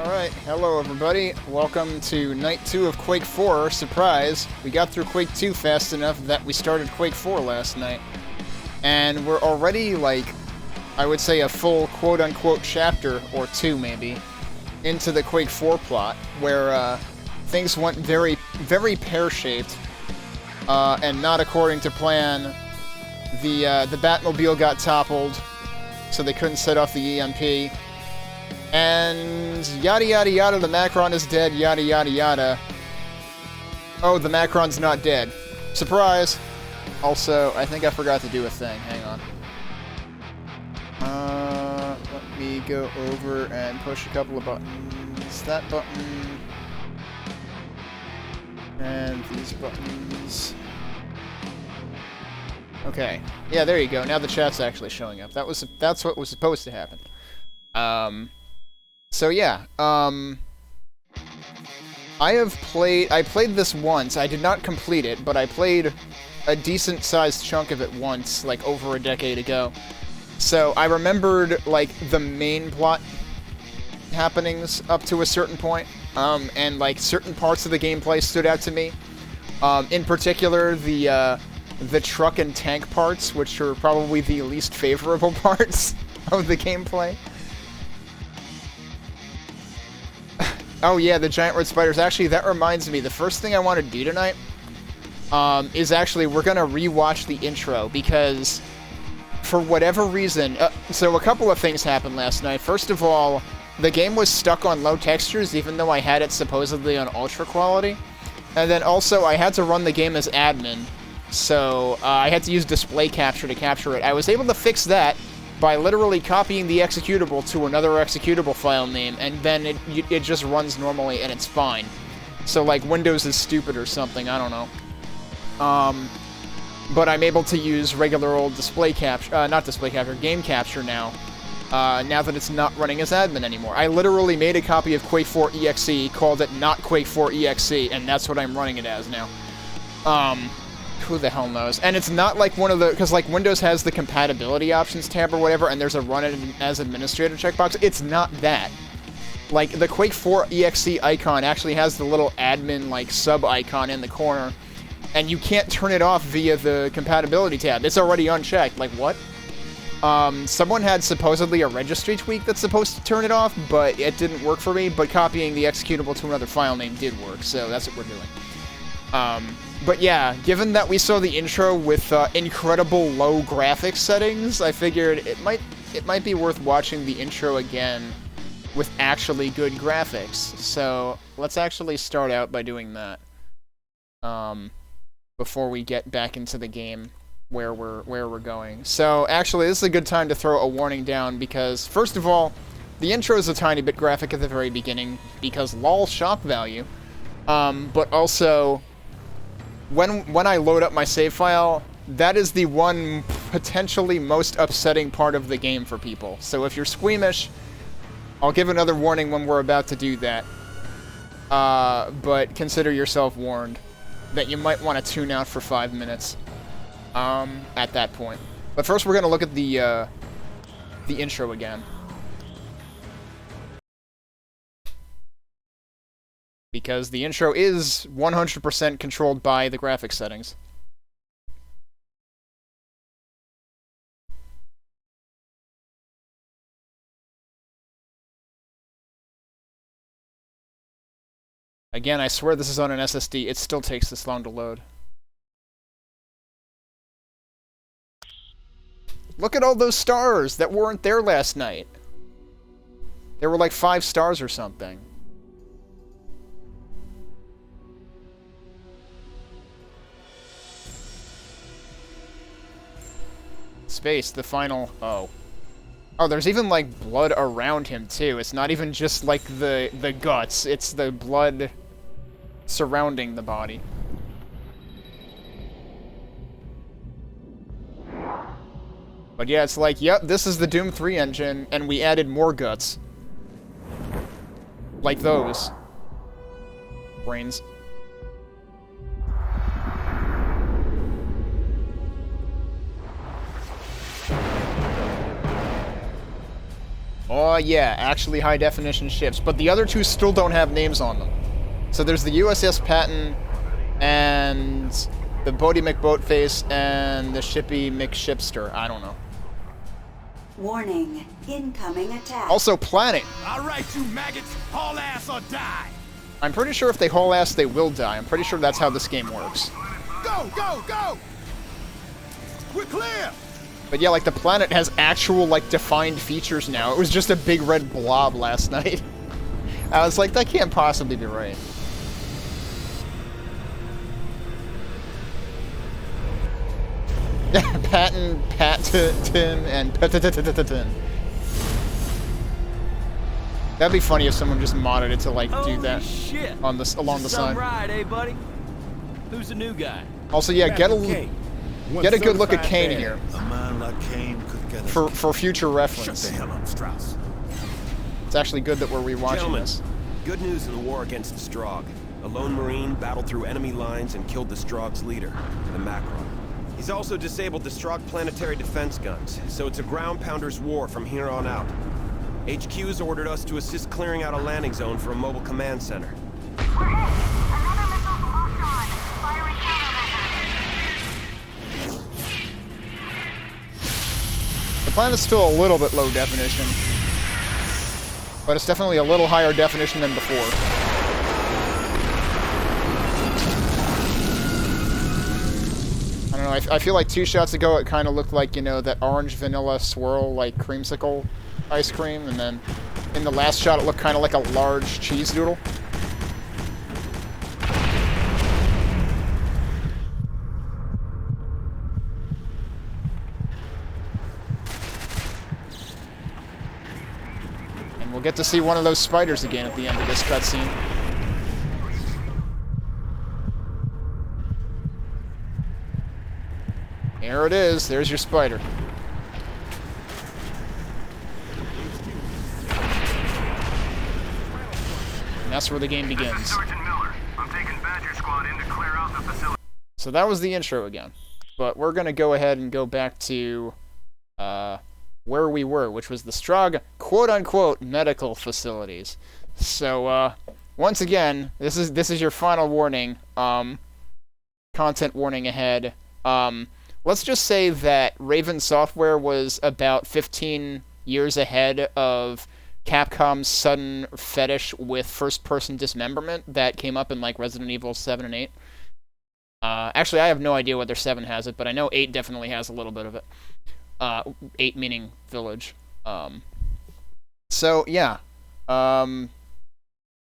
Alright, hello everybody. Welcome to Night 2 of Quake 4. Surprise! We got through Quake 2 fast enough that we started Quake 4 last night. And we're already, like, I would say a full quote-unquote chapter, or two maybe, into the Quake 4 plot, where things went very, very pear-shaped, and not according to plan. The Batmobile got toppled, so they couldn't set off the EMP. And yada yada yada, the Macron is dead, yada yada yada. Oh, the Macron's not dead. Surprise! Also, I think I forgot to do a thing. Hang on. Let me go over and push a couple of buttons. That button. And these buttons. Okay. Yeah, there you go. Now the chat's actually showing up. That's what was supposed to happen. So yeah, I played this once. I did not complete it, but I played a decent-sized chunk of it once, like over a decade ago. So I remembered, like, the main plot happenings up to a certain point, and, like, certain parts of the gameplay stood out to me. In particular, the truck and tank parts, which are probably the least favorable parts of the gameplay. Oh yeah, the giant red spiders. Actually, that reminds me, the first thing I want to do tonight is actually, we're going to rewatch the intro, because for whatever reason, so a couple of things happened last night. First of all, the game was stuck on low textures, even though I had it supposedly on ultra quality. And then also, I had to run the game as admin, so I had to use display capture to capture it. I was able to fix that by literally copying the executable to another executable file name, and then it just runs normally and it's fine. So, like, Windows is stupid or something, I don't know. But I'm able to use regular old display capture, not display capture, game capture now, now that it's not running as admin anymore. I literally made a copy of Quake 4 EXE, called it not Quake 4 EXE, and that's what I'm running it as now. Who the hell knows? And it's not like one of the... Because, like, Windows has the compatibility options tab or whatever, and there's a run it as administrator checkbox. It's not that. Like, the Quake 4 EXE icon actually has the little admin, like, sub-icon in the corner, and you can't turn it off via the compatibility tab. It's already unchecked. Like, what? Someone had supposedly a registry tweak that's supposed to turn it off, but it didn't work for me, but copying the executable to another file name did work, so that's what we're doing. But yeah, given that we saw the intro with incredible low graphics settings, I figured it might be worth watching the intro again with actually good graphics. So let's actually start out by doing that before we get back into the game where we're going. So actually, this is a good time to throw a warning down, because first of all, the intro is a tiny bit graphic at the very beginning because lol shock value, but also, when I load up my save file, that is the one potentially most upsetting part of the game for people. So if you're squeamish, I'll give another warning when we're about to do that. But consider yourself warned that you might want to tune out for 5 minutes at that point. But first we're going to look at the intro again. Because the intro is 100% controlled by the graphics settings. Again, I swear this is on an SSD. It still takes this long to load. Look at all those stars that weren't there last night. There were like 5 stars or something. Space, the final... Oh, there's even, like, blood around him, too. It's not even just, like, the guts. It's the blood surrounding the body. But yeah, it's like, yep, this is the Doom 3 engine, and we added more guts. Like those. Brains. Oh yeah, actually high definition ships, but the other two still don't have names on them. So there's the USS Patton and the Bodie McBoatface and the Shippy McShipster. I don't know. Warning, incoming attack. Also, Planet. All right, you maggots, haul ass or die. I'm pretty sure if they haul ass, they will die. I'm pretty sure that's how this game works. Go, go, go! We're clear! But yeah, like, the Planet has actual, like, defined features now. It was just a big red blob last night. I was like, that can't possibly be right. Patton, and Patton. That'd be funny if someone just modded it to, like, do that shit. on the along the side. Ride, eh, buddy? Who's the new guy? Also, yeah, get a good look at Kane here. A man like Kane could get for future reference. Shut the hell up, Strauss. It's actually good that we're rewatching Gentlemen, this. good news in the war against the Strog. A lone Marine battled through enemy lines and killed the Strog's leader, the Macron. He's also disabled the Strog planetary defense guns, so it's a ground pounder's war from here on out. HQ's ordered us to assist clearing out a landing zone for a mobile command center. We're hit! Another missile's locked on. Firing countermeasures. The planet's still a little bit low definition, but it's definitely a little higher definition than before. I don't know, I feel like 2 shots ago it kind of looked like, you know, that orange vanilla swirl, like, creamsicle ice cream, and then in the last shot it looked kind of like a large cheese doodle. And we'll get to see one of those spiders again at the end of this cutscene. There it is. There's your spider. And that's where the game begins. Sergeant Miller. I'm taking Badger Squad in to clear out the facility. So that was the intro again. But we're going to go ahead and go back to where we were, which was the Strog quote-unquote medical facilities. So once again, this is your final warning. Content warning ahead. Let's just say that Raven Software was about 15 years ahead of Capcom's sudden fetish with first-person dismemberment that came up in, like, Resident Evil 7 and 8. Actually, I have no idea whether 7 has it, but I know 8 definitely has a little bit of it. 8 meaning Village. So, yeah.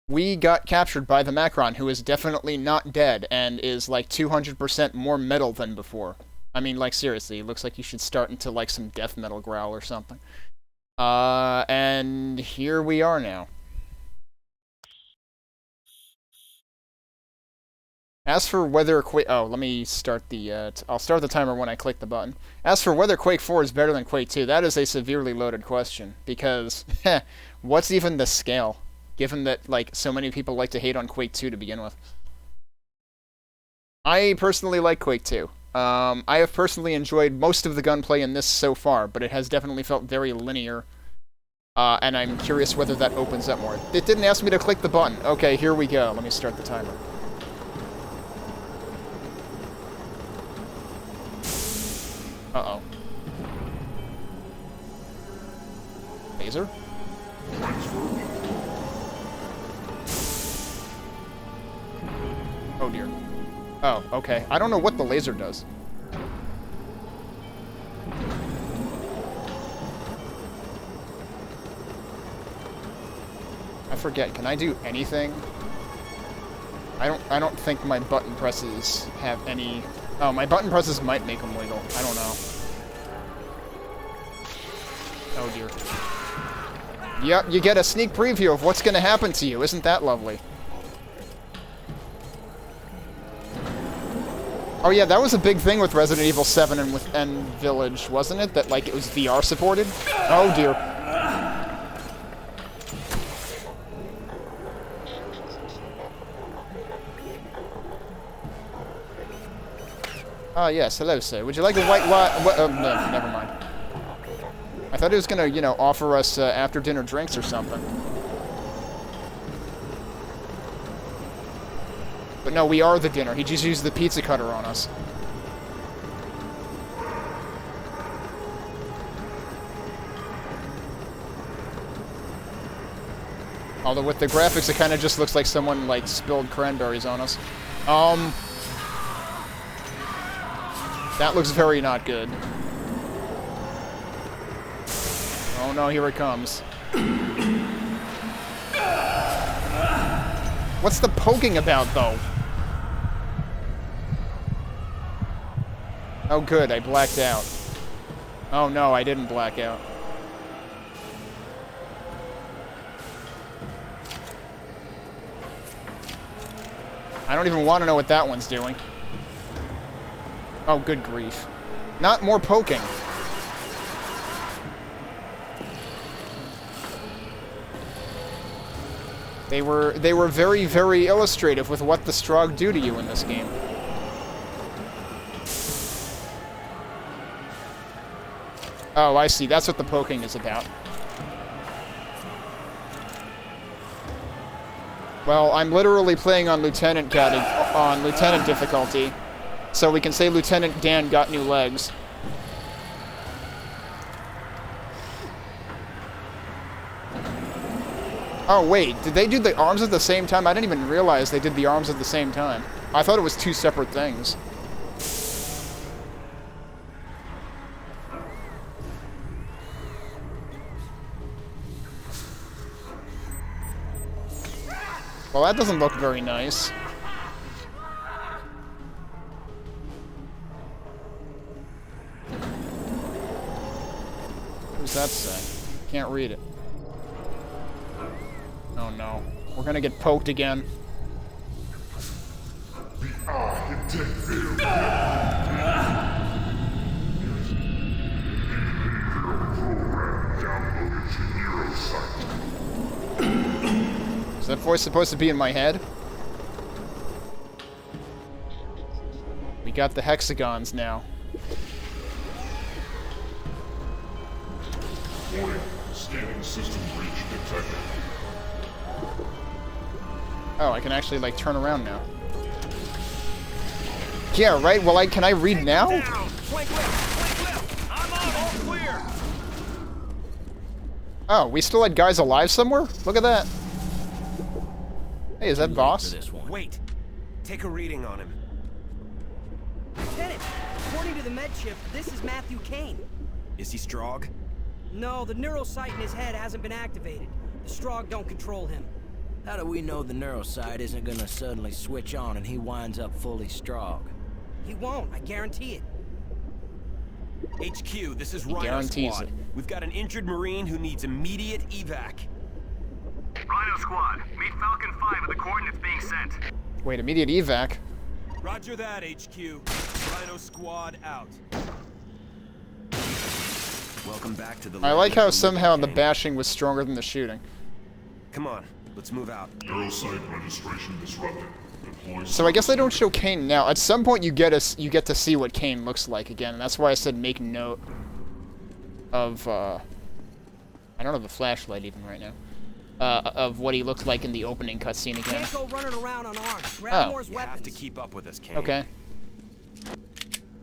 We got captured by the Macron, who is definitely not dead, and is, like, 200% more metal than before. I mean, like, seriously, it looks like you should start into, like, some death metal growl or something. And here we are now. As for whether Quake... Oh, let me start the... I'll start the timer when I click the button. As for whether Quake 4 is better than Quake 2, that is a severely loaded question. Because, what's even the scale? Given that, like, so many people like to hate on Quake 2 to begin with. I personally like Quake 2. I have personally enjoyed most of the gunplay in this so far, but it has definitely felt very linear. And I'm curious whether that opens up more. It didn't ask me to click the button. Okay, here we go. Let me start the timer. Uh-oh. Laser? Oh dear. Oh, okay. I don't know what the laser does. I forget. Can I do anything? I don't think my button presses have any... Oh, my button presses might make them wiggle. I don't know. Oh dear. Yep, you get a sneak preview of what's going to happen to you. Isn't that lovely? Oh yeah, that was a big thing with Resident Evil 7 and Village, wasn't it? That, like, it was VR supported? Oh dear. Yes, hello sir. Would you like a white no, never mind. I thought he was gonna, you know, offer us after-dinner drinks or something. But no, we are the dinner. He just used the pizza cutter on us. Although with the graphics, it kind of just looks like someone, like, spilled cranberries on us. That looks very not good. Oh no, here it comes. What's the poking about, though? Oh good, I blacked out. Oh no, I didn't black out. I don't even want to know what that one's doing. Oh, good grief. Not more poking. They were very, very illustrative with what the Strogg do to you in this game. Oh, I see. That's what the poking is about. Well, I'm literally playing on Lieutenant difficulty, so we can say Lieutenant Dan got new legs. Oh wait, did they do the arms at the same time? I didn't even realize they did the arms at the same time. I thought it was two separate things. Well, that doesn't look very nice. What does that say? Can't read it. Oh no. We're gonna get poked again. Is that voice supposed to be in my head? We got the hexagons now. Warning, scanning system breach detected. Oh, I can actually, like, turn around now. Yeah, right? Well, can I read now? Flank left! I'm on, all clear! Oh, we still had guys alive somewhere? Look at that. Hey, is that Boss? Wait. Take a reading on him. Lieutenant, according to the med chip, this is Matthew Kane. Is he Strogg? No, the neurosight in his head hasn't been activated. The Strogg don't control him. How do we know the neurosight isn't gonna suddenly switch on and he winds up fully Strogg? He won't, I guarantee it. HQ, this is Rhino guarantees Squad. it. We've got an injured Marine who needs immediate evac. Rhino Squad, meet Falcon 5 at the coordinates being sent. Wait, immediate evac? Roger that, HQ. Rhino Squad out. Welcome back to the... I like how somehow the bashing was stronger than the shooting. Come on, let's move out. Neurosite registration disrupted. Deploy So I guess they don't show Kane now. At some point you get to see what Kane looks like again, and that's why I said make note of I don't have a flashlight even right now. Of what he looked like in the opening cutscene again. Can't go running around unarmed. Grab Oh. Moore's You have weapons. to keep up with us, Kane. Okay.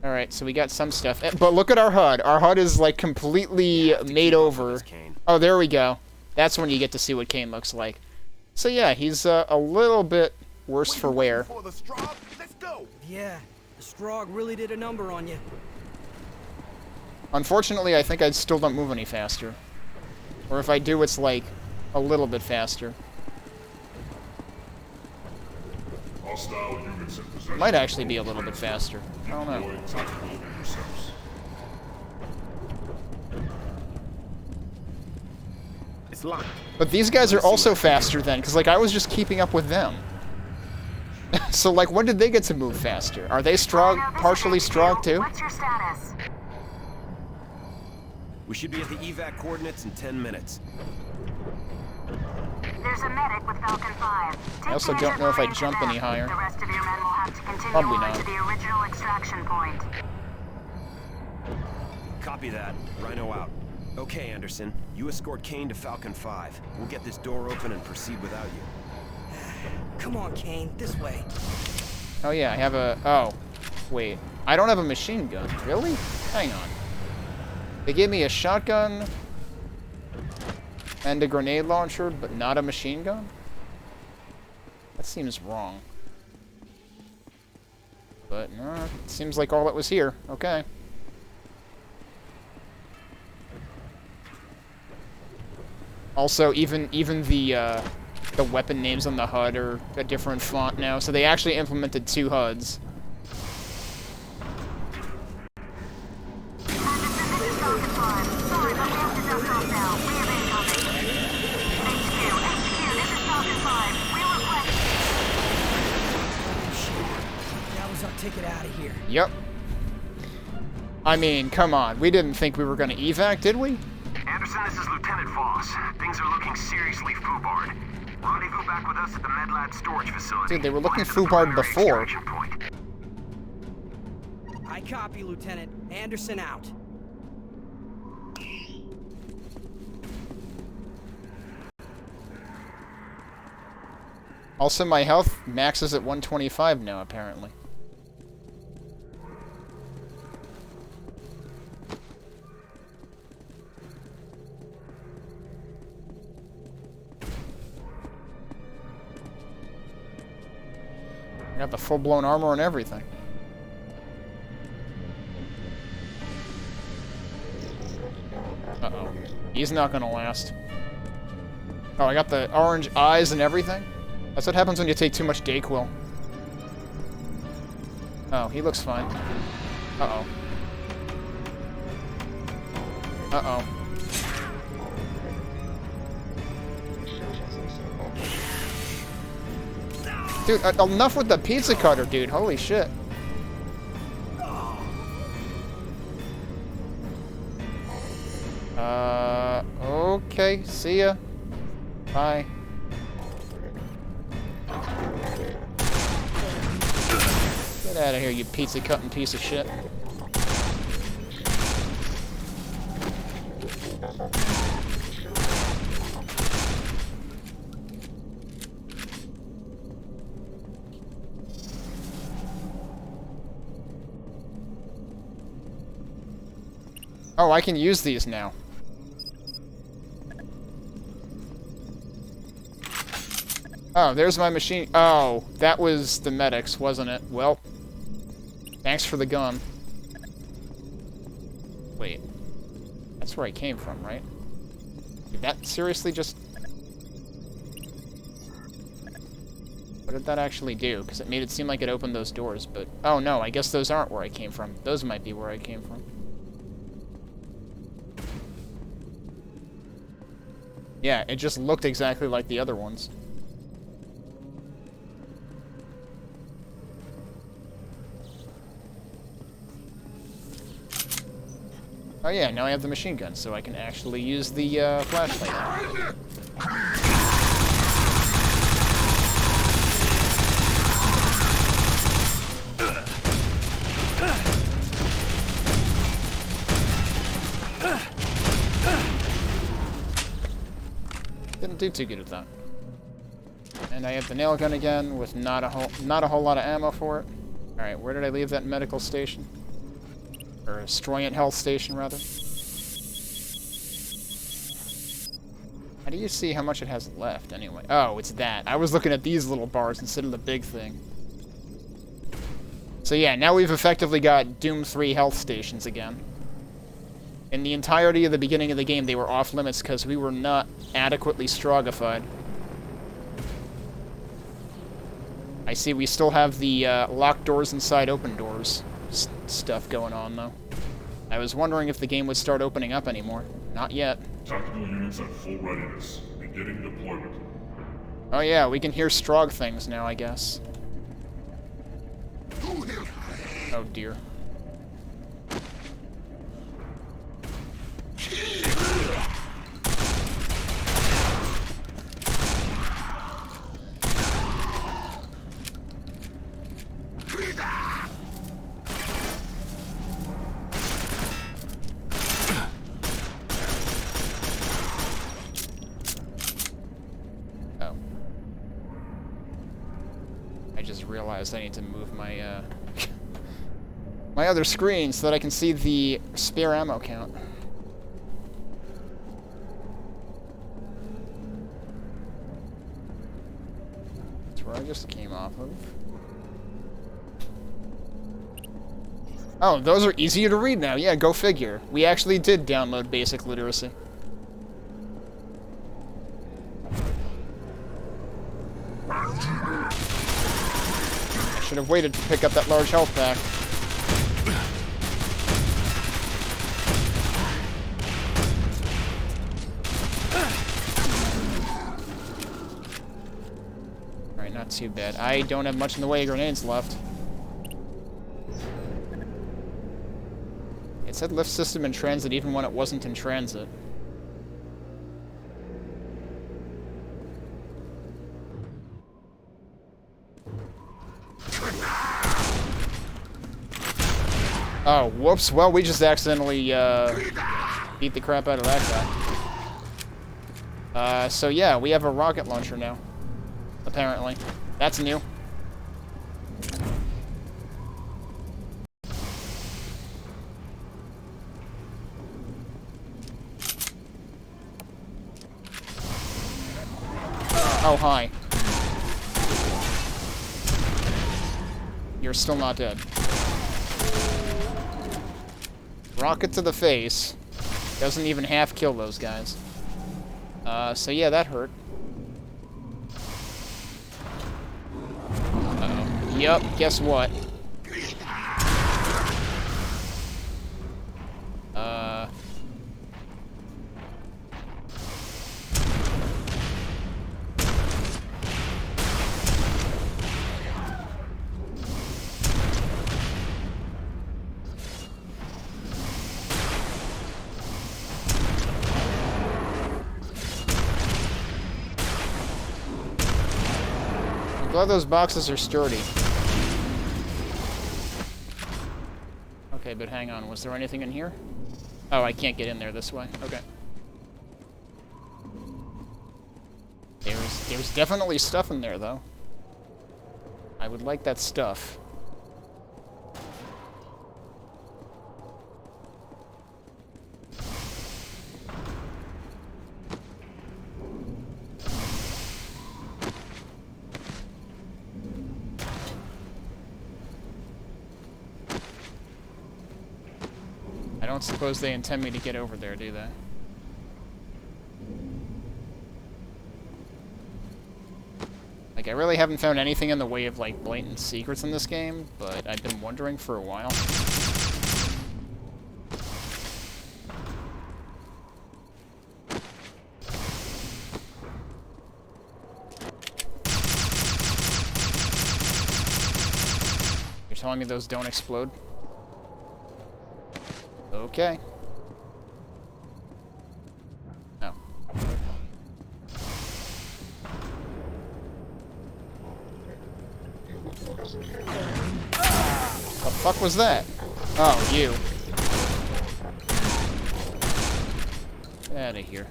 Alright, so we got some stuff. But look at our HUD. Our HUD is like completely made over. Oh, there we go. That's when you get to see what Kane looks like. So yeah, he's a little bit worse for wear. For the Strogg, let's go. Yeah, the Strogg really did a number on you. Unfortunately, I think I still don't move any faster. Or if I do, it's like a little bit faster. hostile units in possession. Might actually be a little bit faster. I don't know. Deploy tactical intercepts. It's locked. But these guys are also faster then, because like I was just keeping up with them. So like, when did they get to move faster? Are they partially Strogg too? What's your status? We should be at the evac coordinates in 10 minutes. There's a medic with Falcon 5. I also don't know if I jump any higher. The rest of your men will have to continue Probably on not. to the original extraction point. Copy that. Rhino out. Okay, Anderson. You escort Kane to Falcon 5. We'll get this door open and proceed without you. Come on, Kane, this way. Oh yeah, I have a... Oh. Wait. I don't have a machine gun. Really? Hang on. They gave me a shotgun and a grenade launcher, but not a machine gun? That seems wrong. But, no, it seems like all that was here. Okay. Also, even the weapon names on the HUD are a different font now, so they actually implemented 2 HUDs. That was our ticket out of here. Yep. I mean, come on. We didn't think we were going to evac, did we? Anderson, this is Lieutenant Voss. Things are looking seriously foobarred. Rendezvous back with us at the MedLab storage facility. Dude, they were looking Find the foobarred primary before. extraction point. I copy, Lieutenant. Anderson out. Also, my health max is at 125 now, apparently. I got the full-blown armor and everything. Uh-oh. He's not gonna last. Oh, I got the orange eyes and everything? That's what happens when you take too much Dayquil. Oh, he looks fine. Uh-oh. Uh-oh. Dude, enough with the pizza cutter, dude. Holy shit. Okay. See ya. Bye. Get out of here, you pizza cutting piece of shit. Oh, I can use these now. Oh, there's my machine. Oh, that was the medics, wasn't it? Well, thanks for the gun. Wait. That's where I came from, right? Did that seriously just... What did that actually do? Because it made it seem like it opened those doors, but... Oh, no, I guess those aren't where I came from. Those might be where I came from. Yeah, it just looked exactly like the other ones. Oh yeah, now I have the machine gun, so I can actually use the flashlight now. Didn't do too good with that. And I have the nail gun again with not a whole lot of ammo for it. Alright, where did I leave that medical station? Or a Stroyant health station, rather. How do you see how much it has left, anyway? Oh, it's that. I was looking at these little bars instead of the big thing. So yeah, now we've effectively got Doom 3 health stations again. In the entirety of the beginning of the game, they were off limits because we were not adequately Strogified. I see we still have the locked doors inside open doors stuff going on, though. I was wondering if the game would start opening up anymore. Not yet. Tactical units at full readiness. Beginning deployment. Oh yeah, we can hear Strog things now, I guess. Oh dear. I just realized I need to move my, my other screen so that I can see the spare ammo count. That's where I just came off of. Oh, those are easier to read now. Yeah, go figure. We actually did download basic literacy. I should have waited to pick up that large health pack. Alright, not too bad. I don't have much in the way of grenades left. It said lift system in transit even when it wasn't in transit. Oh, whoops. Well, we just accidentally beat the crap out of that guy. So yeah, we have a rocket launcher now. Apparently. That's new. Oh, hi. You're still not dead. Rocket to the face. Doesn't even half kill those guys. So yeah, that hurt. Uh-oh. Yup, guess what? Glad those boxes are sturdy. Okay, but hang on. Was there anything in here? Oh, I can't get in there this way. Okay. There's definitely stuff in there, though. I would like that stuff. I don't suppose they intend me to get over there, do they? Like, I really haven't found anything in the way of, like, blatant secrets in this game, but I've been wondering for a while. You're telling me those don't explode? Okay. Oh. The fuck was that? Oh, you. Get out of here.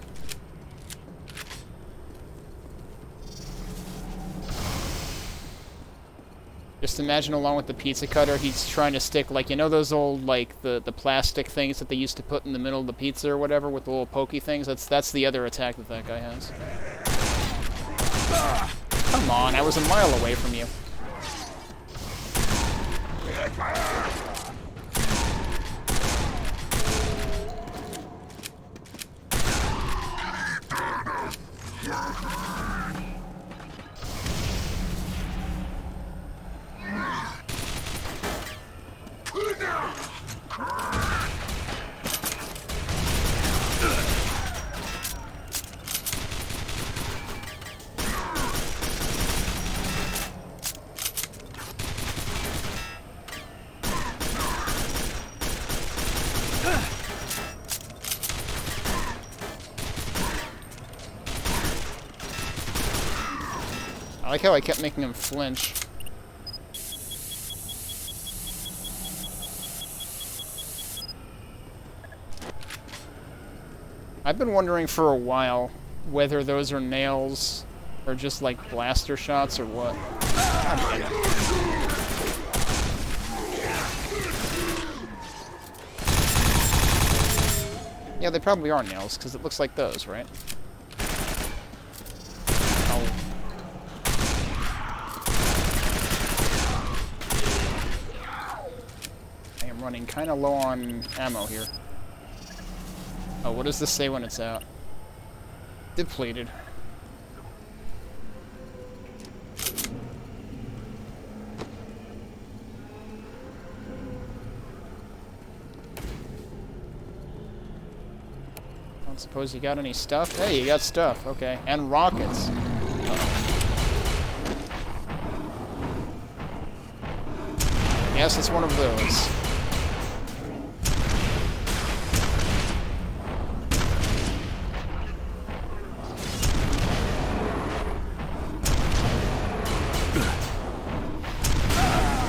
Just imagine along with the pizza cutter, he's trying to stick, like, you know those old, like, the plastic things that they used to put in the middle of the pizza or whatever with the little pokey things? That's the other attack that that guy has. Come on, I was a mile away from you. I like how I kept making him flinch. I've been wondering for a while whether those are nails Or just like blaster shots or what? Yeah, they probably are nails, because it looks like those, right? Oh. I am running kind of low on ammo here. Oh, what does this say when it's out? Depleted. Don't suppose you got any stuff? Hey, you got stuff. Okay. And rockets. Yes, it's one of those.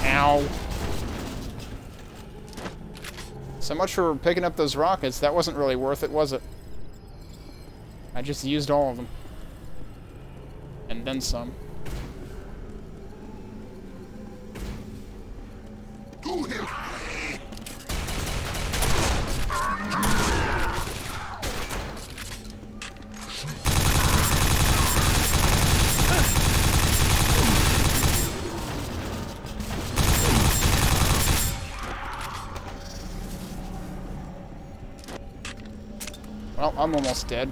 Ow. So much for picking up those rockets. That wasn't really worth it, was it? I just used all of them. And then some. Well, I'm almost dead.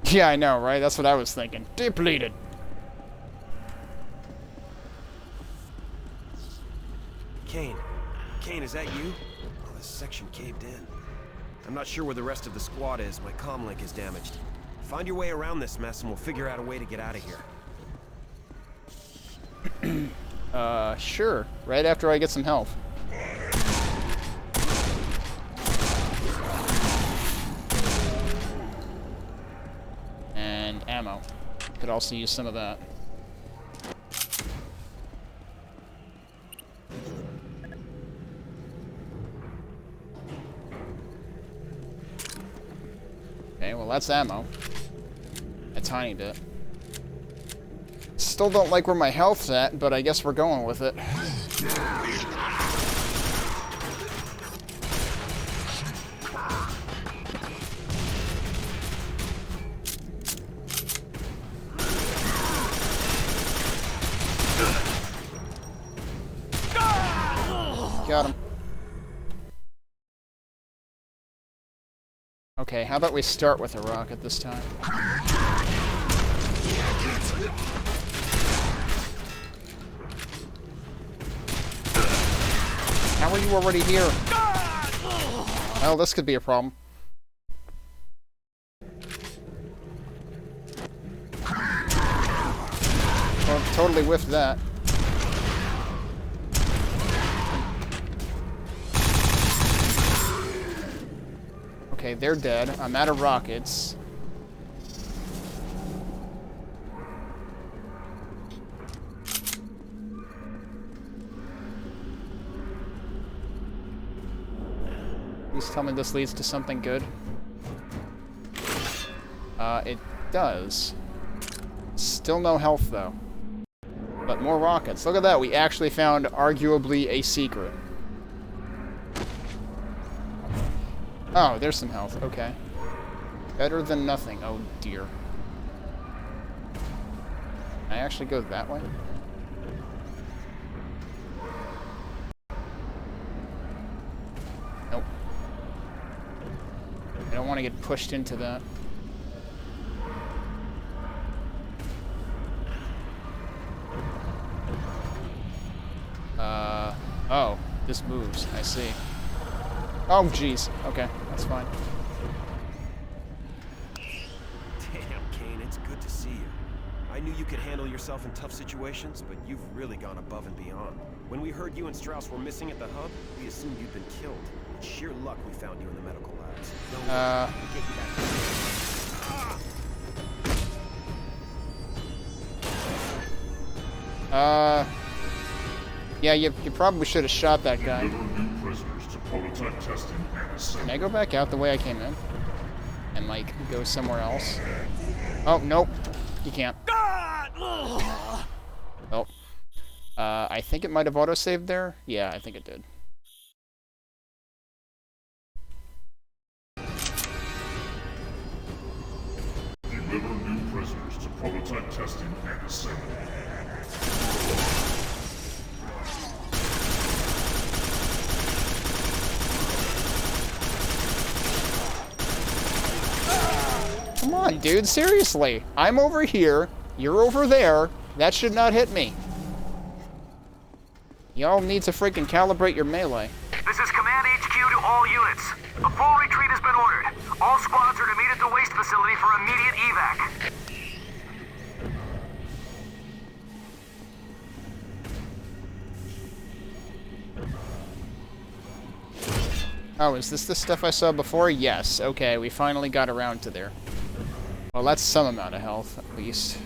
Yeah, I know, right? That's what I was thinking. Depleted. Kane, is that you? Oh, this section caved in. I'm not sure where the rest of the squad is. My comm link is damaged. Find your way around this mess and we'll figure out a way to get out of here. Sure. Right after I get some health. And ammo. Could also use some of that. Okay, well that's ammo. A tiny bit. Still don't like where my health's at, but I guess we're going with it. Got him. Okay, how about we start with a rocket this time? How are you already here? Well, this could be a problem. Well, totally whiffed that. Okay, they're dead. I'm out of rockets. Please tell me this leads to something good. It does. Still no health, though. But more rockets. Look at that, we actually found arguably a secret. Oh, there's some health. Okay. Better than nothing. Oh, dear. Can I actually go that way? Nope. I don't want to get pushed into that. Oh, this moves. I see. Oh, jeez. Okay, that's fine. Damn, Kane, it's good to see you. I knew you could handle yourself in tough situations, but you've really gone above and beyond. When we heard you and Strauss were missing at the hub, we assumed you'd been killed. It's sheer luck we found you in the medical labs. Don't worry, we'll get you back. Yeah, you probably should have shot that guy. Deliver new prisoners to Protocol testing and assembly. Can I go back out the way I came in? And, like, go somewhere else? Oh, nope. You can't. Oh. I think it might have autosaved there. Yeah, I think it did. Deliver new prisoners to prototype testing and assembly. Come on, dude, seriously. I'm over here, you're over there. That should not hit me. Y'all need to freaking calibrate your melee. This is Command HQ to all units. A full retreat has been ordered. All squads are to meet at the waste facility for immediate evac. Oh, is this the stuff I saw before? Yes. Okay, we finally got around to there. Well, that's some amount of health, at least.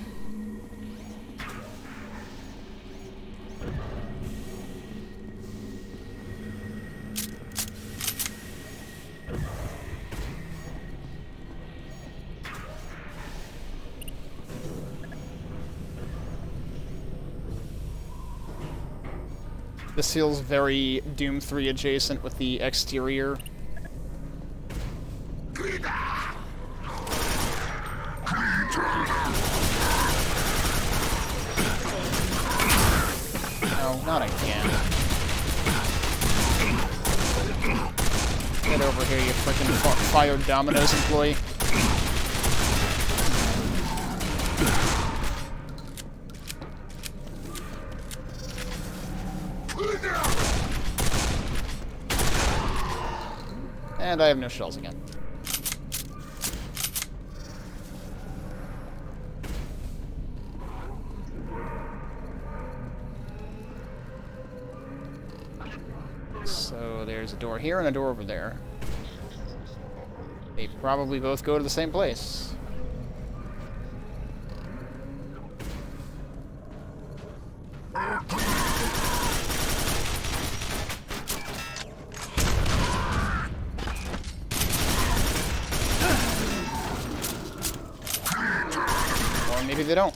This feels very Doom 3 adjacent with the exterior. No, not again. Get over here, you frickin' Fire Domino's employee. And I have no shells again. So there's a door here and a door over there. They probably both go to the same place. Or maybe they don't.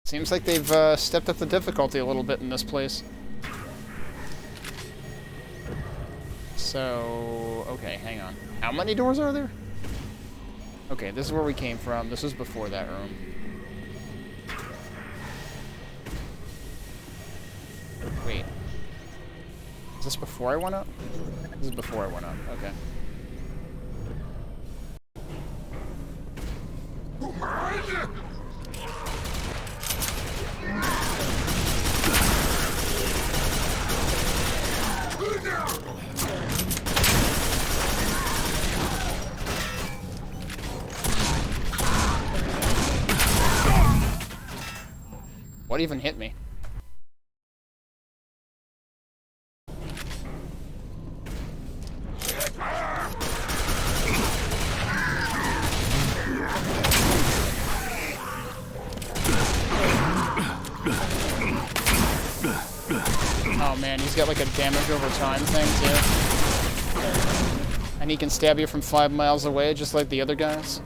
Seems like they've stepped up the difficulty a little bit in this place. So, okay, hang on. How many doors are there? Okay, this is where we came from. This was before that room. Wait. Is this before I went up? This is before I went up. Okay. What even hit me? Oh man, he's got like a damage over time thing too. And he can stab you from 5 miles away just like the other guys.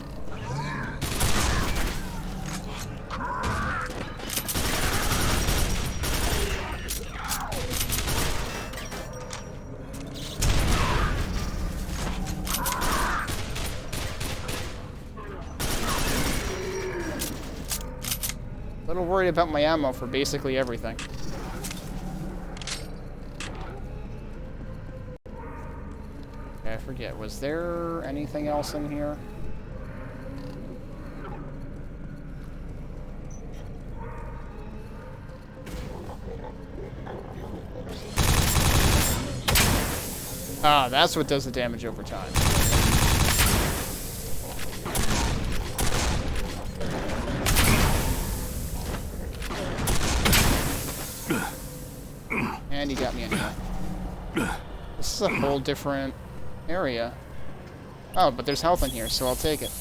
A little worried about my ammo for basically everything. Okay, I forget. Was there anything else in here? Ah, that's what does the damage over time. And you got me anyway. This is a whole different area. Oh, but there's health in here, so I'll take it.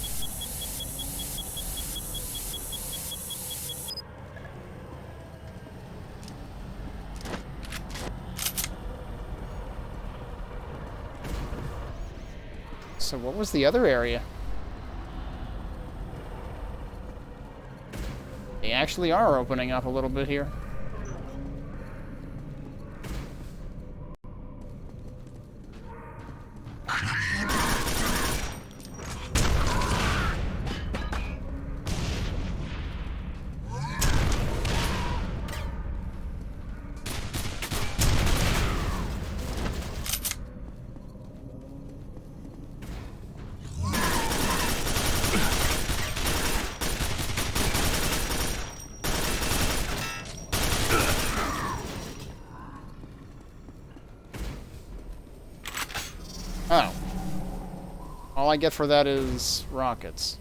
So what was the other area? They actually are opening up a little bit here. Oh. All I get for that is rockets.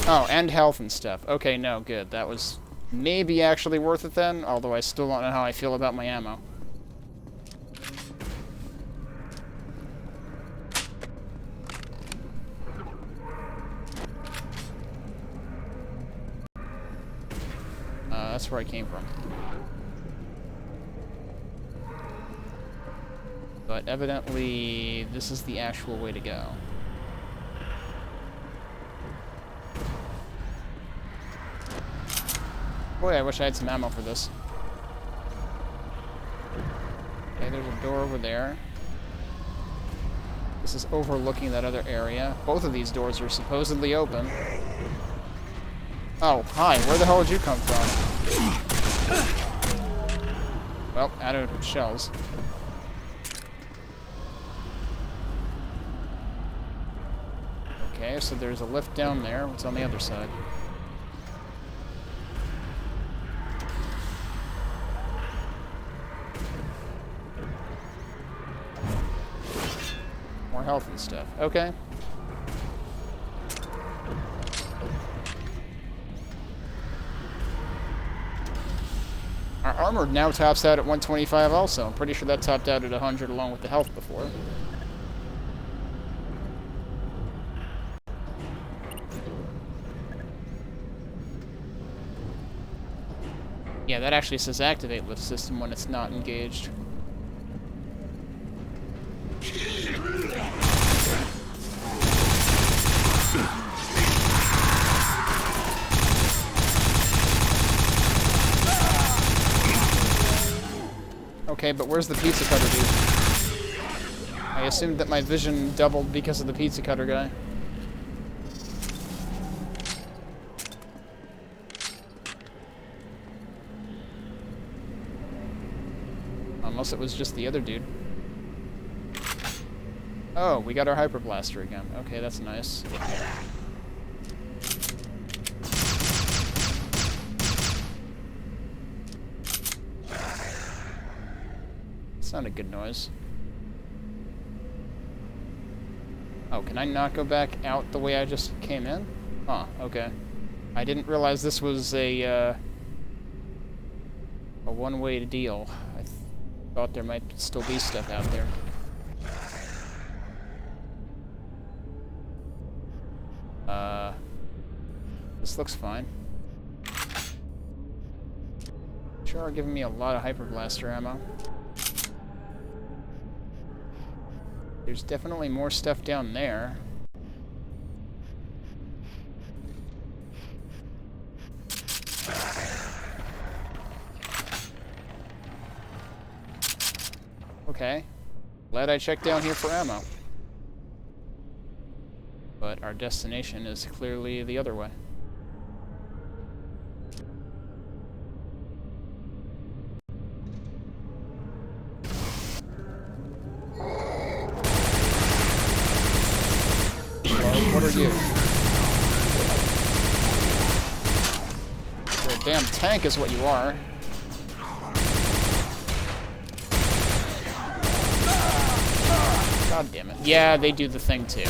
Oh, and health and stuff. Okay, no, good. That was maybe actually worth it then, although I still don't know how I feel about my ammo. That's where I came from. But evidently, this is the actual way to go. Boy, I wish I had some ammo for this. Okay, there's a door over there. This is overlooking that other area. Both of these doors are supposedly open. Oh, hi. Where the hell did you come from? Well, out of shells. Okay, so there's a lift down there. What's on the other side? More health and stuff. Okay. Our armor now tops out at 125 also. I'm pretty sure that topped out at 100 along with the health before. Yeah, that actually says activate lift system when it's not engaged. Okay, but where's the pizza cutter dude? I assumed that my vision doubled because of the pizza cutter guy. Unless it was just the other dude. Oh, we got our hyper blaster again. Okay, that's nice. It's not a good noise. Oh, can I not go back out the way I just came in? Huh, okay. I didn't realize this was a one-way deal. I thought there might still be stuff out there. This looks fine. Sure are giving me a lot of hyper blaster ammo. There's definitely more stuff down there. Okay. Glad I checked down here for ammo. But our destination is clearly the other way. What are you? You're a damn tank is what you are. God damn it. Yeah, they do the thing too.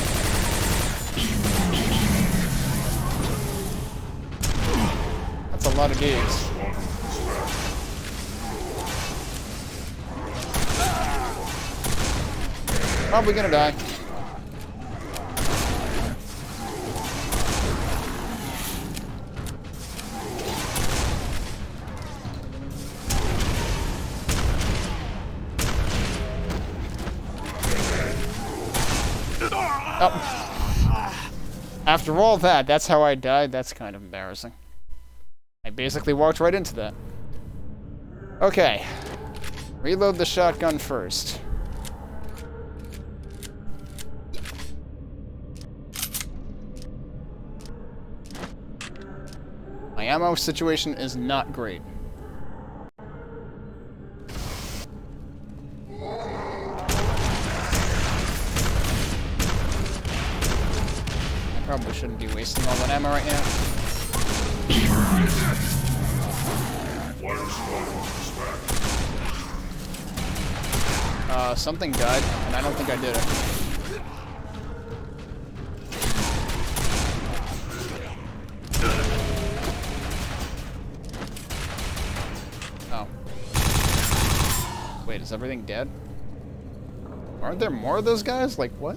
That's a lot of dudes. Probably gonna die. Oh. After all that, that's how I died? That's kind of embarrassing. I basically walked right into that. Okay. Reload the shotgun first. My ammo situation is not great. I probably shouldn't be wasting all that ammo right now. Something died, and I don't think I did it. Oh. Wait, is everything dead? Aren't there more of those guys? Like, what?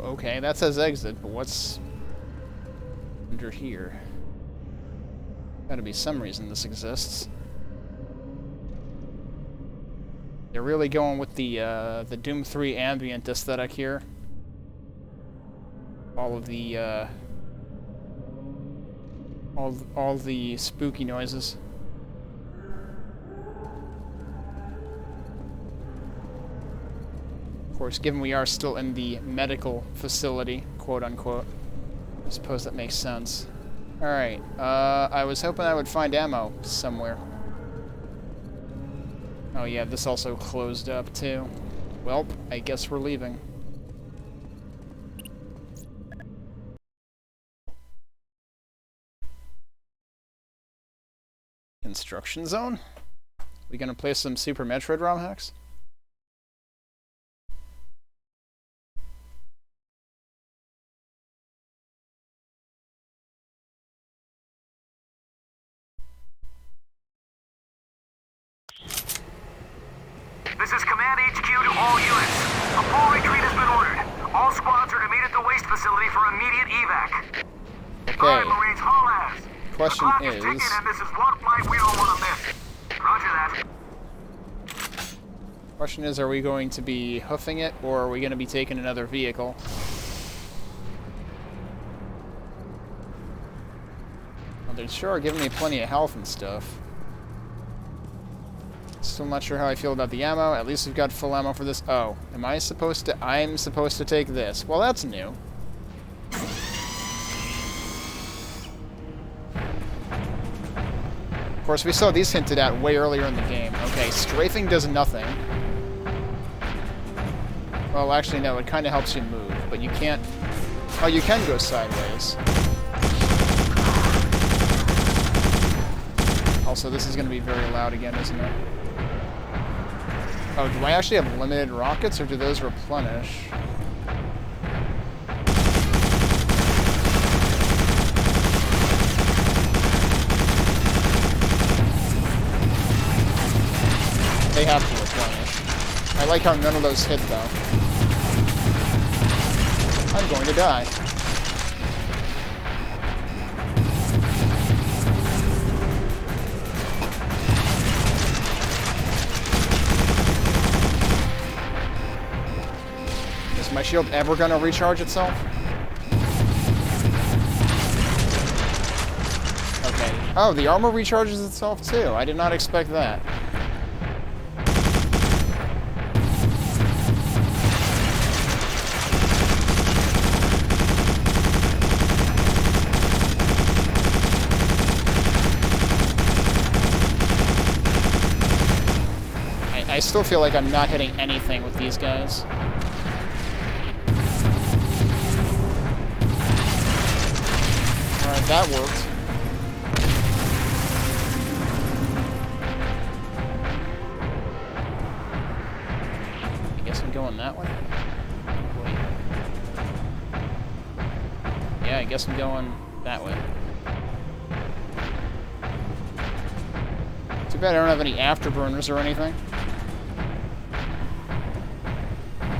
Okay, that says exit, but what's under here? Gotta be some reason this exists. They're really going with the Doom 3 ambient aesthetic here. All of the all the spooky noises. Of course, given we are still in the medical facility, quote-unquote, I suppose that makes sense. Alright, I was hoping I would find ammo somewhere. Oh yeah, this also closed up, too. Well, I guess we're leaving. Construction zone? We gonna play some Super Metroid ROM hacks? This is Command HQ to all units. A full retreat has been ordered. All squads are to meet at the waste facility for immediate evac. Okay. All right, Marines, haul ass. Question the clock is... ticking, and this is one flight we don't want to miss. Roger that. Question is, are we going to be hoofing it, or are we going to be taking another vehicle? Well, they sure are giving me plenty of health and stuff. Still not sure how I feel about the ammo. At least we've got full ammo for this. Oh, am I supposed to... I'm supposed to take this. Well, that's new. Of course, we saw these hinted at way earlier in the game. Okay, strafing does nothing. Well, actually, no, it kind of helps you move, but you can't... Oh, you can go sideways. Also, this is going to be very loud again, isn't it? Oh, do I actually have limited rockets, or do those replenish? They have to replenish. I like how none of those hit, though. I'm going to die. Is my shield ever going to recharge itself? Okay. Oh, the armor recharges itself, too. I did not expect that. I still feel like I'm not hitting anything with these guys. Alright, that worked. I guess I'm going that way? Wait. Yeah, I guess I'm going that way. Too bad I don't have any afterburners or anything.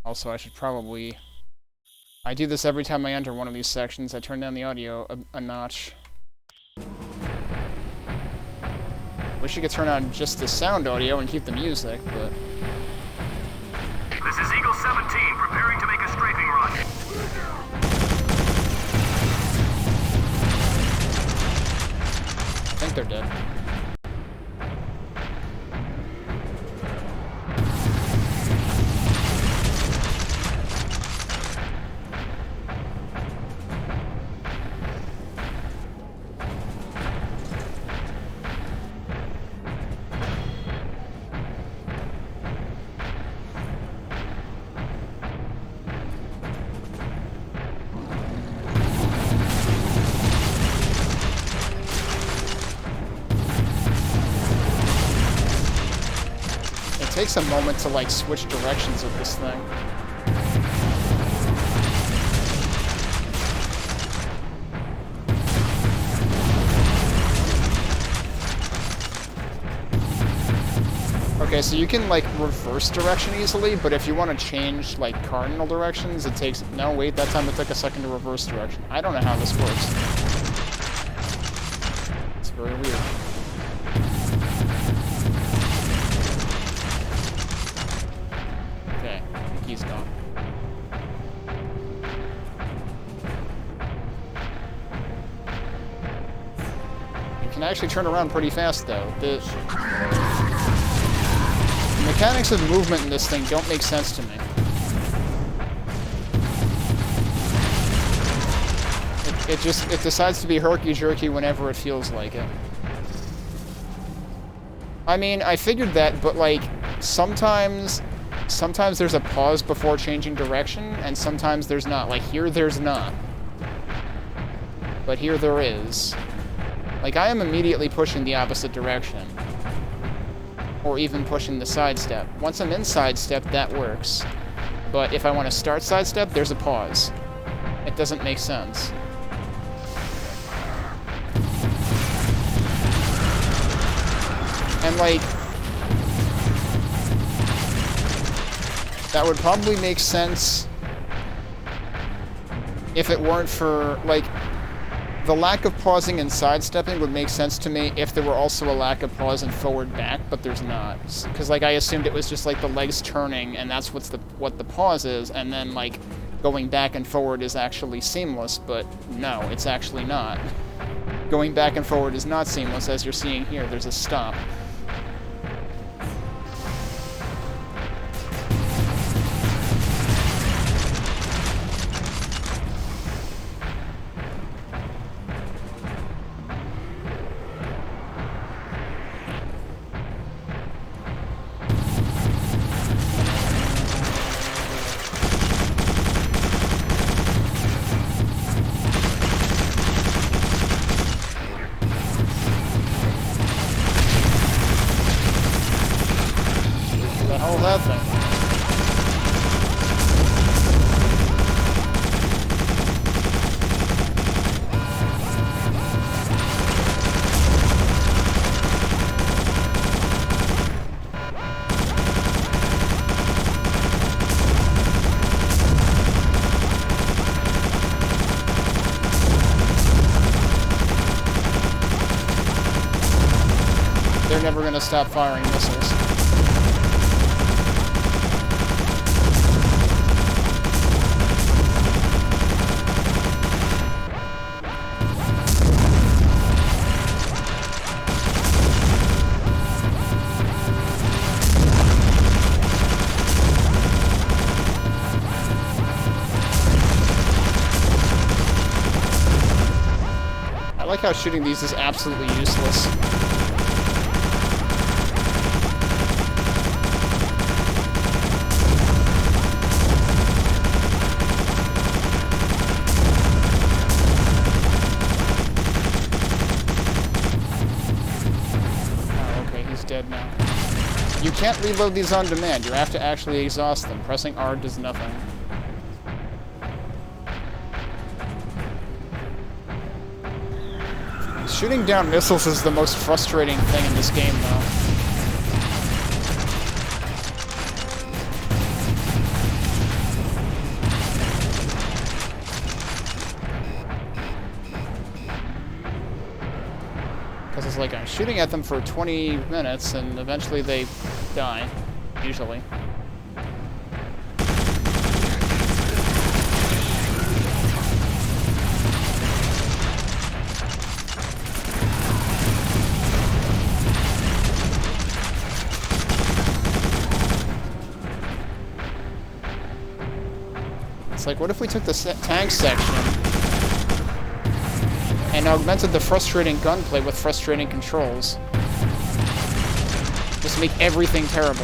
Also, I should probably I do this every time I enter one of these sections. I turn down the audio a notch. Wish you could turn on just the sound audio and keep the music, but... This is Eagle 17, preparing to make a strafing run. I think they're dead. It takes a moment to, like, switch directions of this thing. Okay, so you can, like, reverse direction easily, but if you want to change, like, cardinal directions, it takes... No, wait, that time it took a second to reverse direction. I don't know how this works. It's very weird. Okay, I think he's gone. You can actually turn around pretty fast, though. The mechanics of movement in this thing don't make sense to me. It decides to be herky-jerky whenever it feels like it. I mean, I figured that, but, like, sometimes there's a pause before changing direction, and sometimes there's not. Like, here there's not. But here there is. Like, I am immediately pushing the opposite direction. Or even pushing the sidestep. Once I'm in sidestep, that works. But if I want to start sidestep, there's a pause. It doesn't make sense. And, like, that would probably make sense if it weren't for, like, the lack of pausing and sidestepping would make sense to me if there were also a lack of pause and forward back, but there's not. Because, like, I assumed it was just, like, the legs turning, and that's what the pause is, and then, like, going back and forward is actually seamless, but no, it's actually not. Going back and forward is not seamless, as you're seeing here. There's a stop. They're never going to stop firing missiles. I like how shooting these is absolutely useless. Dead now. You can't reload these on demand. You have to actually exhaust them. Pressing R does nothing. Shooting down missiles is the most frustrating thing in this game, though. shooting at them for 20 minutes, and eventually they die, usually. It's like, what if we took the tank section and augmented the frustrating gunplay with frustrating controls? Just make everything terrible.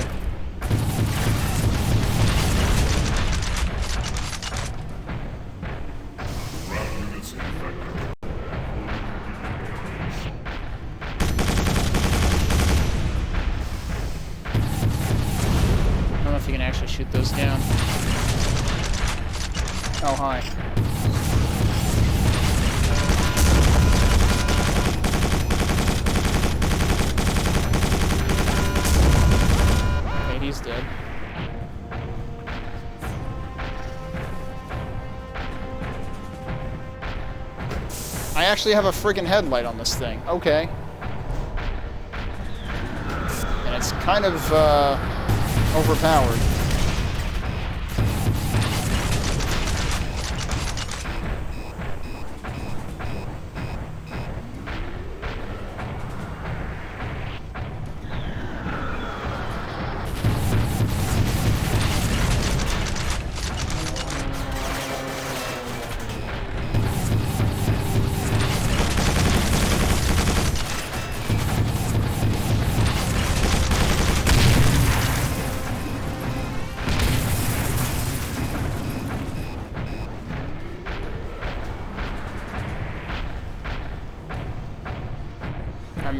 I don't know if you can actually shoot those down. Oh, hi. Okay, he's dead. I actually have a friggin' headlight on this thing. Okay. And it's kind of, overpowered.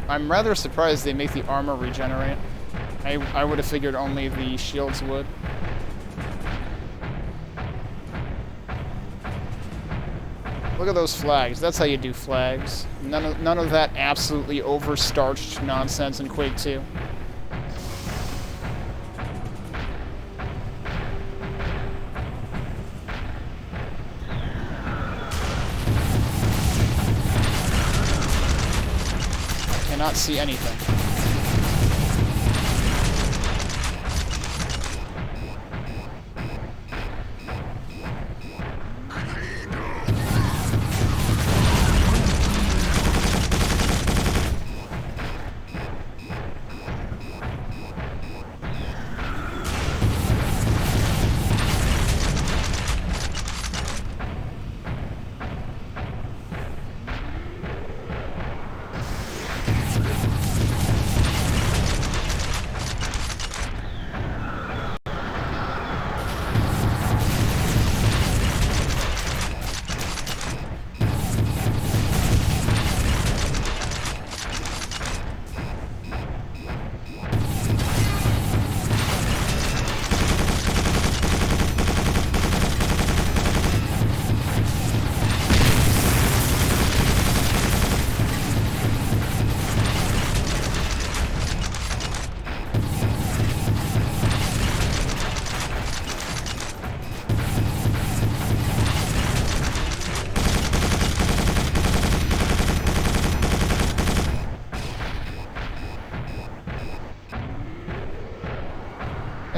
I'm rather surprised they make the armor regenerate. I would have figured only the shields would. Look at those flags. That's how you do flags. None of that absolutely overstarched nonsense in Quake 2. Not see anything.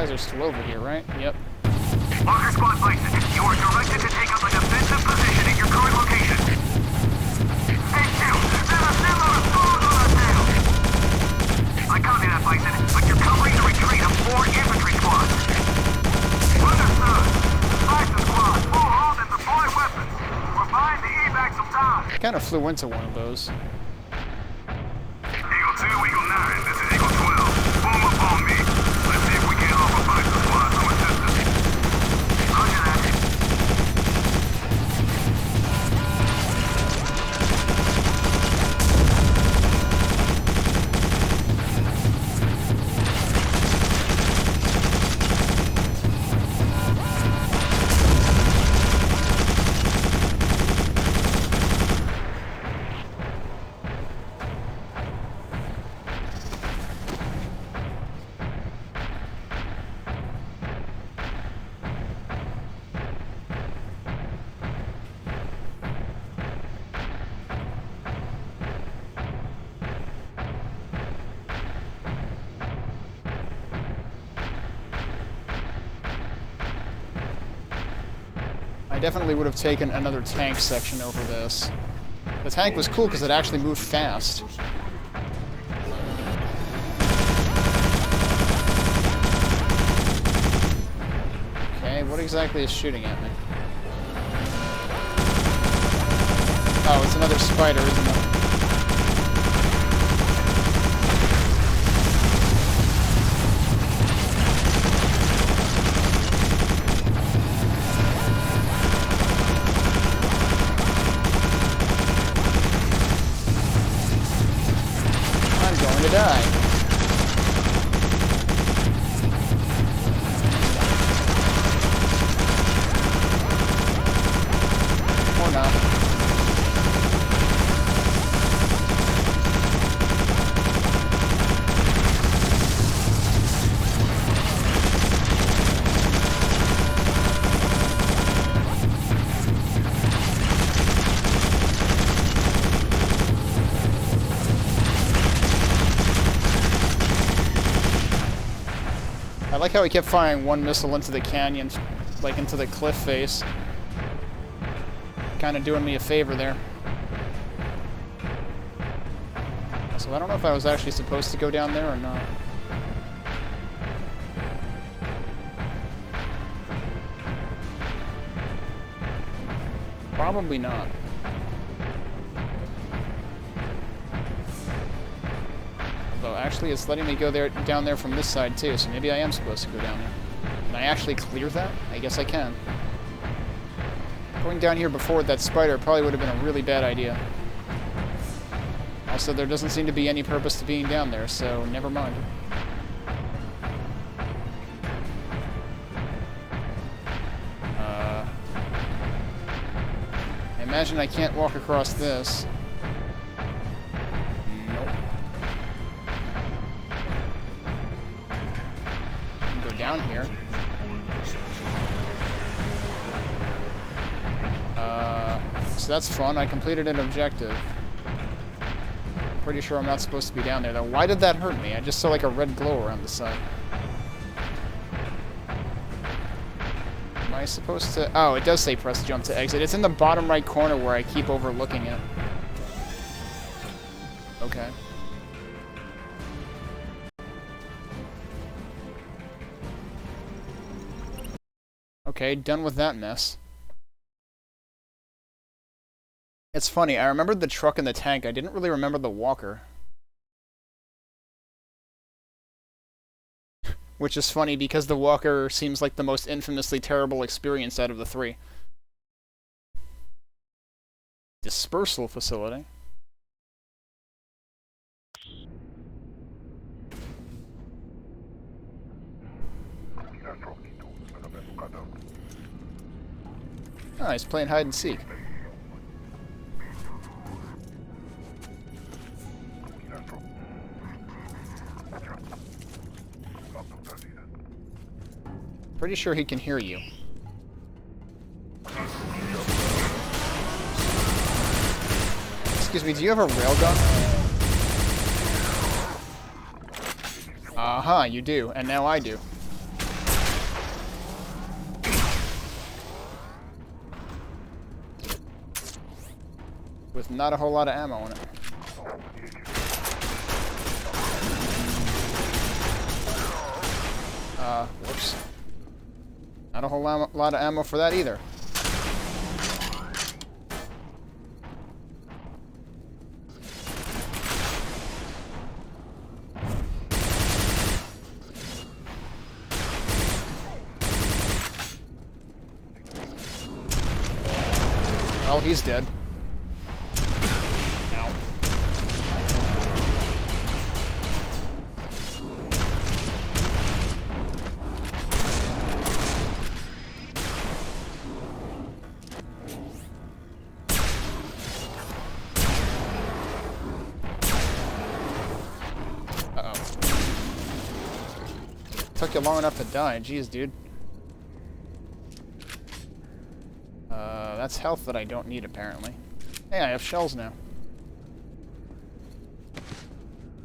You guys are still over here, right? Yep. Walker Squad Bison, you are directed to take up a defensive position at your current location. Hey, Q, there's a similar assault on us now. I copy that, Bison, but you're covering the retreat of 4 infantry squads. Understood. Bison Squad, full hold and deploy weapons. We're buying the evac some time. I kind of flew into one of those. Eagle 2, Eagle 9, this is Eagle 12. Form up on me. Let's see if we can offer Bison Squad some assistance. Roger that. definitely would have taken another tank section over this. The tank was cool because it actually moved fast. Okay, what exactly is shooting at me? Oh, it's another spider, isn't it? I'm going to die. Or not. I like how he kept firing one missile into the canyon, like into the cliff face. Kind of doing me a favor there. So I don't know if I was actually supposed to go down there or not. Probably not. Although actually it's letting me go down there from this side too, so maybe I am supposed to go down there. Can I actually clear that? I guess I can. Going down here before that spider probably would have been a really bad idea. Also, there doesn't seem to be any purpose to being down there, so never mind. I imagine I can't walk across this. Nope. I can go down here. So that's fun. I completed an objective. Pretty sure I'm not supposed to be down there, though. Why did that hurt me? I just saw like a red glow around the side. Am I supposed to... Oh, it does say press jump to exit. It's in the bottom right corner where I keep overlooking it. Okay. Okay, done with that mess. It's funny, I remembered the truck and the tank. I didn't really remember the walker. Which is funny because the walker seems like the most infamously terrible experience out of the three. Dispersal facility. Oh, he's playing hide and seek. Pretty sure he can hear you. Excuse me, do you have a railgun? Uh-huh, you do, and now I do. With not a whole lot of ammo in it. Whoops. Not a whole lot of ammo for that either. Oh, he's dead. Ow. Took you long enough to die. Jeez, dude. That's health that I don't need, apparently. Hey, I have shells now.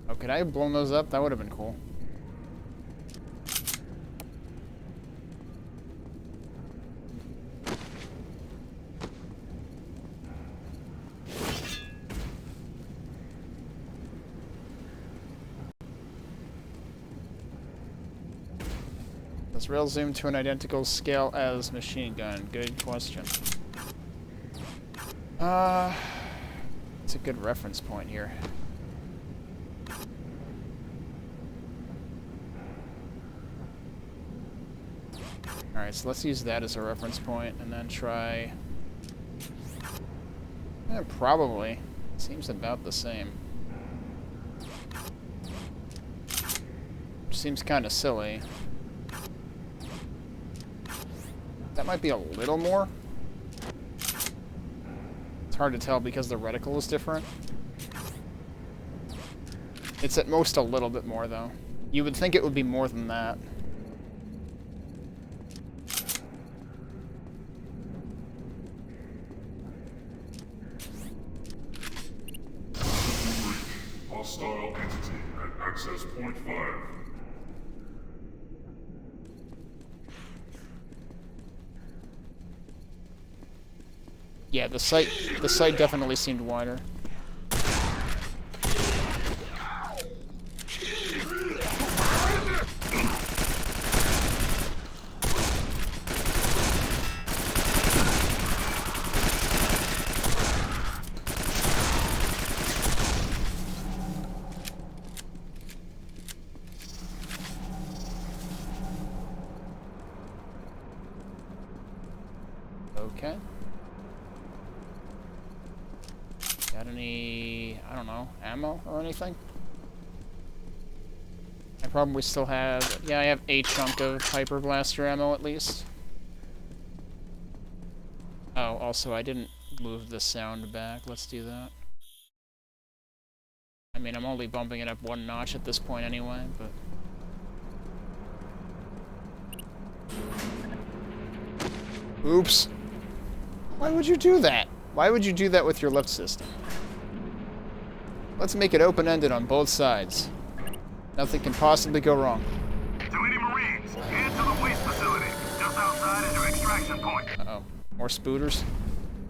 Oh, could I have blown those up? That would have been cool. Does rail zoom to an identical scale as machine gun? Good question. It's a good reference point here. Alright, so let's use that as a reference point and then try... probably. Seems about the same. Seems kind of silly. That might be a little more. It's hard to tell because the reticle is different. It's at most a little bit more, though. You would think it would be more than that. Hostile entity at access point 5. Yeah, the site definitely seemed wider. Okay. Got any, I don't know, ammo or anything? I probably still have, yeah, I have a chunk of hyper blaster ammo at least. Oh, also I didn't move the sound back. Let's do that. I mean, I'm only bumping it up one notch at this point anyway, but... Oops. Why would you do that? Why would you do that with your lift system? Let's make it open-ended on both sides. Nothing can possibly go wrong. To any Marines, head to the waste facility. Just outside is your extraction point. Uh-oh. More spooters?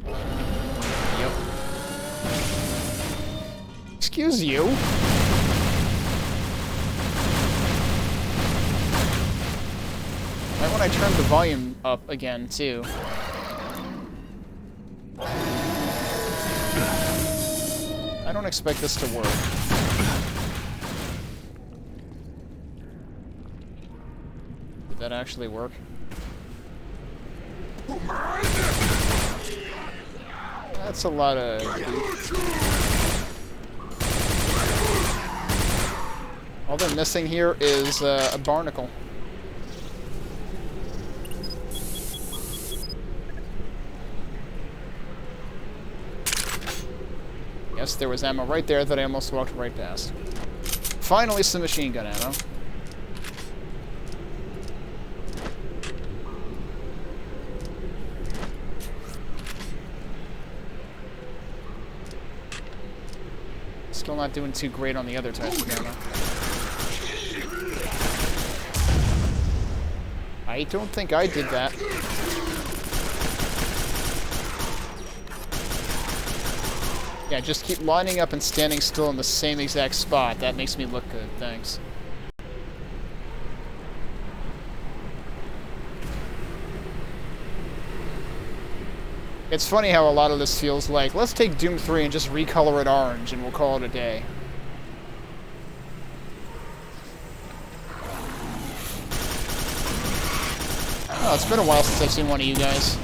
Yep. Excuse you? Right when I turned the volume up again, too. I don't expect this to work. Did that actually work? That's a lot of... All they're missing here is a barnacle. Yes, there was ammo right there that I almost walked right past. Finally, some machine gun ammo. Still not doing too great on the other types of ammo. I don't think I did that. Yeah, just keep lining up and standing still in the same exact spot. That makes me look good, thanks. It's funny how a lot of this feels like, let's take Doom 3 and just recolor it orange and we'll call it a day. Oh, it's been a while since I've seen one of you guys.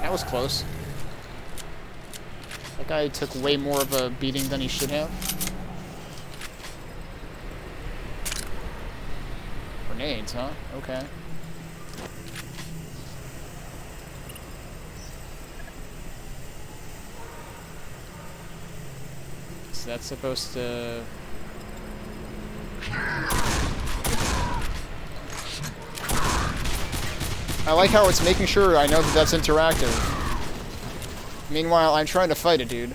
That was close. That guy took way more of a beating than he should have. Grenades, huh? Okay. Is that supposed to... I like how it's making sure I know that that's interactive. Meanwhile, I'm trying to fight a dude.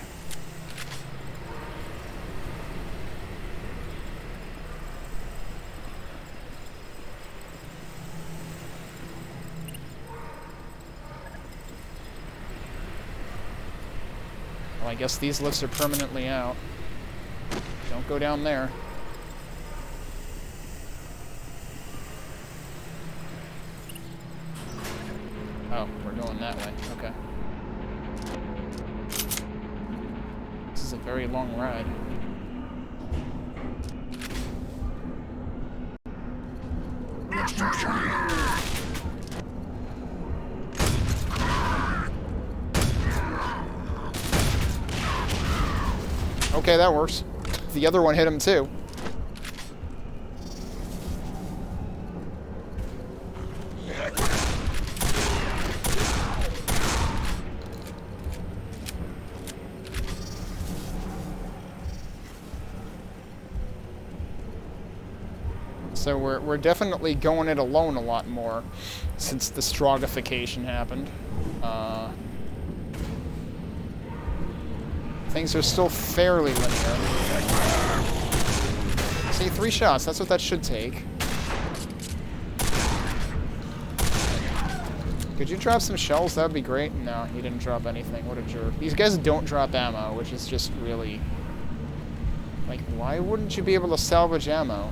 Well, I guess these lifts are permanently out. Don't go down there. going that way. Okay. This is a very long ride. Okay, that works. The other one hit him too. So we're definitely going it alone a lot more since the Strogification happened. Things are still fairly linear. See, 3 shots, that's what that should take. Could you drop some shells? That would be great. No, he didn't drop anything. What a jerk. These guys don't drop ammo, which is just really... Like, why wouldn't you be able to salvage ammo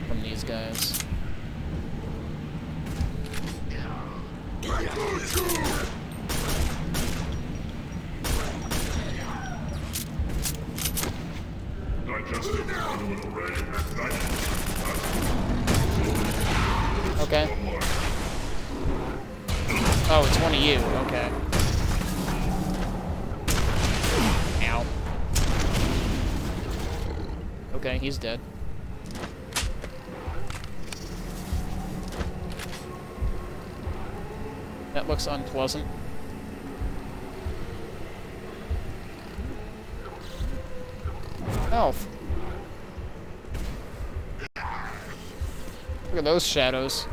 from these guys? Okay. Oh, it's one of you. Okay. Ow. Okay, he's dead. That looks unpleasant. Health. Look at those shadows.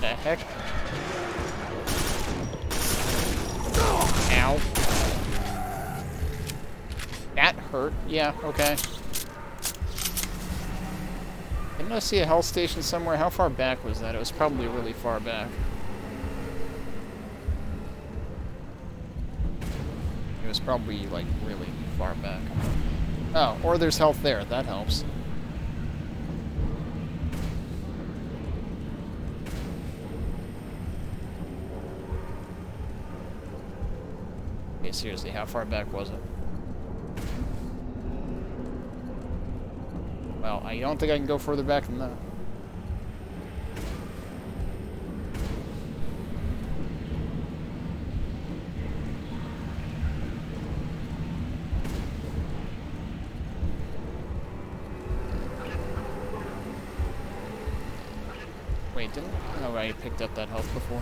The heck? Ow. That hurt. Yeah, okay. Didn't I see a health station somewhere? How far back was that? It was probably really far back. It was probably, like, really far back. Oh, or there's health there. That helps. Okay, seriously, how far back was it? Well, I don't think I can go further back than that. Wait, didn't... Oh, I picked up that health before.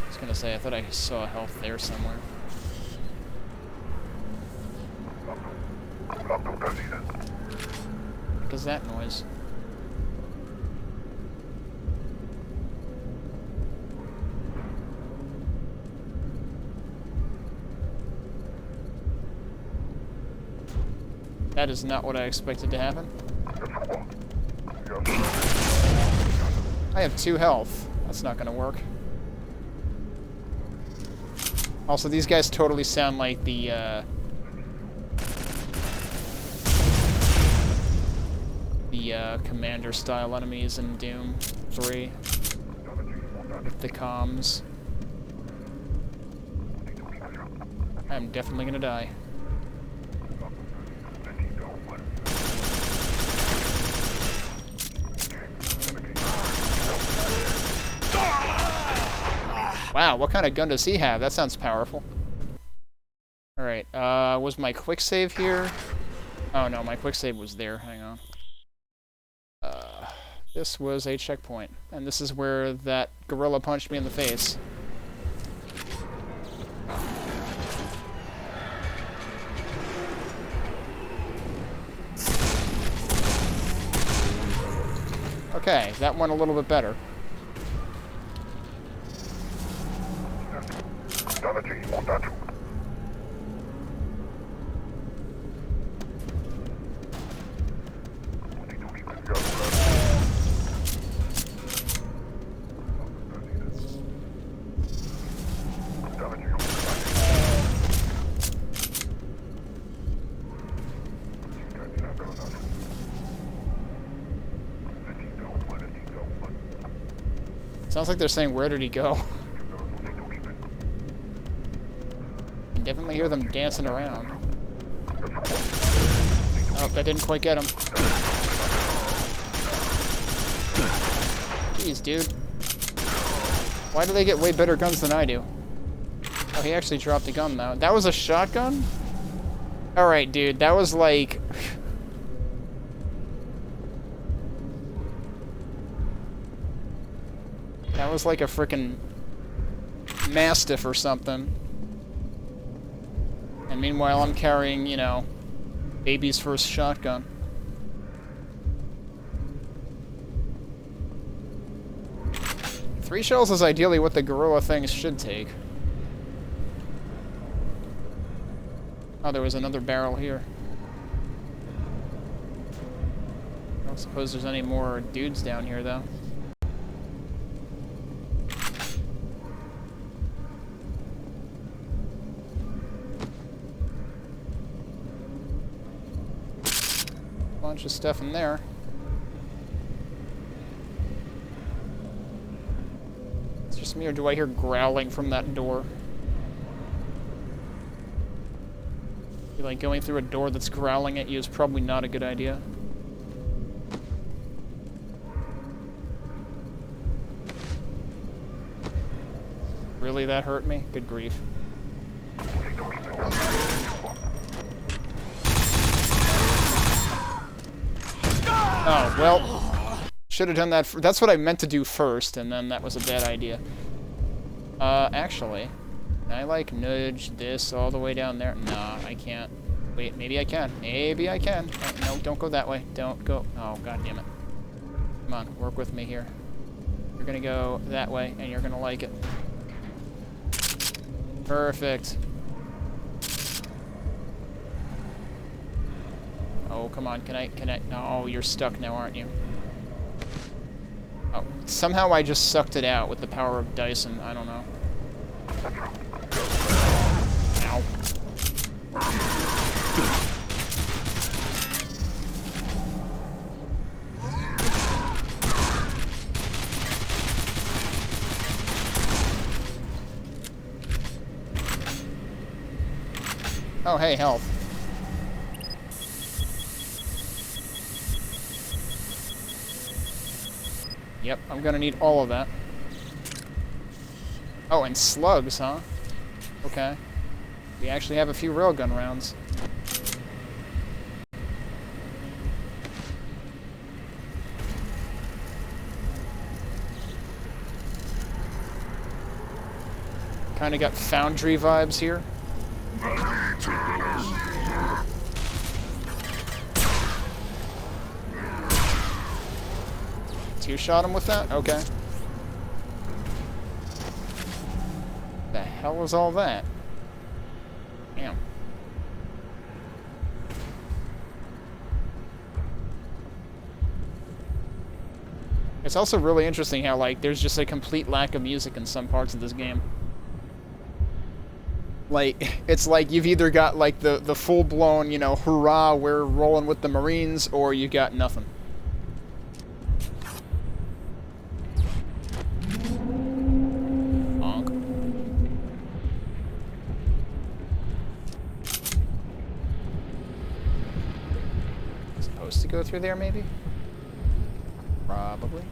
I was gonna say, I thought I saw health there somewhere. What is that noise? That is not what I expected to happen. I have 2 health. That's not gonna work. Also, these guys totally sound like the commander-style enemies in Doom 3. With the comms. I'm definitely gonna die. Wow, what kind of gun does he have? That sounds powerful. Alright, was my quick save here? Oh no, my quick save was there. Hang on. This was a checkpoint. And this is where that gorilla punched me in the face. Okay, that went a little bit better. Sounds like they're saying, where did he go? I can definitely hear them dancing around. Oh, that didn't quite get him. Jeez, dude. Why do they get way better guns than I do? Oh, he actually dropped a gun, though. That was a shotgun? Alright, dude. That was like... That was like a frickin' Mastiff or something. And meanwhile, I'm carrying, you know, baby's first shotgun. Three shells is ideally what the gorilla things should take. Oh, there was another barrel here. I don't suppose there's any more dudes down here, though. Bunch of stuff in there. It's just me, or do I hear growling from that door? I feel like going through a door that's growling at you is probably not a good idea. Really, that hurt me? Good grief. Oh, well, should have done that. That's what I meant to do first, and then that was a bad idea. Actually, can I, like, nudge this all the way down there? Nah, I can't. Wait, maybe I can. Maybe I can. Oh, no, don't go that way. Don't go. Oh, god damn it. Come on, work with me here. You're gonna go that way, and you're gonna like it. Perfect. Oh, come on, can I, no, you're stuck now, aren't you? Oh, somehow I just sucked it out with the power of Dyson, I don't know. Ow. Oh, hey, health. Yep, I'm gonna need all of that. Oh, and slugs, huh? Okay. We actually have a few railgun rounds. Kinda got Foundry vibes here. Two-shot him with that? Okay. The hell was all that? Damn. It's also really interesting how, like, there's just a complete lack of music in some parts of this game. Like, it's like you've either got, like, the full-blown, you know, hurrah, we're rolling with the Marines, or you got nothing. To go through there, maybe? Probably.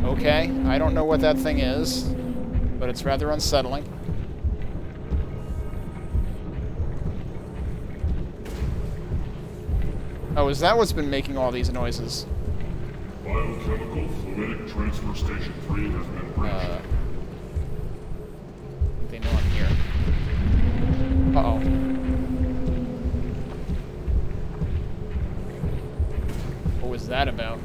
Okay, I don't know what that thing is, but it's rather unsettling. Oh, is that what's been making all these noises? Biochemical fluidic transfer station 3 has been breached. They know I'm here. Uh-oh. What was that about?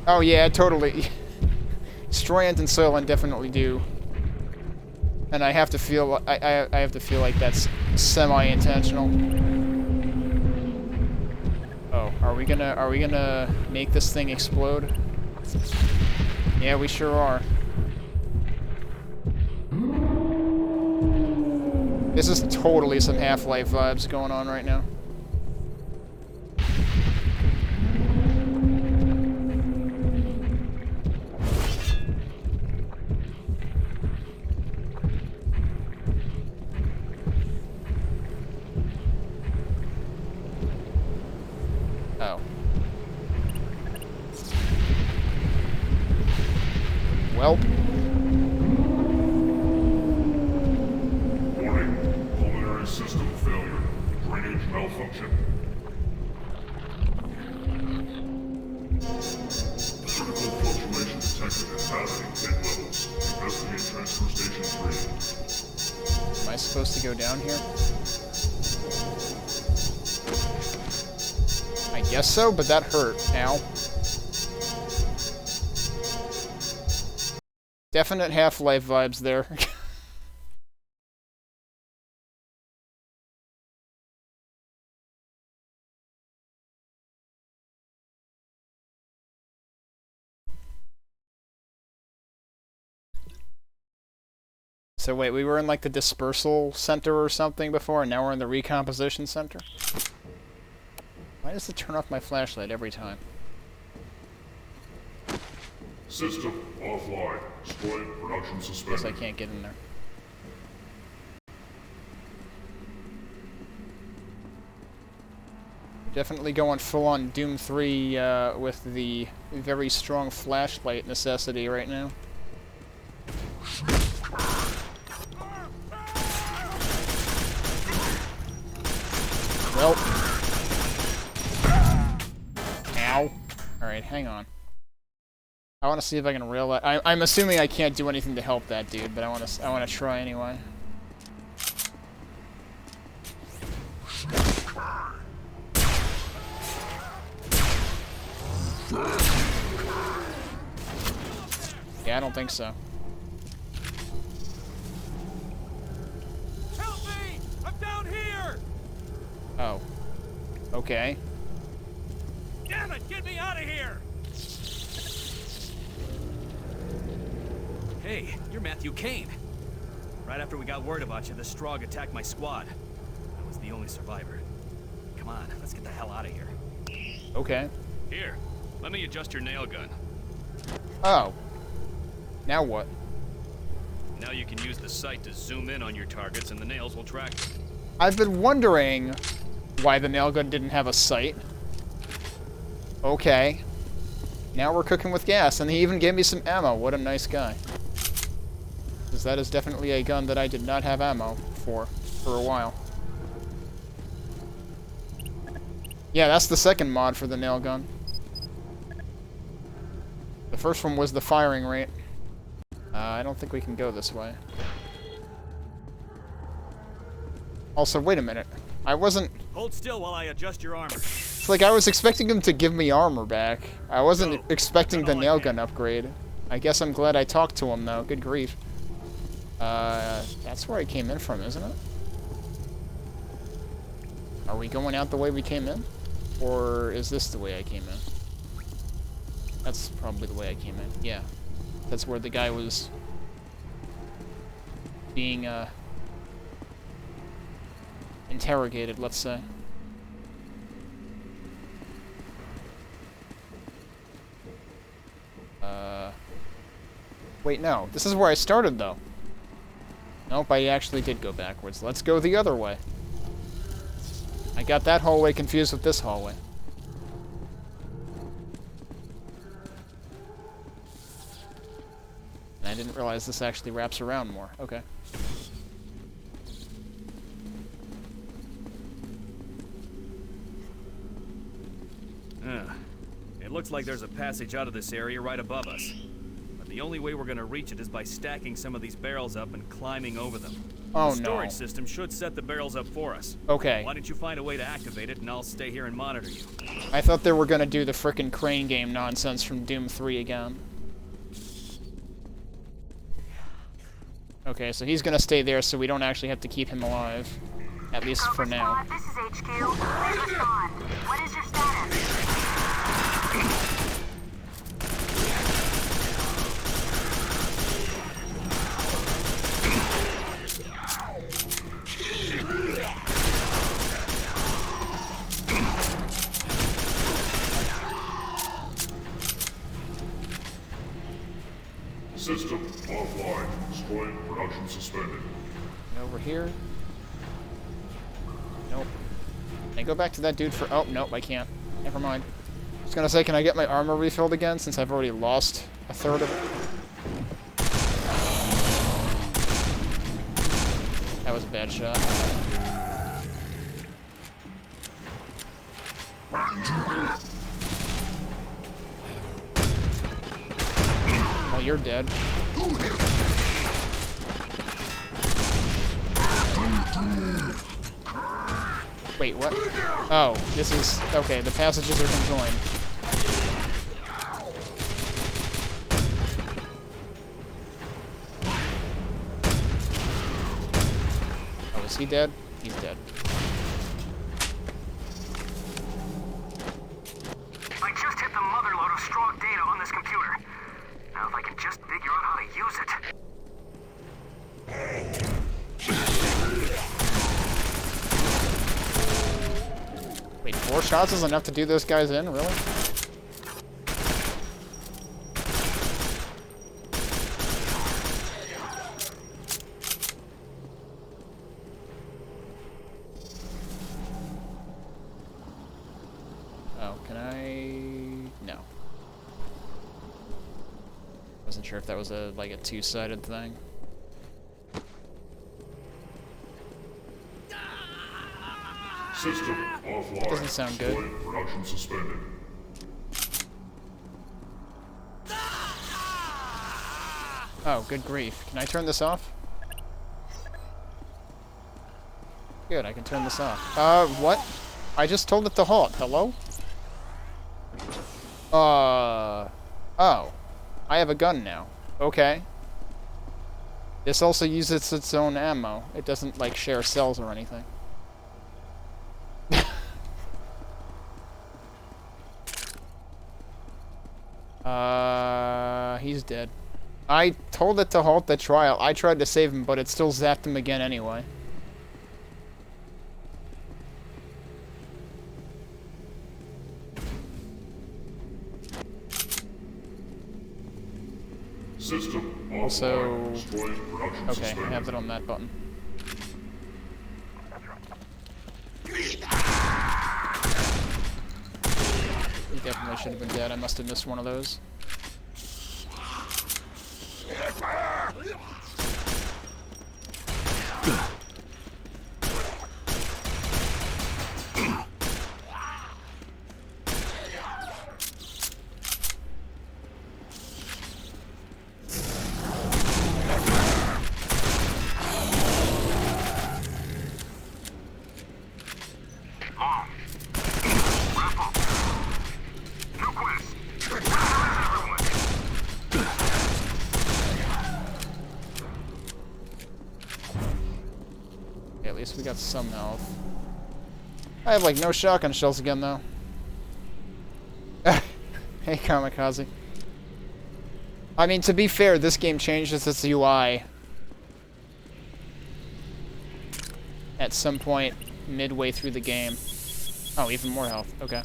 Oh yeah, totally. Stroyant and Soylent definitely do. And I have to feel I have to feel like that's semi-intentional. Oh, are we gonna make this thing explode? Yeah, we sure are. This is totally some Half-Life vibes going on right now. Oh. Well. Warning, pulmonary system failure. Drainage malfunction. Critical fluctuation detected at passing pit levels. Investigate transfer station 3. Am I supposed to go down here? I guess so, but that hurt. Ow. Definite Half-Life vibes there. So wait, we were in like the dispersal center or something before, and now we're in the recomposition center? Why does it turn off my flashlight every time? System offline. Spoiled production Guess I suspended. can't get in there. Definitely going full-on Doom 3 with the very strong flashlight necessity right now. Well. Ow. Alright, hang on. I want to see if I can realize. I'm assuming I can't do anything to help that dude, but I want to try anyway. Yeah, I don't think so. Help me! I'm down here! Oh. Okay. Damn it! Get me out of here! Hey, you're Matthew Kane. Right after we got word about you, the Strogger attacked my squad. I was the only survivor. Come on, let's get the hell out of here. Okay. Here, let me adjust your nail gun. Oh. Now what? Now you can use the sight to zoom in on your targets and the nails will track them. I've been wondering why the nail gun didn't have a sight. Okay. Now we're cooking with gas, and he even gave me some ammo. What a nice guy. Because that is definitely a gun that I did not have ammo for a while. Yeah, that's the second mod for the nail gun. The first one was the firing rate. I don't think we can go this way. Also, wait a minute. I wasn't... Hold still while I adjust your armor. It's like I was expecting him to give me armor back. I wasn't expecting the nail gun upgrade. I guess I'm glad I talked to him, though. Good grief. That's where I came in from, isn't it? Are we going out the way we came in? Or is this the way I came in? That's probably the way I came in, yeah. That's where the guy was being, interrogated, let's say. Wait, no. This is where I started, though. Nope, I actually did go backwards. Let's go the other way. I got that hallway confused with this hallway. And I didn't realize this actually wraps around more. Okay. It looks like there's a passage out of this area right above us. But the only way we're gonna reach it is by stacking some of these barrels up and climbing over them. Oh, the storage no. system should set the barrels up for us. Okay. Why don't you find a way to activate it, and I'll stay here and monitor you. I thought they were gonna do the frickin' crane game nonsense from Doom 3 again. Okay, so he's gonna stay there so we don't actually have to keep him alive. At least for now. This is HQ. Please respond. What is your status? System offline. Destroying production suspended. Over here. Nope. Can I go back to that dude for... Oh, nope, I can't. Never mind. I was gonna say, can I get my armor refilled again, since I've already lost a third of it? That was a bad shot. Oh, you're dead. Wait, what? Oh, this is... Okay, the passages are conjoined. Oh, is he dead? He's dead. I just hit the motherload of Strog data on this computer. Now if I can just figure out how to use it. Wait, 4 shots is enough to do those guys in? Really? Oh, can I... No. Wasn't sure if that was a like a two-sided thing. System offline. Doesn't sound good. Destroying production suspended. Oh, good grief. Can I turn this off? Good, I can turn this off. What? I just told it to halt. Hello? Oh. I have a gun now. Okay. This also uses its own ammo. It doesn't, like, share cells or anything. He's dead. I told it to halt the trial. I tried to save him, but it still zapped him again anyway. System offline. Also... Destroying production Okay, I suspended. have it on that button. He definitely should have been dead. I must have missed one of those. At least we got some health. I have like no shotgun shells again though. Hey Kamikaze. I mean, to be fair, this game changes its UI at some point midway through the game. Oh, even more health. Okay.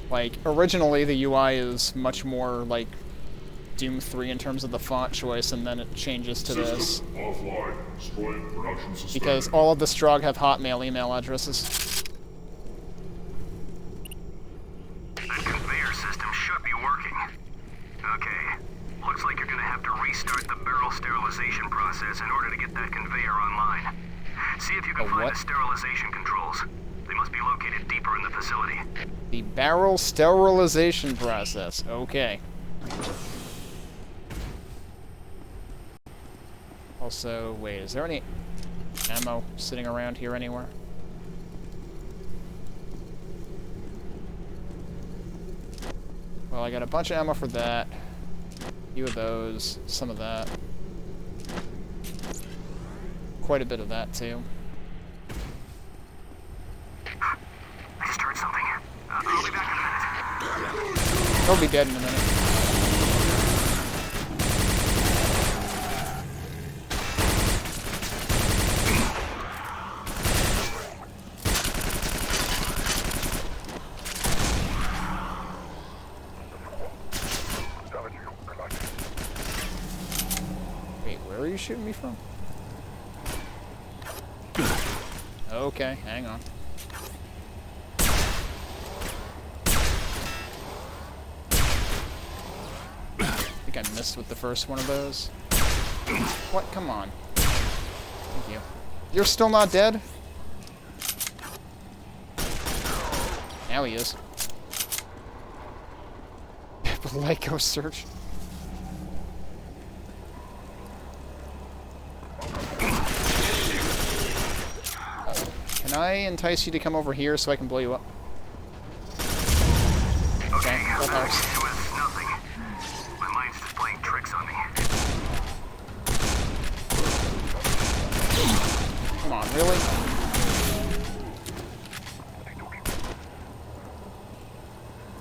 Like, originally the UI is much more like Doom 3 in terms of the font choice, and then it changes to this. System offline. Destroying production suspended. Because all of the Strog have Hotmail email addresses. That conveyor system should be working. Okay. Looks like you're gonna have to restart the barrel sterilization process in order to get that conveyor online. See if you can find what? the sterilization controls. They must be located deeper in the facility. The barrel sterilization process. Okay. Also, wait, is there any ammo sitting around here anywhere? Well, I got a bunch of ammo for that. A few of those, some of that. Quite a bit of that, too. I just heard something. I'll be back in a minute. He'll be dead in a minute. Where are you shooting me from? Okay, hang on. I think I missed with the first one of those. What? Come on. Thank you. You're still not dead? Now he is. Lyco search. Can I entice you to come over here so I can blow you up? Okay, that helps. It was nothing. My mind's just playing tricks on me. Come on, really?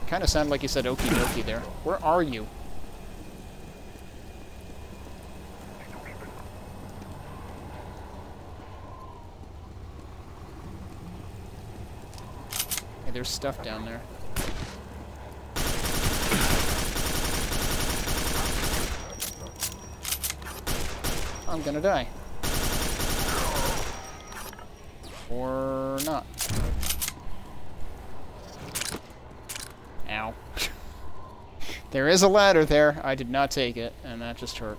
Kind of sounded like you said okie dokie there. Where are you? Hey, there's stuff down there. I'm gonna die. Or not. Ow. There is a ladder there. I did not take it, and that just hurt.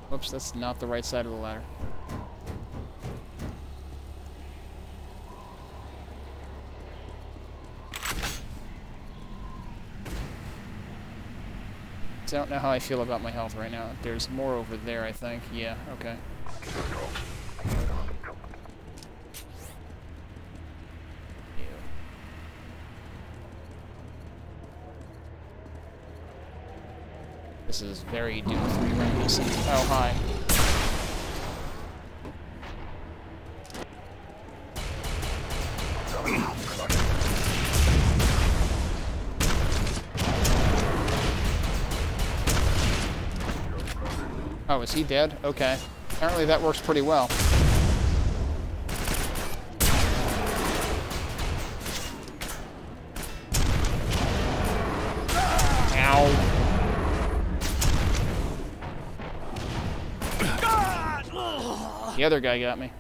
Whoops, that's not the right side of the ladder. Don't know how I feel about my health right now. There's more over there, I think. Yeah, okay. This is very Doom 3 reminiscent. Oh, hi. Oh, is he dead? Okay. Apparently that works pretty well. Ow. The other guy got me.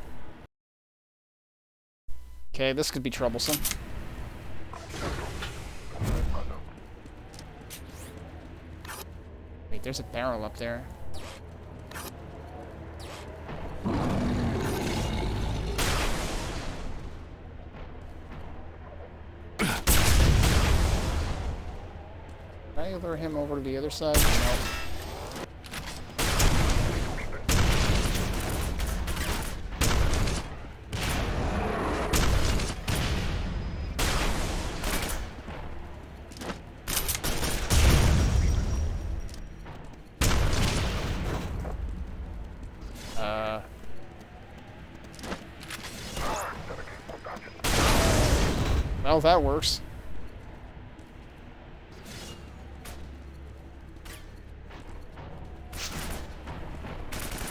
Okay, this could be troublesome. Wait, there's a barrel up there. Can I lure him over to the other side? Nope. Well, that works.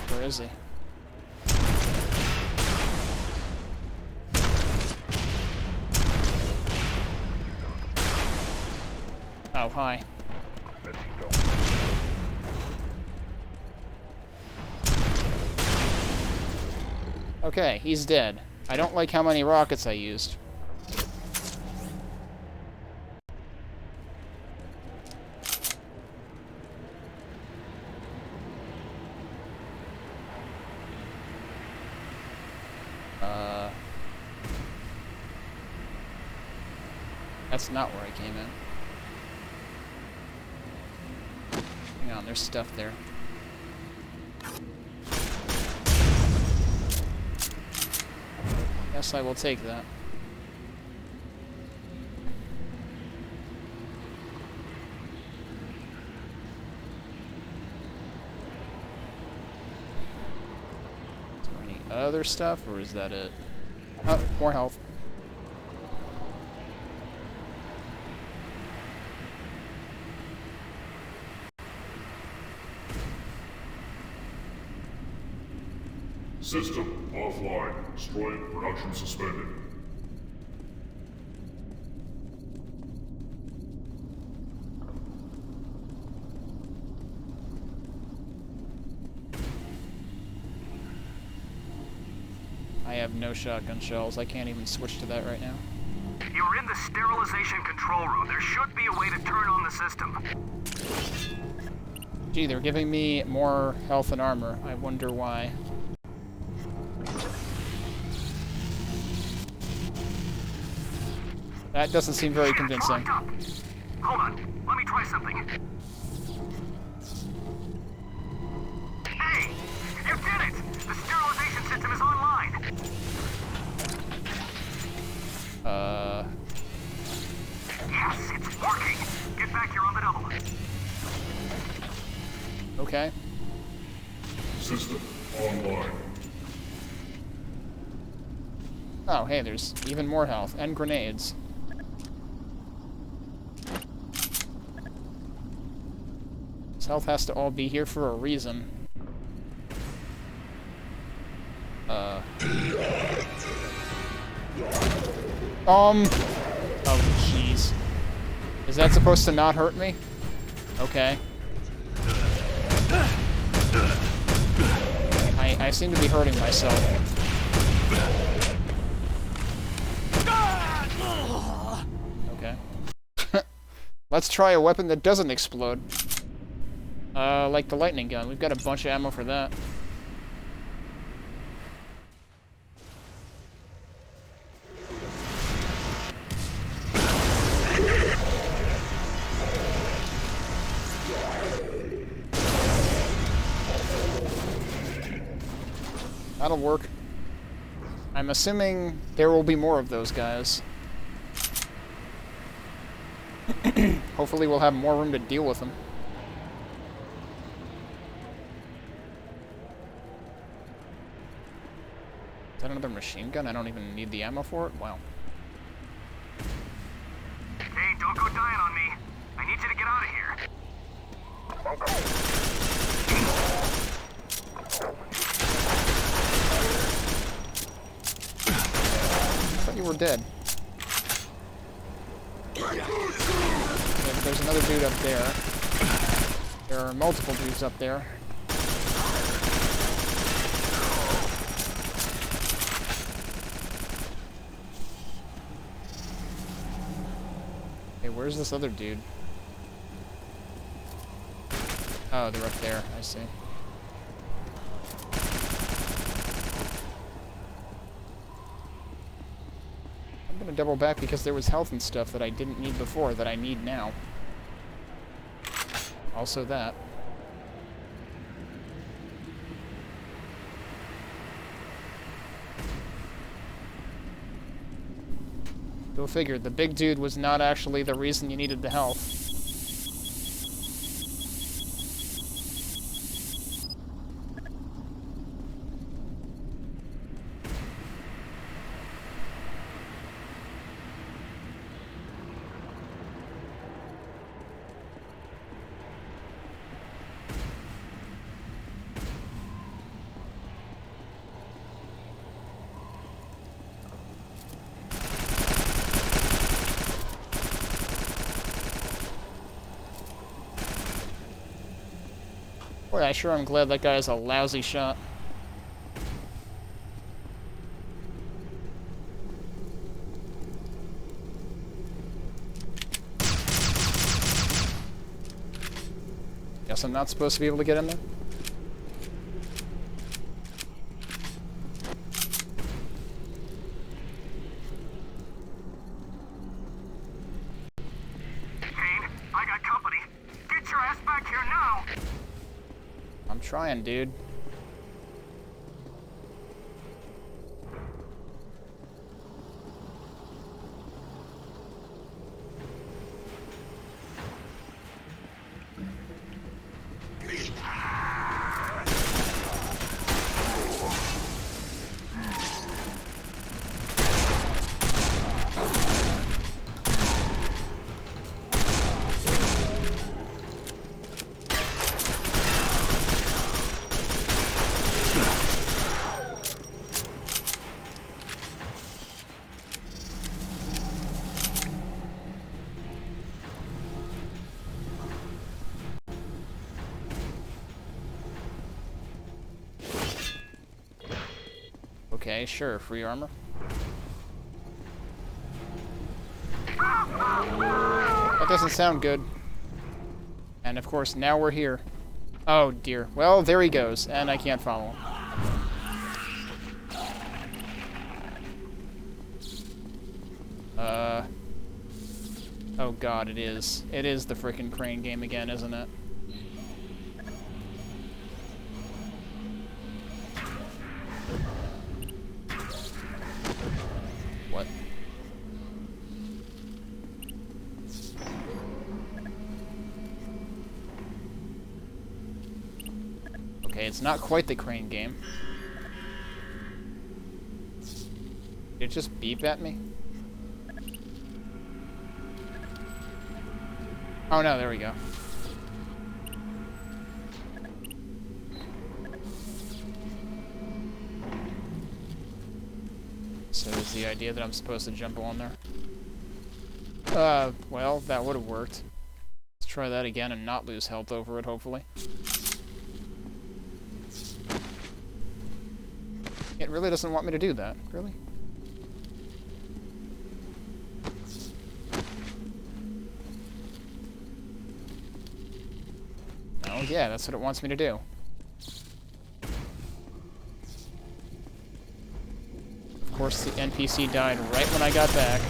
Where is he? Oh, hi. Okay, he's dead. I don't like how many rockets I used. That's not where I came in. Hang on, there's stuff there. Yes, I will take that. Is there any other stuff, or is that it? Oh, more health. System offline. Destroyed. Production suspended. have no shotgun shells. I can't even switch to that right now. You're in the sterilization control room. There should be a way to turn on the system. Gee, they're giving me more health and armor. I wonder why. That doesn't seem very convincing. Hold on. Let me try something. Hey! You did it! The sterilization system is online! Yes, it's working! Get back here on the double. Okay. System online. Oh, hey, there's even more health. And grenades. This health has to all be here for a reason. Oh, jeez. Is that supposed to not hurt me? Okay. I seem to be hurting myself. Okay. Let's try a weapon that doesn't explode. Like the lightning gun. We've got a bunch of ammo for that. That'll work. I'm assuming there will be more of those guys. Hopefully we'll have more room to deal with them. Is that another machine gun? I don't even need the ammo for it? Wow. Hey, don't go dying on me. I need you to get out of here. I thought you were dead. Yeah, but there's another dude up there. There are multiple dudes up there. Hey, where's this other dude? Oh, they're up there. I see. I'm gonna double back because there was health and stuff that I didn't need before that I need now. Also that. Go figure, the big dude was not actually the reason you needed the health. Boy, I sure am glad that guy is a lousy shot. Guess I'm not supposed to be able to get in there? Kane, I got company. Get your ass back here now! I'm trying, dude. Okay, sure, free armor. That doesn't sound good. And of course, now we're here. Oh dear. Well, there he goes, and I can't follow him. Oh god, it is. It is the frickin' crane game again, isn't it? What? Okay, it's not quite the crane game. Did it just beep at me? Oh no, there we go. So is the idea that I'm supposed to jump on there? Well, that would have worked. Let's try that again and not lose health over it, hopefully. It really doesn't want me to do that, really? Oh yeah, that's what it wants me to do. Of course, the NPC died right when I got back.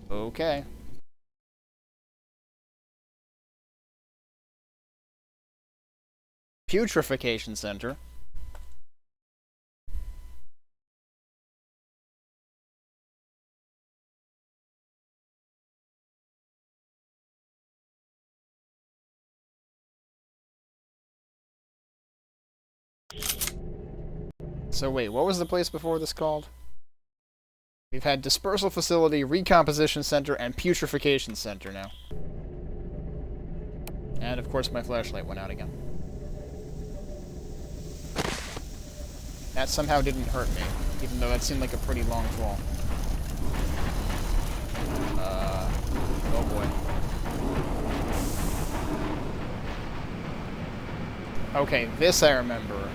Okay. Putrefaction Center. So wait, what was the place before this called? We've had Dispersal Facility, Recomposition Center, and Putrefaction Center now. And of course my flashlight went out again. That somehow didn't hurt me, even though that seemed like a pretty long fall. Oh boy. Okay, this I remember.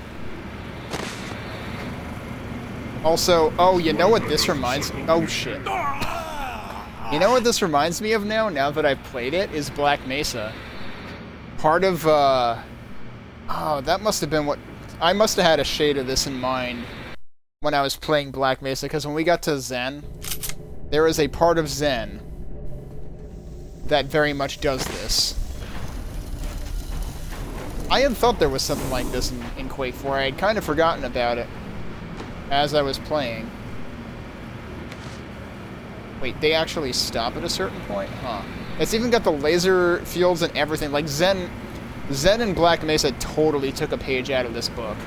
Also, oh, you know what this reminds me? Oh, shit. You know what this reminds me of now that I've played it, is Black Mesa. Part of, oh, that must have been what... I must have had a shade of this in mind when I was playing Black Mesa, because when we got to Zen, there is a part of Zen that very much does this. I had thought there was something like this in Quake 4. I had kind of forgotten about it as I was playing. Wait, they actually stop at a certain point? Huh. It's even got the laser fields and everything. Like, Zen and Black Mesa totally took a page out of this book.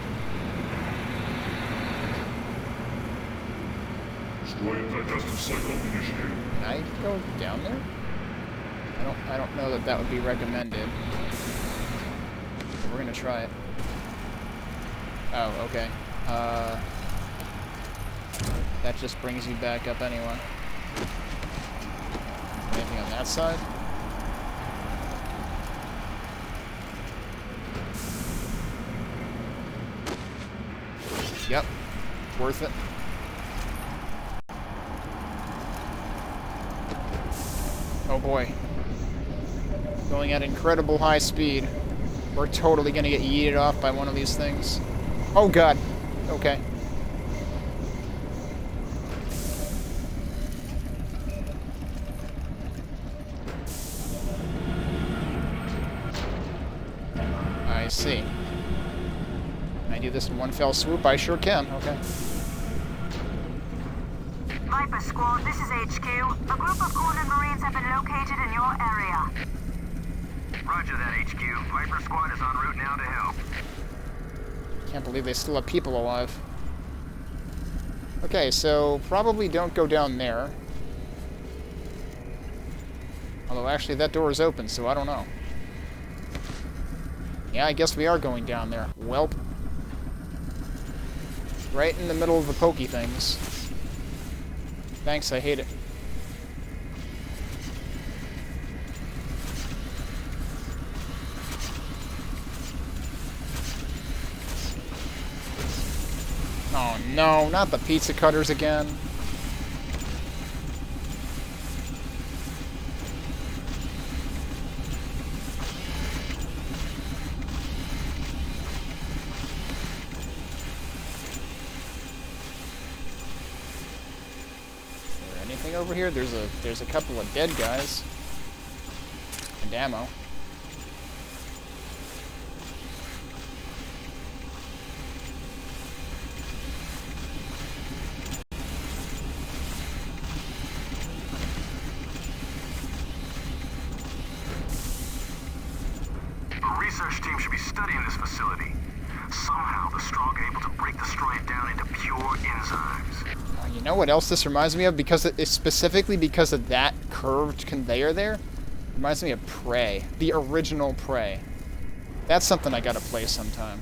Can I go down there? I don't know that would be recommended. But we're gonna try it. Oh, okay. That just brings you back up anyway. Anything on that side? Yep. Worth it. Oh boy. Going at incredible high speed. We're totally gonna get yeeted off by one of these things. Oh god. Okay. I see. Can I do this in one fell swoop? I sure can. Okay. Viper Squad, this is HQ. A group of cornered Marines have been located in your area. Roger that, HQ. Viper Squad is en route now to help. Can't believe they still have people alive. Okay, so probably don't go down there. Although actually that door is open, so I don't know. Yeah, I guess we are going down there. Welp. Right in the middle of the pokey things. Thanks, I hate it. Oh no, not the pizza cutters again. Anything over here? There's a couple of dead guys. And ammo. A research team should be studying this facility. Somehow the Strogger able to break the Stride down into pure enzymes. You know what else this reminds me of? Because it's specifically because of that curved conveyor there. It reminds me of Prey. The original Prey. That's something I gotta play sometime.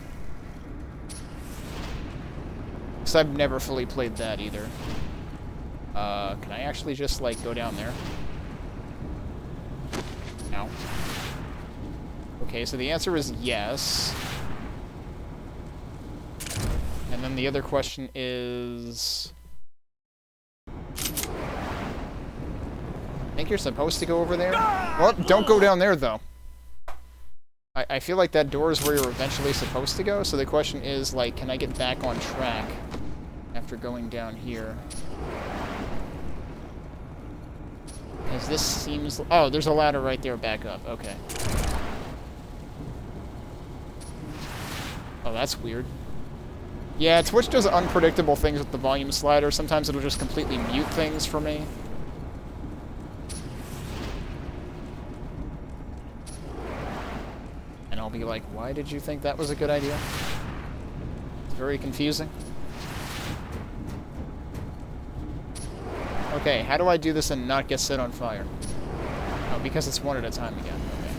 Because I've never fully played that either. Can I actually just, like, go down there? No. Okay, so the answer is yes. And then the other question is... I think you're supposed to go over there? Well, don't go down there, though. I feel like that door is where you're eventually supposed to go, so the question is, like, can I get back on track after going down here? Because this seems... Oh, there's a ladder right there back up. Okay. Oh, that's weird. Yeah, Twitch does unpredictable things with the volume slider. Sometimes it'll just completely mute things for me. And I'll be like, why did you think that was a good idea? It's very confusing. Okay, how do I do this and not get set on fire? Oh, because it's one at a time again. Okay.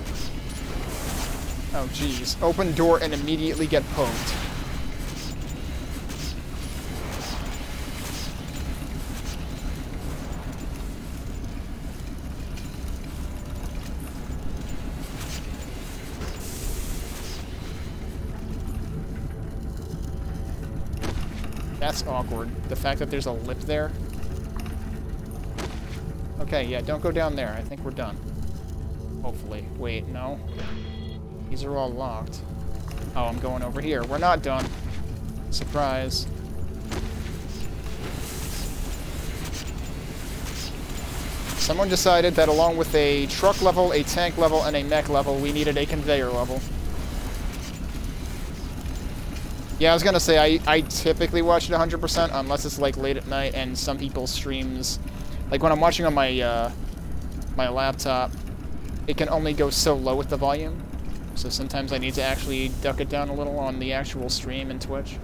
Oh, jeez. Open door and immediately get poked. That's awkward. The fact that there's a lip there. Okay, yeah, don't go down there. I think we're done. Hopefully. Wait, no. These are all locked. Oh, I'm going over here. We're not done. Surprise. Someone decided that along with a truck level, a tank level, and a mech level, we needed a conveyor level. Yeah, I was gonna say, I typically watch it 100% unless it's like late at night and some people's streams, like when I'm watching on my my laptop, it can only go so low with the volume. So sometimes I need to actually duck it down a little on the actual stream in Twitch.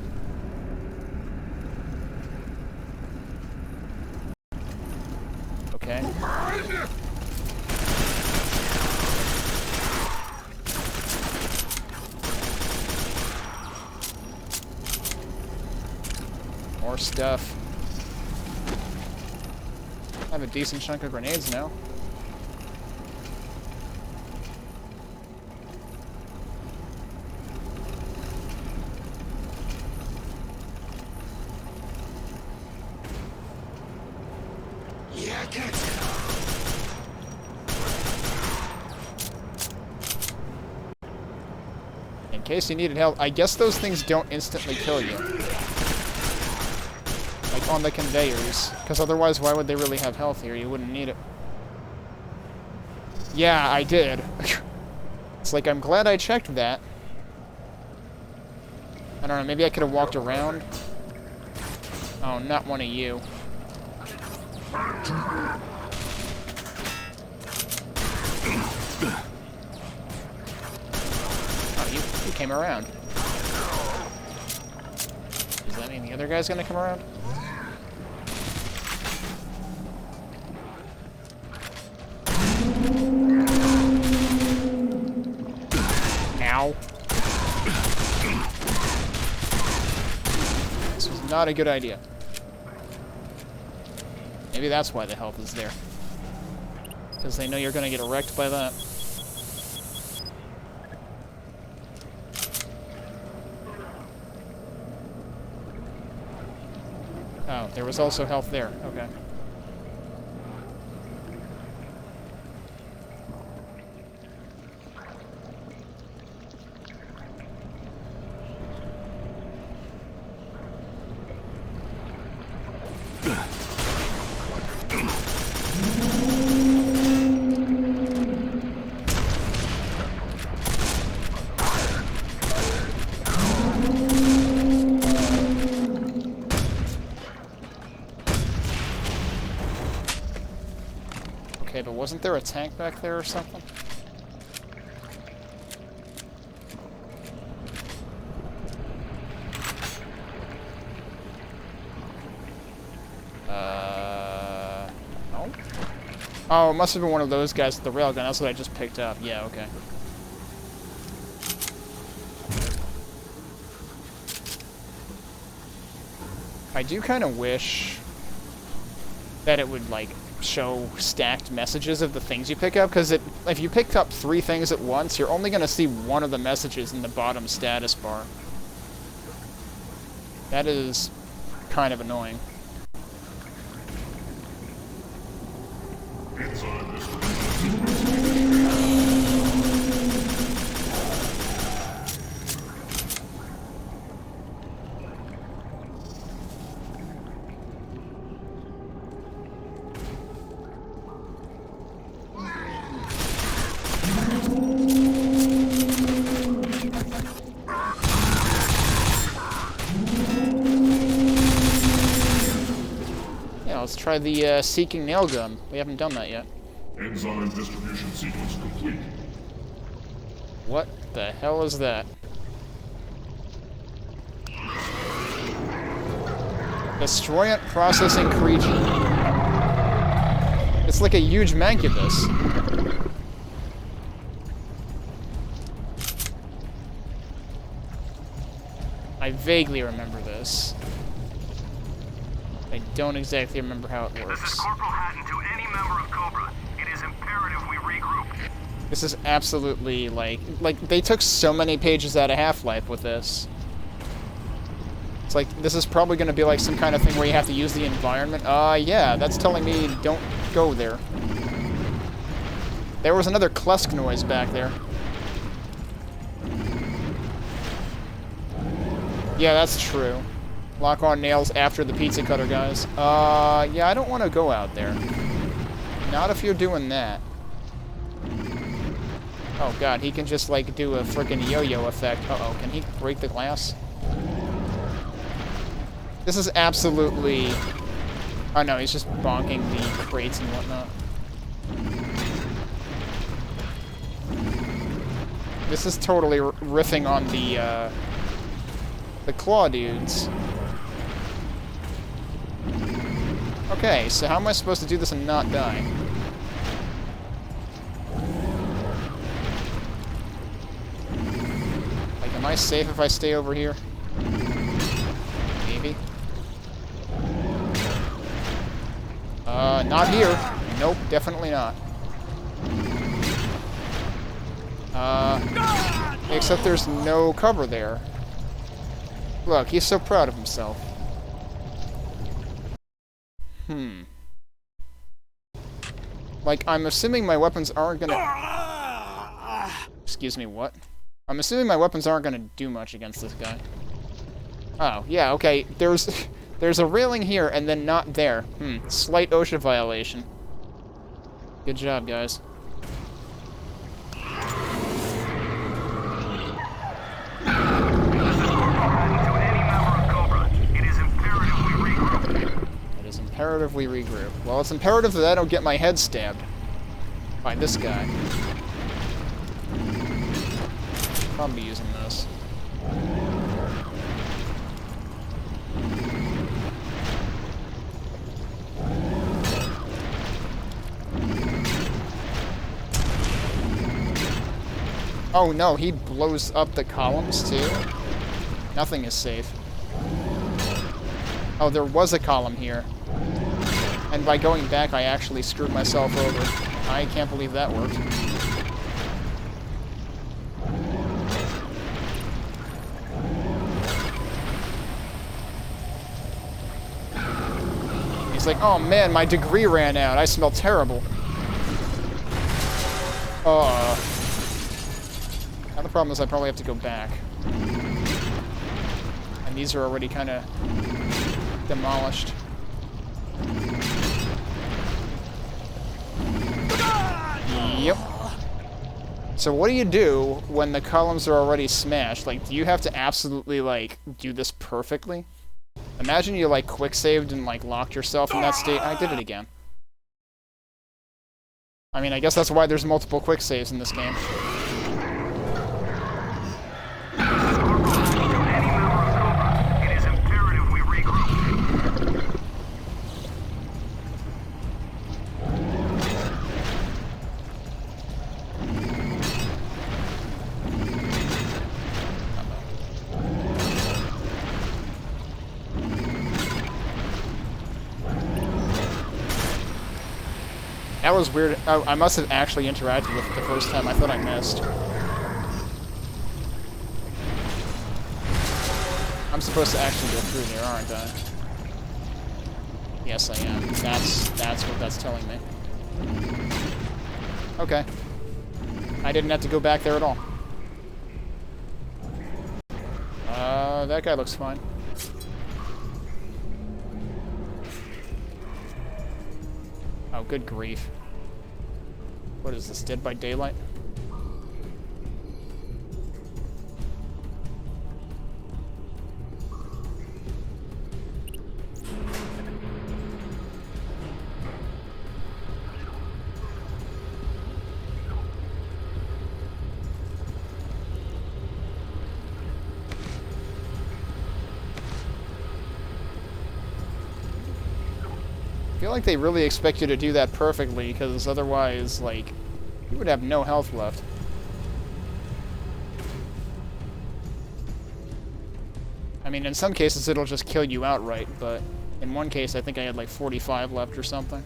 Okay. More stuff. I have a decent chunk of grenades now. In case you needed help, I guess those things don't instantly kill you. Like on the conveyors. Because otherwise, why would they really have health here? You wouldn't need it. Yeah, I did. It's like, I'm glad I checked that. I don't know, maybe I could have walked around. Oh, not one of you. Oh, you came around. Does that mean the other guy's gonna come around? Ow. This was not a good idea. Maybe that's why the health is there. Because they know you're gonna get wrecked by that. Oh, there was also health there. Okay. Okay, but wasn't there a tank back there or something? No? Oh, it must have been one of those guys with the railgun. That's what I just picked up. Yeah, okay. I do kind of wish that it would, like, show stacked messages of the things you pick up, because if you pick up 3 things at once, you're only going to see one of the messages in the bottom status bar. That is kind of annoying. Let's try the Seeking Nail Gun. We haven't done that yet. Enzyme distribution sequence complete. What the hell is that? Destroyant processing creature. It's like a huge mancubus. I vaguely remember this. I don't exactly remember how it works. This is Corporal Hatton to any member of Cobra. It is imperative we regroup. This is absolutely, like, they took so many pages out of Half-Life with this. It's like, this is probably going to be like some kind of thing where you have to use the environment. Yeah, that's telling me don't go there. There was another Klusk noise back there. Yeah, that's true. Lock on nails after the pizza cutter, guys. Yeah, I don't want to go out there. Not if you're doing that. Oh god, he can just, like, do a frickin' yo-yo effect. Uh-oh, can he break the glass? This is absolutely... Oh no, he's just bonking the crates and whatnot. This is totally riffing on the claw dudes. Okay, so how am I supposed to do this and not die? Like, am I safe if I stay over here? Maybe. Not here. Nope, definitely not. Except there's no cover there. Look, he's so proud of himself. Like, I'm assuming my weapons aren't gonna... Excuse me, what? I'm assuming my weapons aren't gonna do much against this guy. Oh, yeah, okay. There's a railing here and then not there. Slight OSHA violation. Good job, guys. Imperative we regroup. Well, it's imperative that I don't get my head stabbed by this guy. I'll be using this. Oh no, he blows up the columns too? Nothing is safe. Oh, there was a column here. And by going back, I actually screwed myself over. I can't believe that worked. He's like, oh man, my degree ran out. I smell terrible. Now the problem is I probably have to go back. And these are already kind of demolished. Yep. So what do you do when the columns are already smashed? Like, do you have to absolutely, like, do this perfectly? Imagine you, like, quick-saved and, like, locked yourself in that state. I did it again. I mean, I guess that's why there's multiple quick-saves in this game. It is imperative we regroup. That was weird. I must have actually interacted with it the first time. I thought I missed. I'm supposed to actually go through there, aren't I? Yes, I am. That's what that's telling me. Okay. I didn't have to go back there at all. That guy looks fine. Oh, good grief. What is this, Dead by Daylight? I feel like they really expect you to do that perfectly, because otherwise, like, you would have no health left. I mean, in some cases it'll just kill you outright, but in one case I think I had like 45 left or something.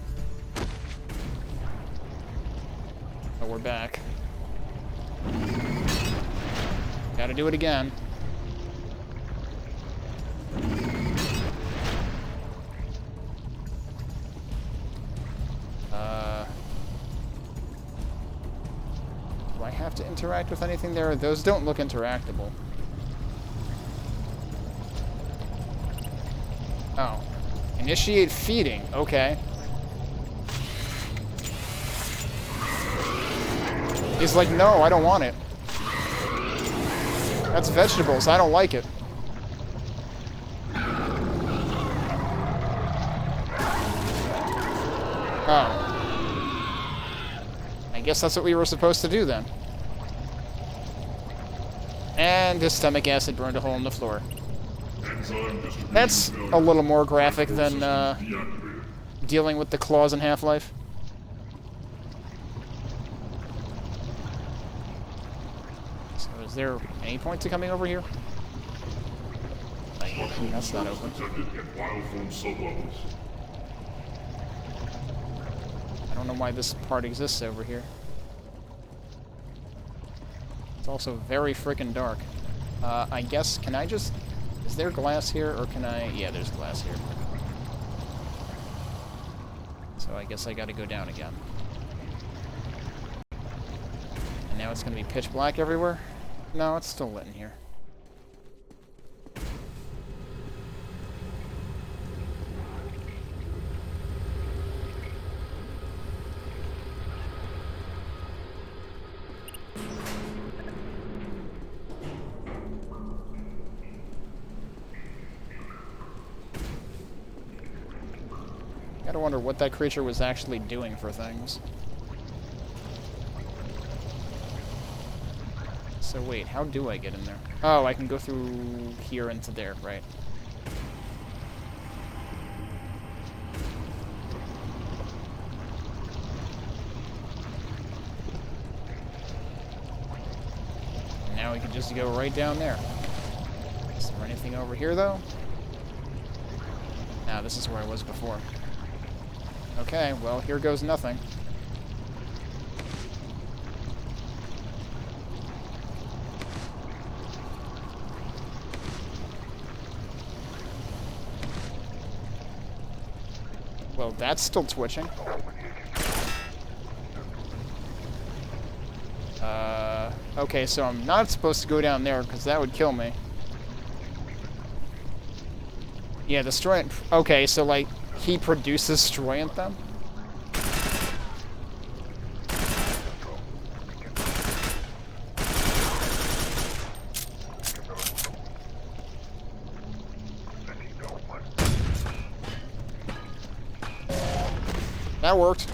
But we're back. Gotta do it again. Do I have to interact with anything there? Those don't look interactable. Oh. Initiate feeding. Okay. He's like, no, I don't want it. That's vegetables. I don't like it. Oh. I guess that's what we were supposed to do then. And his stomach acid burned a hole in the floor. That's a little more graphic than dealing with the claws in Half-Life. So is there any point to coming over here? That's not open. I don't know why this part exists over here. It's also very freaking dark. I guess, can I just... Is there glass here, or can I... Yeah, there's glass here. So I guess I gotta go down again. And now it's gonna be pitch black everywhere? No, it's still lit in here. Gotta wonder what that creature was actually doing for things. So wait, how do I get in there? Oh, I can go through here into there, right. And now we can just go right down there. Is there anything over here, though? Nah, this is where I was before. Okay, well, here goes nothing. Well, that's still twitching. Okay, so I'm not supposed to go down there because that would kill me. Yeah, the Stroyant... Okay, so, like, he produces Stroyant then? That worked.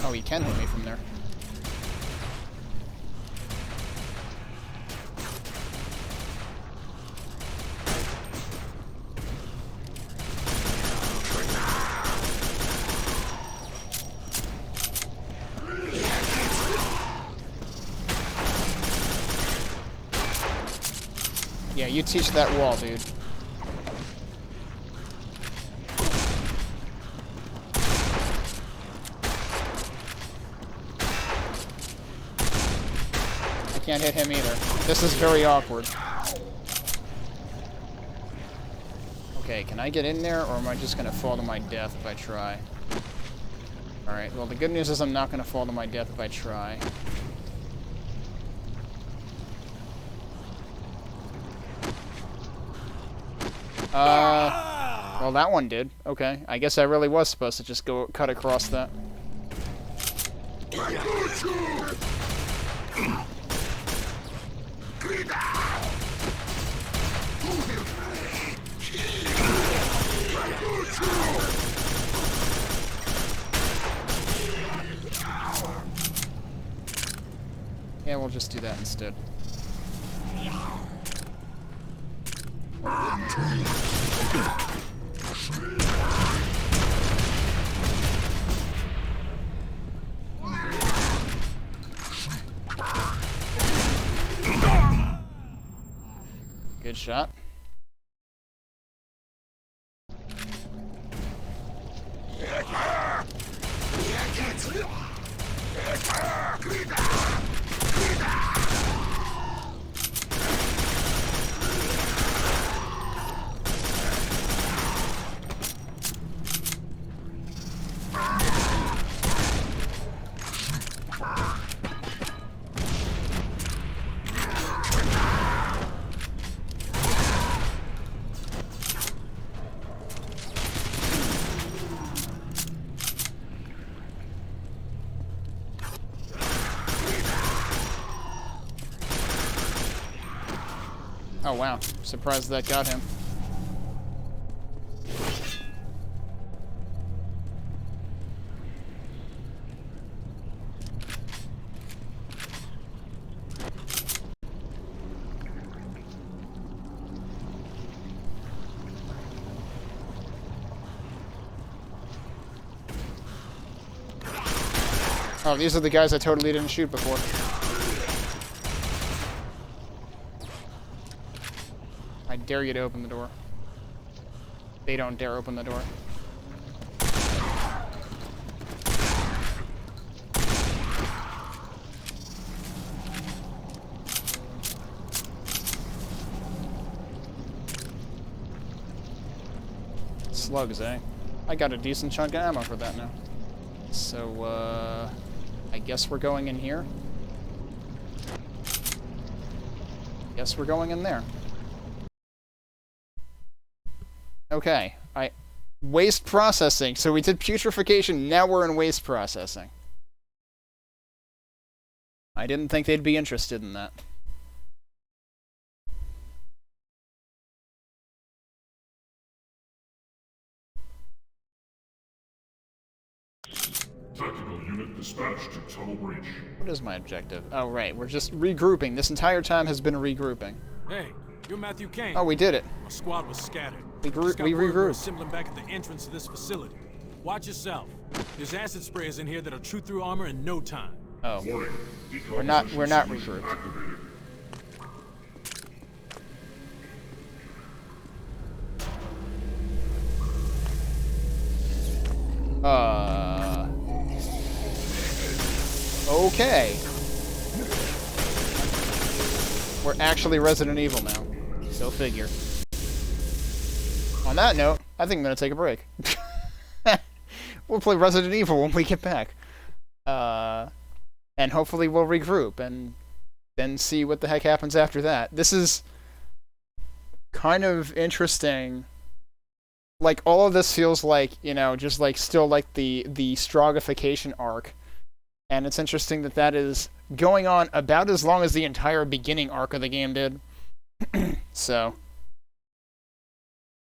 Oh, he can hit me from there. Yeah, you teach that wall, dude. I can't hit him either. This is very awkward. Okay, can I get in there, or am I just gonna fall to my death if I try? Alright, well the good news is I'm not gonna fall to my death if I try. Well, that one did. Okay. I guess I really was supposed to just go cut across that. Yeah, we'll just do that instead. Good shot. Oh wow, surprised that got him. Oh, these are the guys I totally didn't shoot before. I dare you to open the door. They don't dare open the door. Slugs, eh? I got a decent chunk of ammo for that now. So, I guess we're going in here. Guess we're going in there. Okay, waste processing. So we did putrefaction, now we're in waste processing. I didn't think they'd be interested in that. Tactical unit dispatched to tunnel breach. What is my objective? Oh, right, we're just regrouping. This entire time has been regrouping. Hey, you're Matthew Kane. Oh, we did it. My squad was scattered. We We're regrouped. assembling back at the entrance to this facility. Watch yourself. There's acid sprayers in here that'll shoot through armor in no time. Oh, Warning. we're not Decomposition solution regrouped. activated. Okay. We're actually Resident Evil now. So figure. On that note, I think I'm gonna take a break. We'll play Resident Evil when we get back. And hopefully we'll regroup and then see what the heck happens after that. This is kind of interesting. Like, all of this feels like, you know, just like still like the Strogification arc. And it's interesting that that is going on about as long as the entire beginning arc of the game did. So,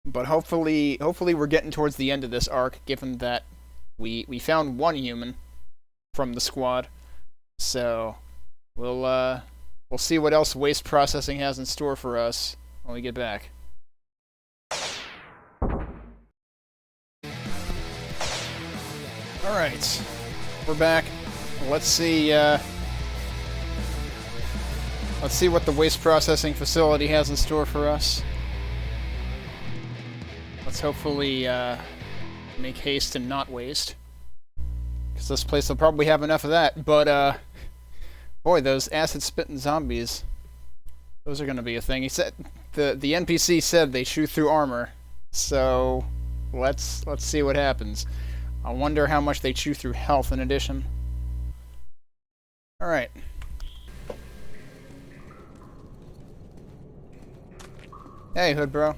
but hopefully we're getting towards the end of this arc, given that we found one human from the squad. So, we'll see what else waste processing has in store for us when we get back. All right, we're back. Let's see what the waste processing facility has in store for us. Let's hopefully make haste and not waste, because this place will probably have enough of that. But boy, those acid-spitting zombies, those are gonna be a thing. He said the NPC said they shoot through armor, so let's see what happens. I wonder how much they chew through health in addition. Alright. Hey, Hood Bro.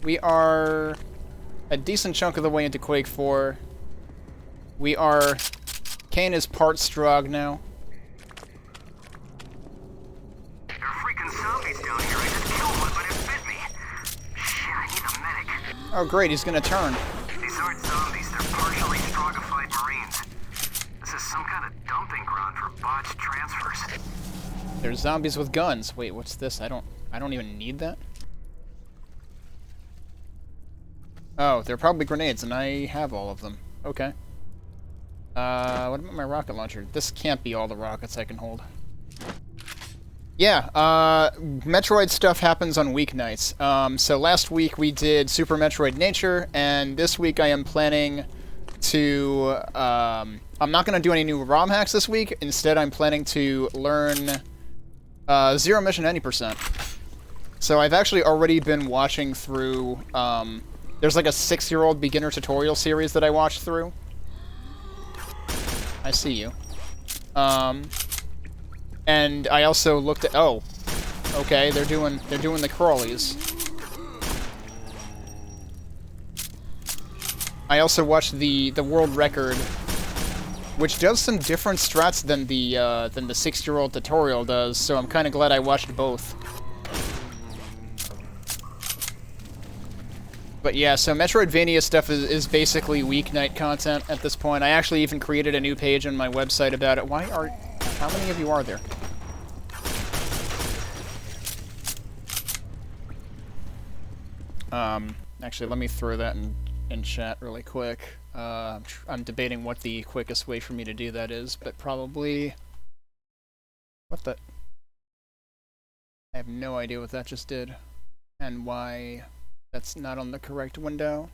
We are a decent chunk of the way into Quake 4. We are... Kane is part Strog now. There are freaking zombies down here. I just killed one, but it bit me. Shit, I need a medic. Oh great, he's gonna turn. These aren't zombies, they're partially Strogified Marines. This is some kind of dumping ground for botched transfers. There's zombies with guns. Wait, what's this? I don't even need that. Oh, they're probably grenades, and I have all of them. Okay. What about my rocket launcher? This can't be all the rockets I can hold. Yeah, Metroid stuff happens on weeknights. So last week we did Super Metroid Nature, and this week I am planning to... I'm not going to do any new ROM hacks this week. Instead, I'm planning to learn Zero Mission Any %. So I've actually already been watching through... there's like a 6-year-old beginner tutorial series that I watched through. I see you. And I also looked at... Oh. Okay, they're doing the crawlies. I also watched the world record, which does some different strats than the 6-year-old tutorial does, so I'm kind of glad I watched both. But yeah, so Metroidvania stuff is basically weeknight content at this point. I actually even created a new page on my website about it. How many of you are there? Actually, let me throw that in chat really quick. I'm debating what the quickest way for me to do that is, but probably... What the... I have no idea what that just did, and why that's not on the correct window.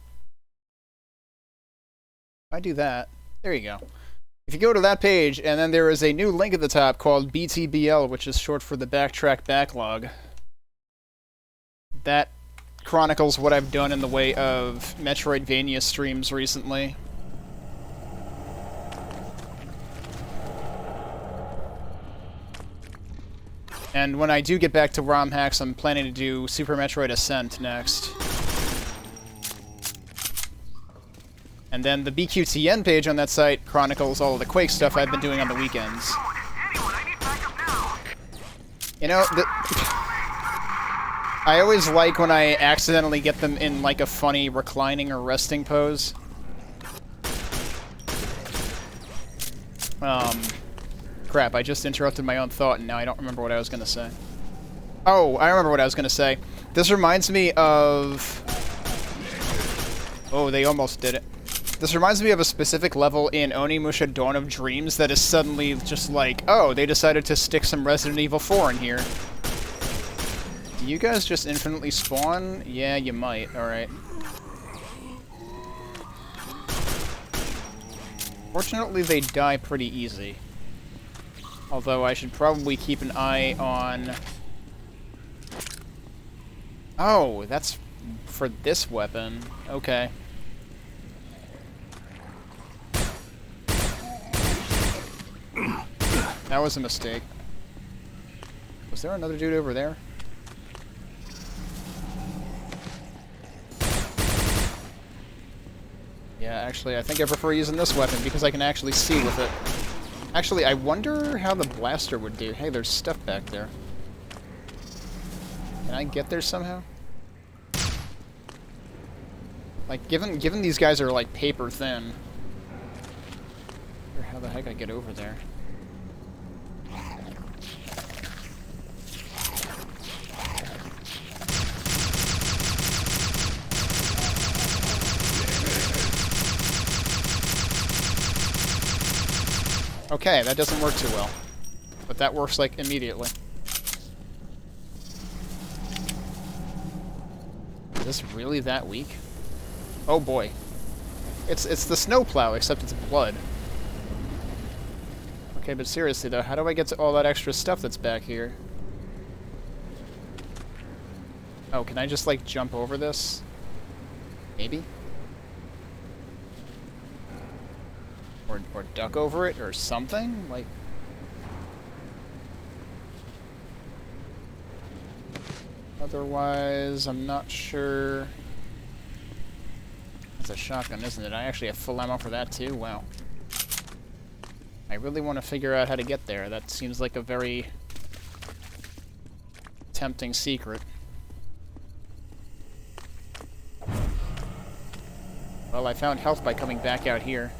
If I do that, there you go. If you go to that page, and then there is a new link at the top called BTBL, which is short for the Backtrack Backlog. That chronicles what I've done in the way of Metroidvania streams recently. And when I do get back to ROM hacks, I'm planning to do Super Metroid Ascent next. And then the BQTN page on that site chronicles all of the Quake stuff I've been doing on the weekends. You know, I always like when I accidentally get them in like a funny reclining or resting pose. Crap, I just interrupted my own thought and now I don't remember what I was gonna say. Oh, I remember what I was gonna say. This reminds me of... Oh, they almost did it. This reminds me of a specific level in Onimusha Dawn of Dreams that is suddenly just like, oh, they decided to stick some Resident Evil 4 in here. Do you guys just infinitely spawn? Yeah, you might. Alright. Fortunately, they die pretty easy. Although I should probably keep an eye on... Oh, that's for this weapon. Okay. That was a mistake. Was there another dude over there? Yeah, actually, I think I prefer using this weapon because I can actually see with it. Actually, I wonder how the blaster would do. Hey, there's stuff back there. Can I get there somehow? Like, given these guys are, like, paper thin. Or how the heck I get over there? Okay, that doesn't work too well. But that works, like, immediately. Is this really that weak? Oh boy. It's the snowplow, except it's blood. Okay, but seriously though, how do I get to all that extra stuff that's back here? Oh, can I just, like, jump over this? Maybe? Or duck over it, or something? Like... Otherwise, I'm not sure... That's a shotgun, isn't it? I actually have full ammo for that, too? Wow. I really want to figure out how to get there. That seems like a very... tempting secret. Well, I found health by coming back out here.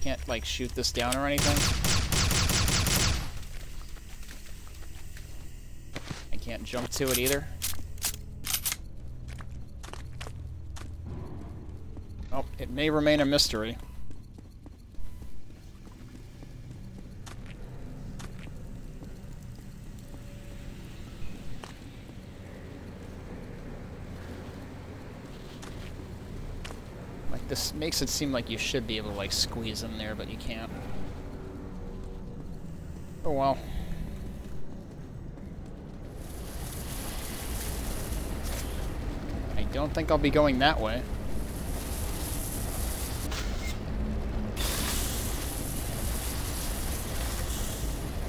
Can't, like, shoot this down or anything. I can't jump to it either. Oh, it may remain a mystery. This makes it seem like you should be able to, like, squeeze in there, but you can't. Oh well. I don't think I'll be going that way.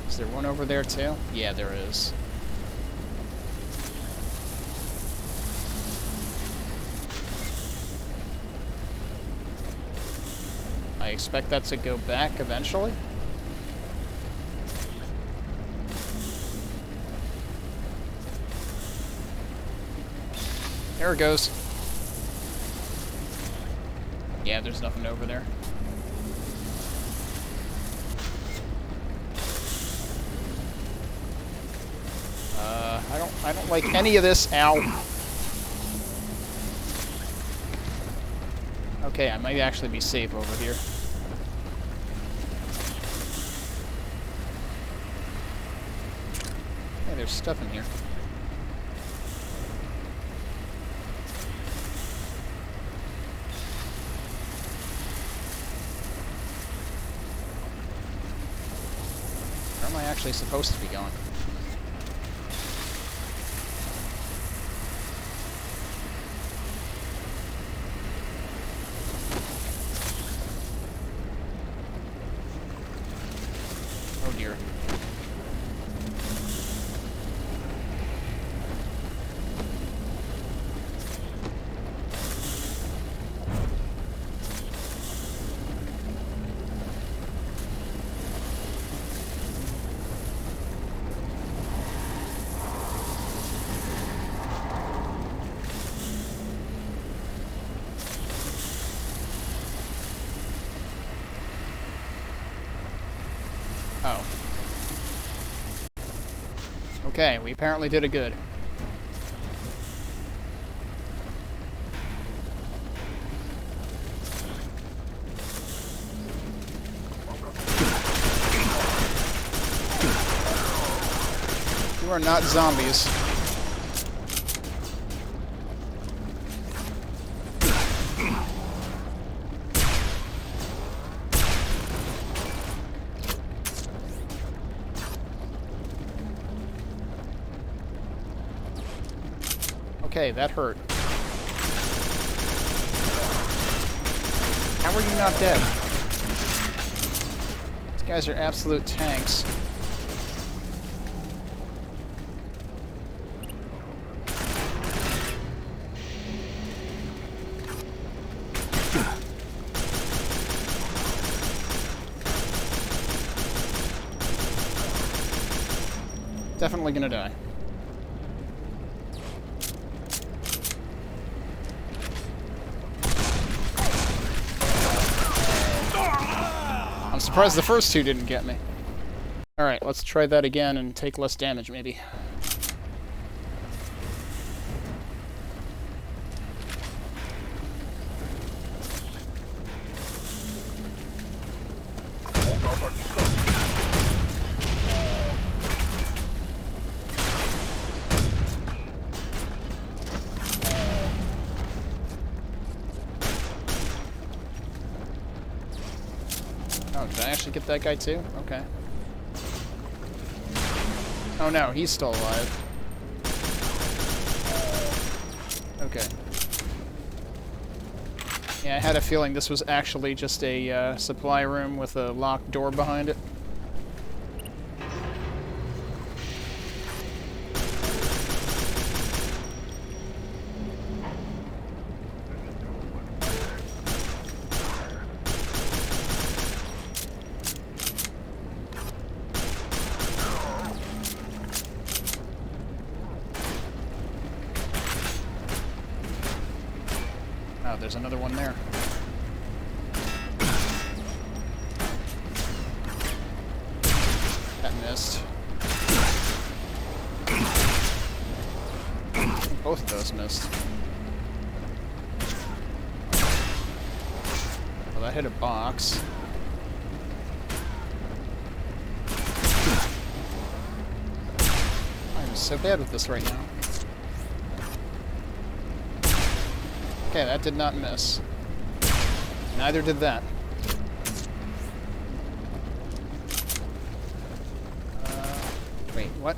Is there one over there too? Yeah, there is. I expect that to go back eventually. There it goes. Yeah, there's nothing over there. I don't like any of this. Ow. Okay, I might actually be safe over here. Hey, there's stuff in here. Where am I actually supposed to be going? Oh dear. Oh. Okay, we apparently did it good. You are not zombies. Okay, that hurt. How are you not dead? These guys are absolute tanks. Definitely gonna die. I'm surprised the first two didn't get me. Alright, let's try that again and take less damage, maybe. Oh, did I actually get that guy too? Okay. Oh no, he's still alive. Okay. Yeah, I had a feeling this was actually just a supply room with a locked door behind it. Oh, there's another one there. That missed. I think both of those missed. Well, that hit a box. I'm so bad with this right now. Okay, that did not miss. Neither did that. Wait, what?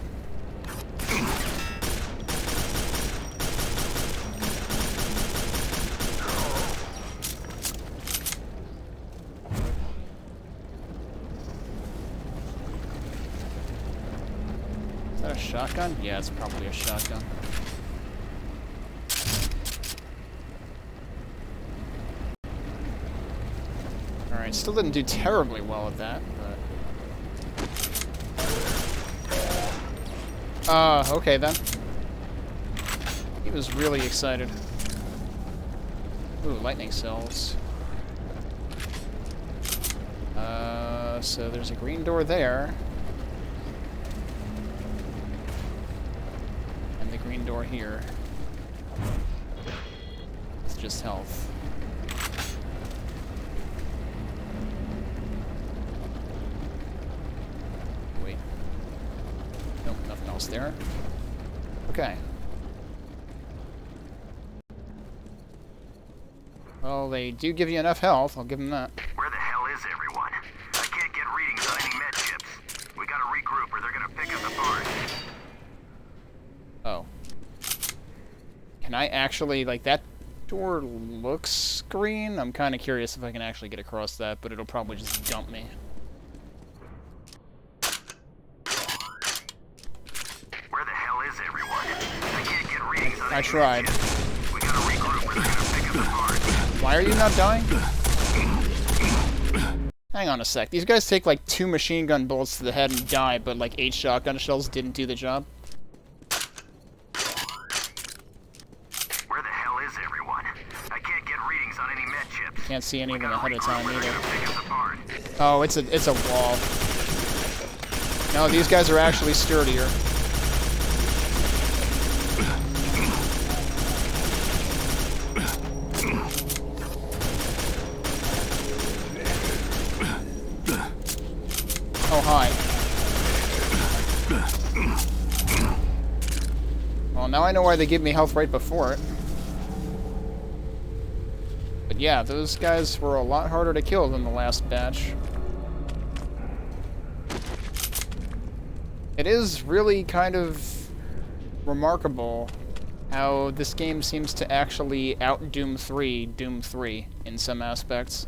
Is that a shotgun? Yeah, it's probably a shotgun. Alright, still didn't do terribly well at that, but... okay then. He was really excited. Ooh, lightning cells. So there's a green door there. And the green door here. It's just health. Wait. Nope, nothing else there. Okay. Well, they do give you enough health, I'll give them that. Where the hell is everyone? I can't get readings on any med chips. We gotta regroup or they're gonna pick us apart. Oh. Can I actually, like, that door looks green? I'm kind of curious if I can actually get across that, but it'll probably just dump me. Where the hell is everyone? I can't get readings on I any tried. med chips. We gotta regroup or they're gonna pick us apart. Why are you not dying? Hang on a sec. These guys take like 2 machine gun bullets to the head and die, but like 8 shotgun shells didn't do the job. Where the hell is everyone? I can't get readings on any med chips. Can't see any of them Gotta ahead of regroup time or they're either. gonna pick us apart. Oh, it's a wall. No, these guys are actually sturdier. Oh, hi. Well, now I know why they give me health right before it. But yeah, those guys were a lot harder to kill than the last batch. It is really kind of remarkable how this game seems to actually out-Doom 3 Doom 3 in some aspects.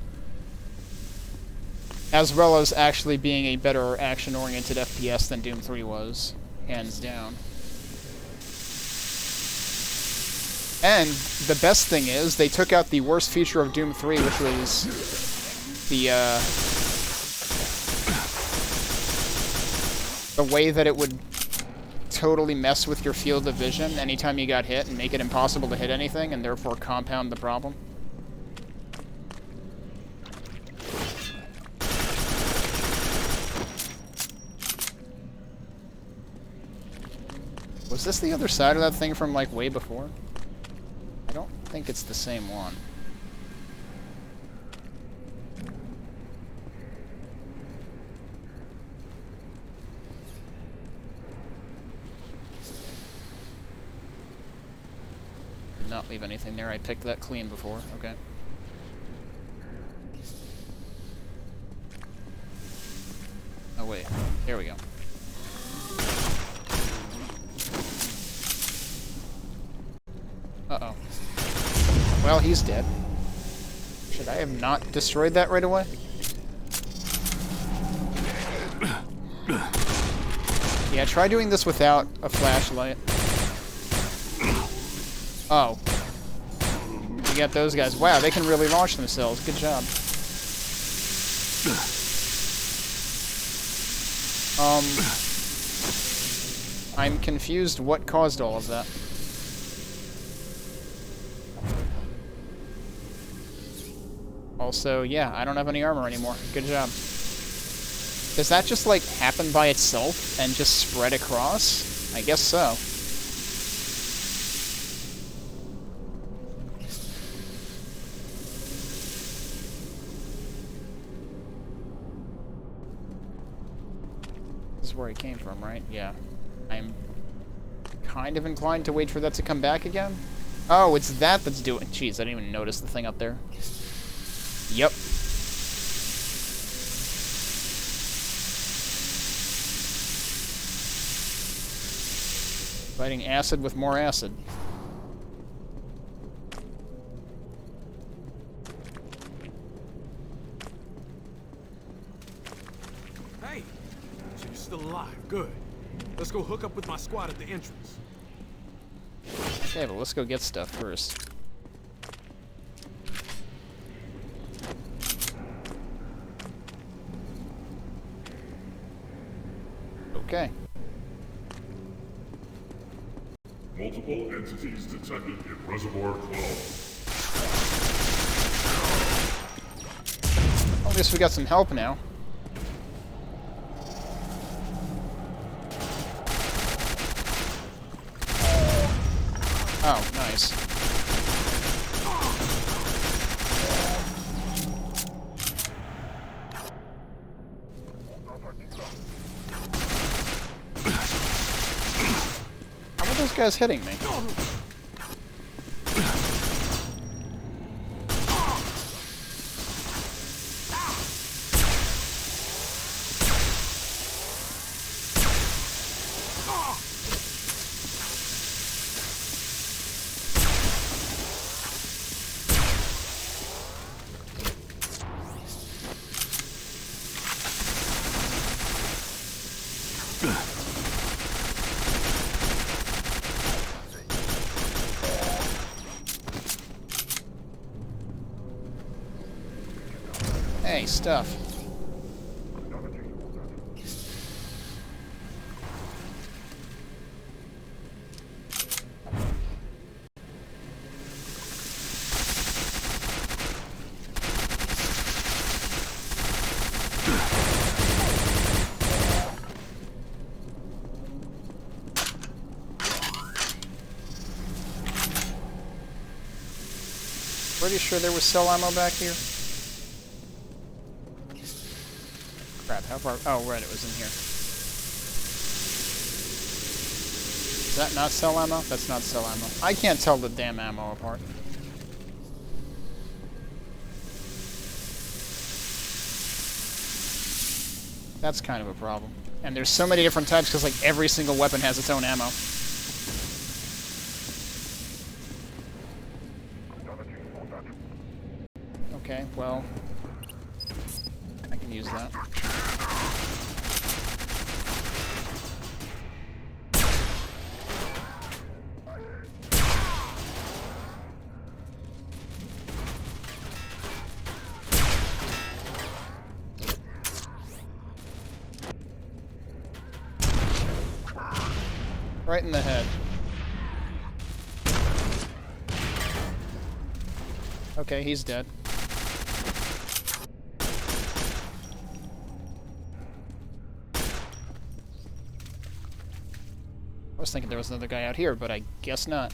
As well as actually being a better action-oriented FPS than Doom 3 was, hands down. And the best thing is, they took out the worst feature of Doom 3, which was the way that it would totally mess with your field of vision anytime you got hit and make it impossible to hit anything, and therefore compound the problem. Was this the other side of that thing from, like, way before? I don't think it's the same one. Did not leave anything there. I picked that clean before. Okay. Oh, wait. There we go. Uh-oh. Well, he's dead. Should I have not destroyed that right away? Yeah, try doing this without a flashlight. Oh. You got those guys. Wow, they can really launch themselves. Good job. I'm confused what caused all of that. Also, yeah, I don't have any armor anymore. Good job. Does that just, like, happen by itself and just spread across? I guess so. This is where it came from, right? Yeah. I'm kind of inclined to wait for that to come back again. Oh, it's that that's doing... Jeez, I didn't even notice the thing up there. Yep. Fighting acid with more acid. Hey! So you're still alive. Good. Let's go hook up with my squad at the entrance. Okay, but let's go get stuff first. Okay. Multiple entities detected in Reservoir 12. Well, I guess we got some help now. Oh, nice. How are those guys hitting me? Hey, stuff. Pretty sure there was cell ammo back here. Crap, how far? Oh, right, it was in here. Is that not cell ammo? That's not cell ammo. I can't tell the damn ammo apart. That's kind of a problem. And there's so many different types because, like, every single weapon has its own ammo. Okay, well, I can use that. Right in the head. Okay, he's dead. I was thinking there was another guy out here, but I guess not.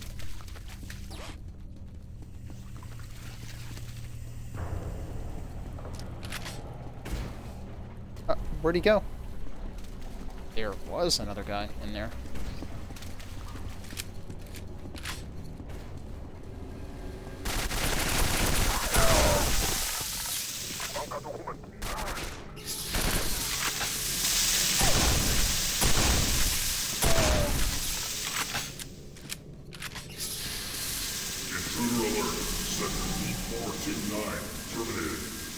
Where'd he go? There was another guy in there.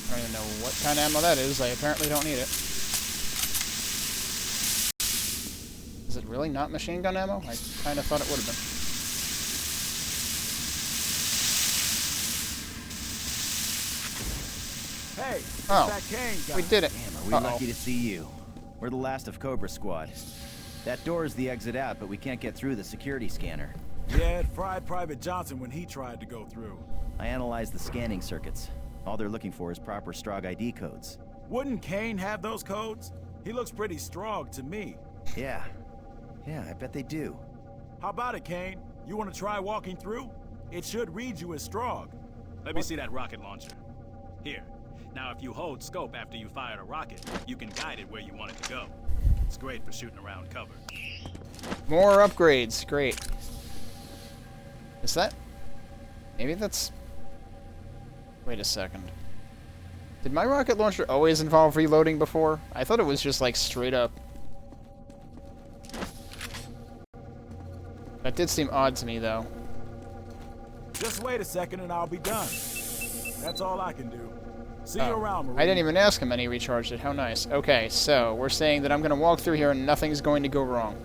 I don't even know what kind of ammo that is. I apparently don't need it. Is it really not machine gun ammo? I kind of thought it would have been. Hey, Oh, that Kane guy. we did it. Damn, are we lucky to see you. We're the last of Cobra Squad. That door is the exit out, but we can't get through the security scanner. Yeah, it fried Private Johnson when he tried to go through. I analyzed the scanning circuits. All they're looking for is proper Strog ID codes. Wouldn't Kane have those codes? He looks pretty Strog to me. Yeah, I bet they do. How about it, Kane? You want to try walking through? It should read you as Strog. Let me see that rocket launcher. Here. Now, if you hold scope after you fired a rocket, you can guide it where you want it to go. It's great for shooting around cover. More upgrades. Great. Is that... Maybe that's... Wait a second. Did my rocket launcher always involve reloading before? I thought it was just like straight up. That did seem odd to me though. Just wait a second and I'll be done. That's all I can do. See you around, Marine. I didn't even ask him and he recharged it. How nice. Okay, so we're saying that I'm going to walk through here and nothing's going to go wrong.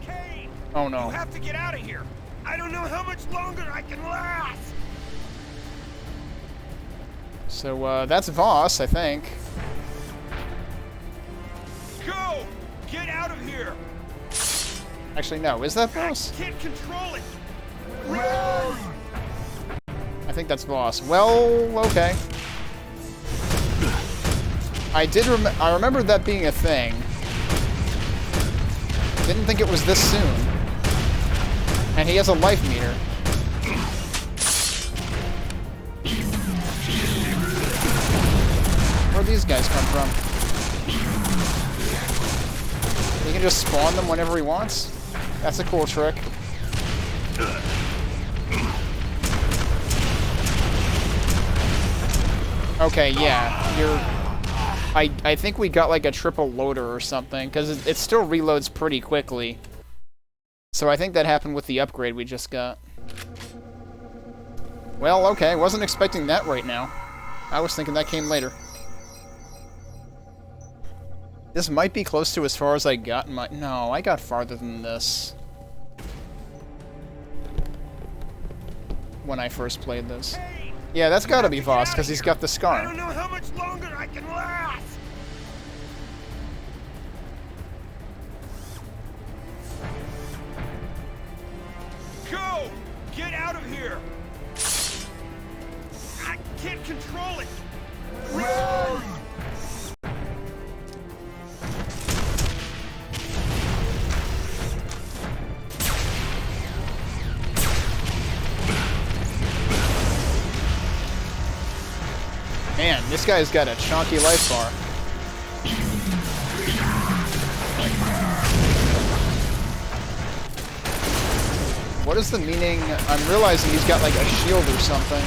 Kane! Oh no. You have to get out of here! I don't know how much longer I can last! So, that's Voss, I think. Go! Get out of here! Actually, no. Is that Voss? I can't control it! I think that's Voss. Well, okay. I remember that being a thing. Didn't think it was this soon. And he has a life meter. Where'd these guys come from? He can just spawn them whenever he wants? That's a cool trick. Okay, yeah, I think we got like a triple loader or something, because it still reloads pretty quickly. So I think that happened with the upgrade we just got. Well, okay, wasn't expecting that right now. I was thinking that came later. This might be close to as far as I got in my... No, I got farther than this. When I first played this. Yeah, that's gotta be Voss, because he's got the scar. I don't know how much longer I can last! Go! Get out of here! I can't control it! Man, this guy's got a chunky life bar. What is the meaning? I'm realizing he's got like a shield or something.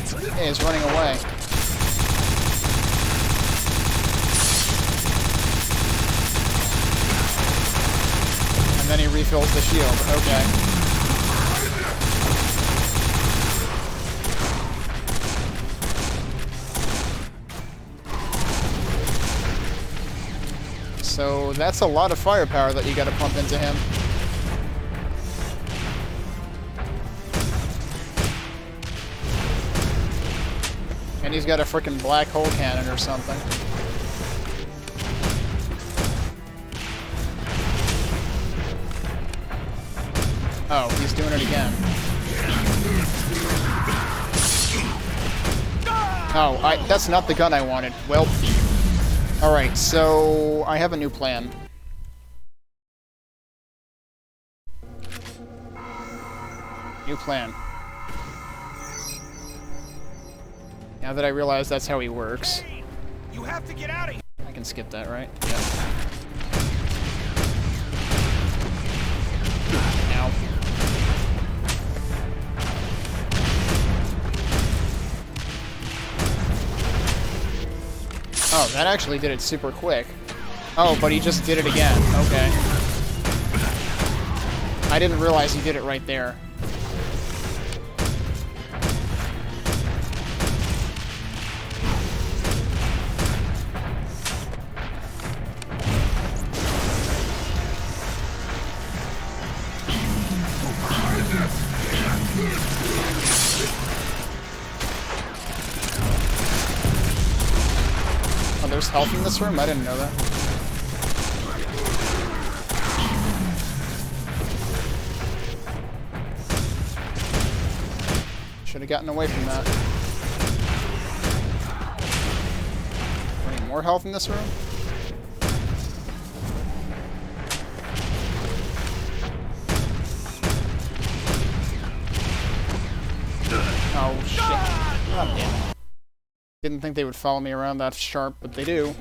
Hey, he's running away. And then he refills the shield. Okay. So that's a lot of firepower that you gotta pump into him. And he's got a frickin' black hole cannon or something. Oh, he's doing it again. Oh, that's not the gun I wanted. Well, alright, so I have a new plan. New plan. Now that I realize that's how he works. You have to get out of here. I can skip that, right? Yep. Ow. Oh, that actually did it super quick. Oh, but he just did it again. Okay. I didn't realize he did it right there. Oh, there's health in this room? I didn't know that. Should have gotten away from that. Any more health in this room? Oh, shit. God damn it. Didn't think they would follow me around that sharp, but they do.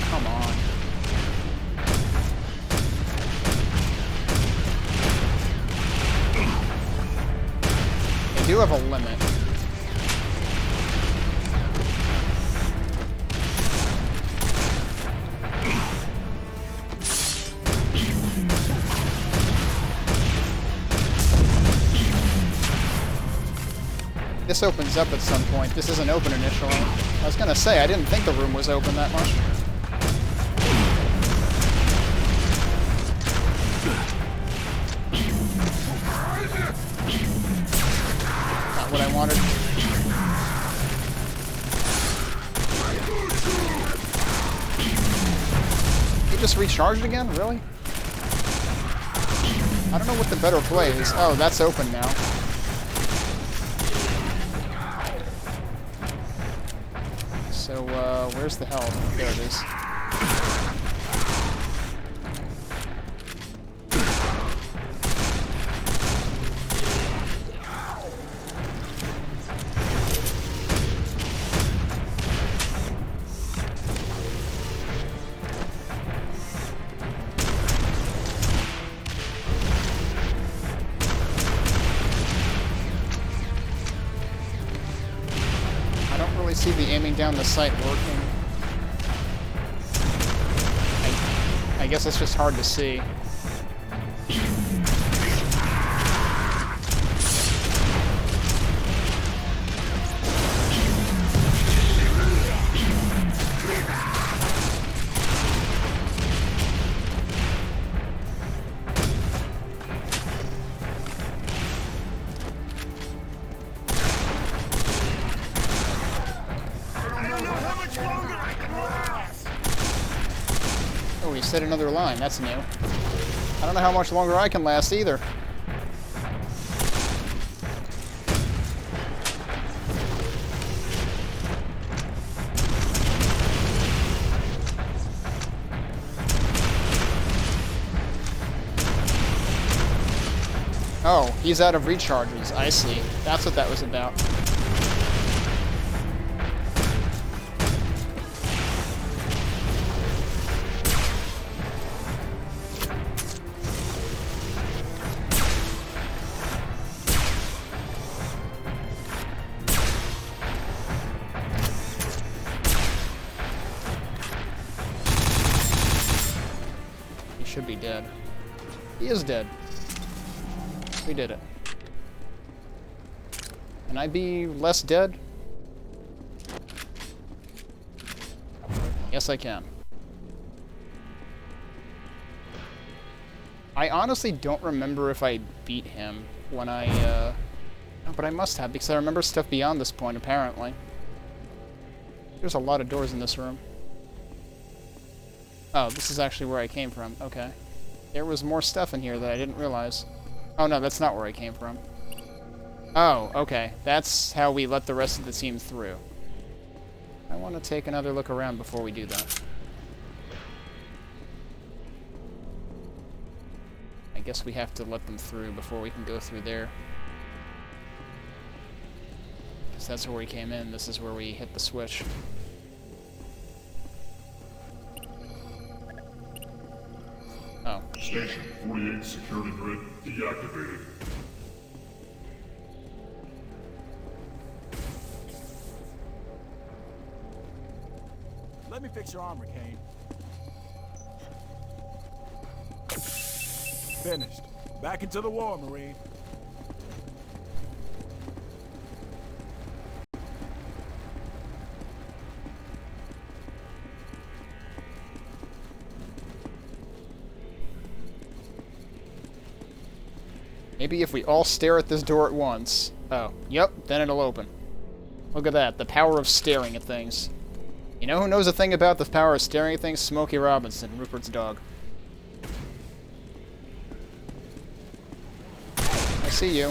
Come on. They do have a limit. This opens up at some point. This isn't open initially. I was gonna say, I didn't think the room was open that much. Not what I wanted. He just recharged again? Really? I don't know what the better play is. Oh, that's open now. So, where's the health? There it is. See the aiming down the sight working. I guess it's just hard to see. Oh, he set another line. That's new. I don't know how much longer I can last either. Oh, he's out of recharges. I see. That's what that was about. should be dead. He is dead. We did it. Can I be less dead? Yes, I can. I honestly don't remember if I beat him when I, no, but I must have, because I remember stuff beyond this point, apparently. There's a lot of doors in this room. Oh, this is actually where I came from. Okay. There was more stuff in here that I didn't realize. Oh, no, that's not where I came from. Oh, okay. That's how we let the rest of the team through. I want to take another look around before we do that. I guess we have to let them through before we can go through there. Because that's where we came in. This is where we hit the switch. Oh. Station 48 security grid deactivated. Let me fix your armor, Kane. Finished. Back into the war, Marine. Maybe if we all stare at this door at once. Oh, yep, then it'll open. Look at that, the power of staring at things. You know who knows a thing about the power of staring at things? Smokey Robinson, Rupert's dog. I see you.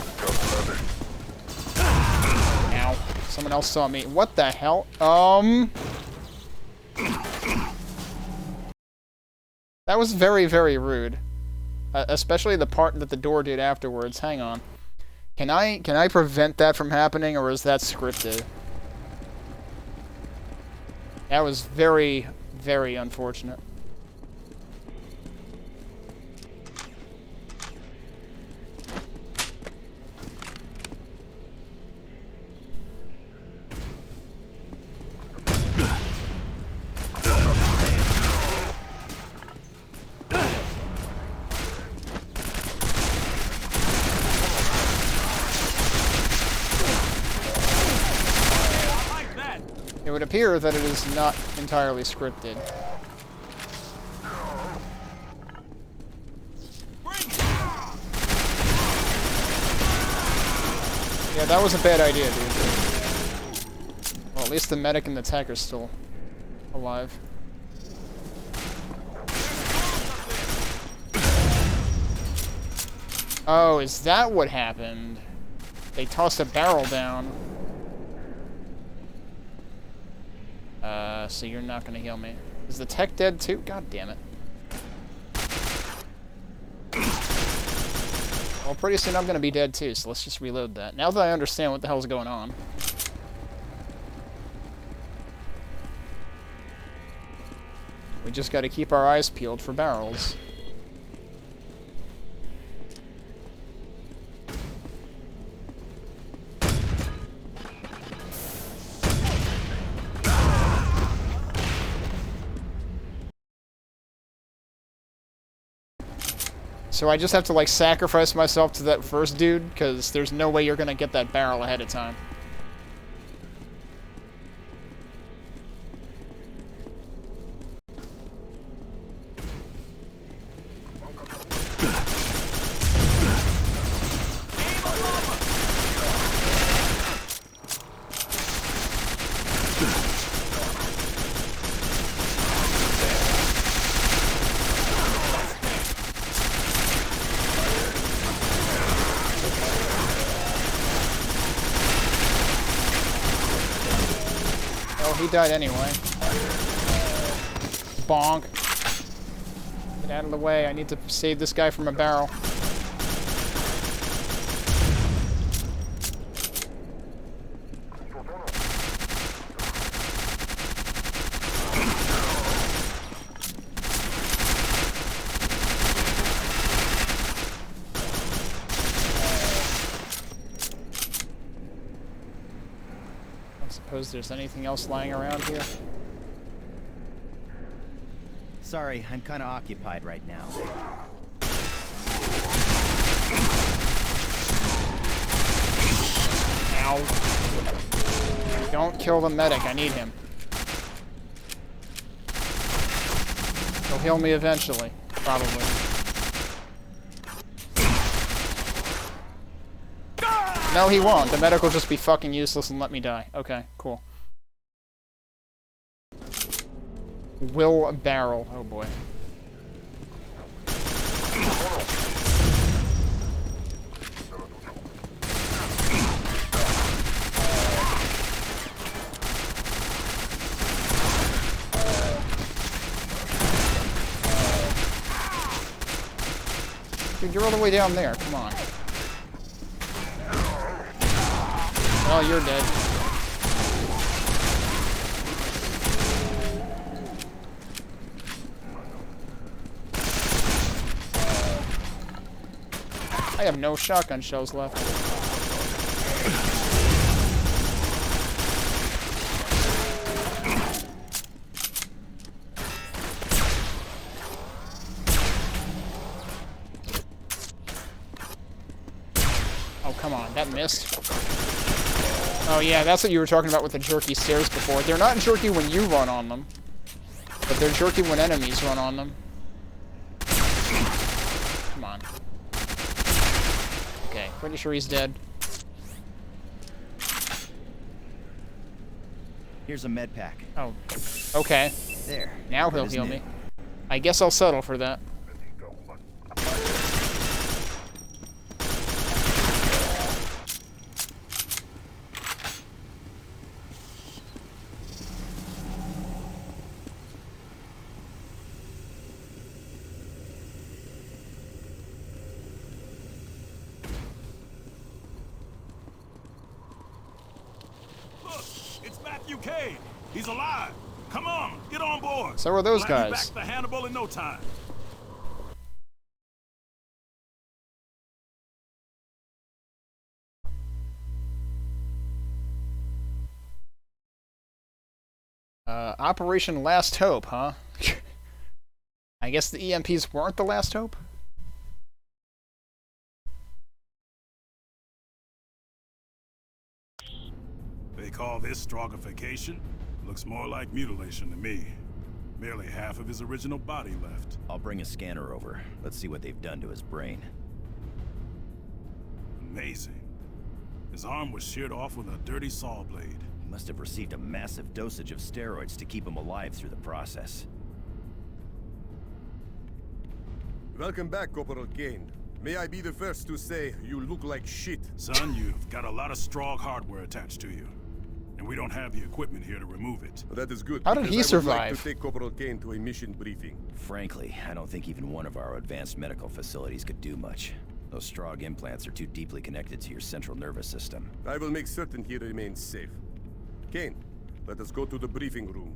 Ow. Someone else saw me. What the hell? That was very, very rude. Especially the part that the door did afterwards. Hang on. Can I prevent that from happening, or is that scripted? That was very, very unfortunate. It would appear that it is not entirely scripted. Yeah, that was a bad idea, dude. Well, at least the medic and the tech are still alive. Oh, is that what happened? They tossed a barrel down. So you're not gonna heal me. Is the tech dead too? God damn it. Well, pretty soon I'm gonna be dead too, so let's just reload that. Now that I understand what the hell's going on. We just gotta keep our eyes peeled for barrels. So I just have to, like, sacrifice myself to that first dude, because there's no way you're gonna get that barrel ahead of time. He died anyway. Bonk. Get out of the way. I need to save this guy from a barrel. Suppose there's anything else lying around here. Sorry, I'm kind of occupied right now. Ow. Don't kill the medic. I need him. He'll heal me eventually. Probably. No, he won't. The medic will just be fucking useless and let me die. Okay, cool. Will barrel. Oh boy. Dude, you're all the way down there. Come on. Oh, you're dead. I have no shotgun shells left. Oh, come on. That missed. Oh, yeah, that's what you were talking about with the jerky stairs before. They're not jerky when you run on them, but they're jerky when enemies run on them. Come on. Okay, pretty sure he's dead. Here's a med pack. Oh, okay. There. Now he'll heal me. I guess I'll settle for that. He's alive. Come on, get on board. So are those guys. Back to Hannibal in no time. Operation Last Hope, huh? I guess the EMPs weren't the last hope? They call this Stroggification? Looks more like mutilation to me. Merely half of his original body left. I'll bring a scanner over. Let's see what they've done to his brain. Amazing. His arm was sheared off with a dirty saw blade. He must have received a massive dosage of steroids to keep him alive through the process. Welcome back, Corporal Kane. May I be the first to say you look like shit. Son, you've got a lot of Strogg hardware attached to you. And we don't have the equipment here to remove it. Well, that is good. How did he survive? I would like to take Corporal Kane to a mission briefing. Frankly, I don't think even one of our advanced medical facilities could do much. Those Strogg implants are too deeply connected to your central nervous system. I will make certain he remains safe. Kane, let us go to the briefing room.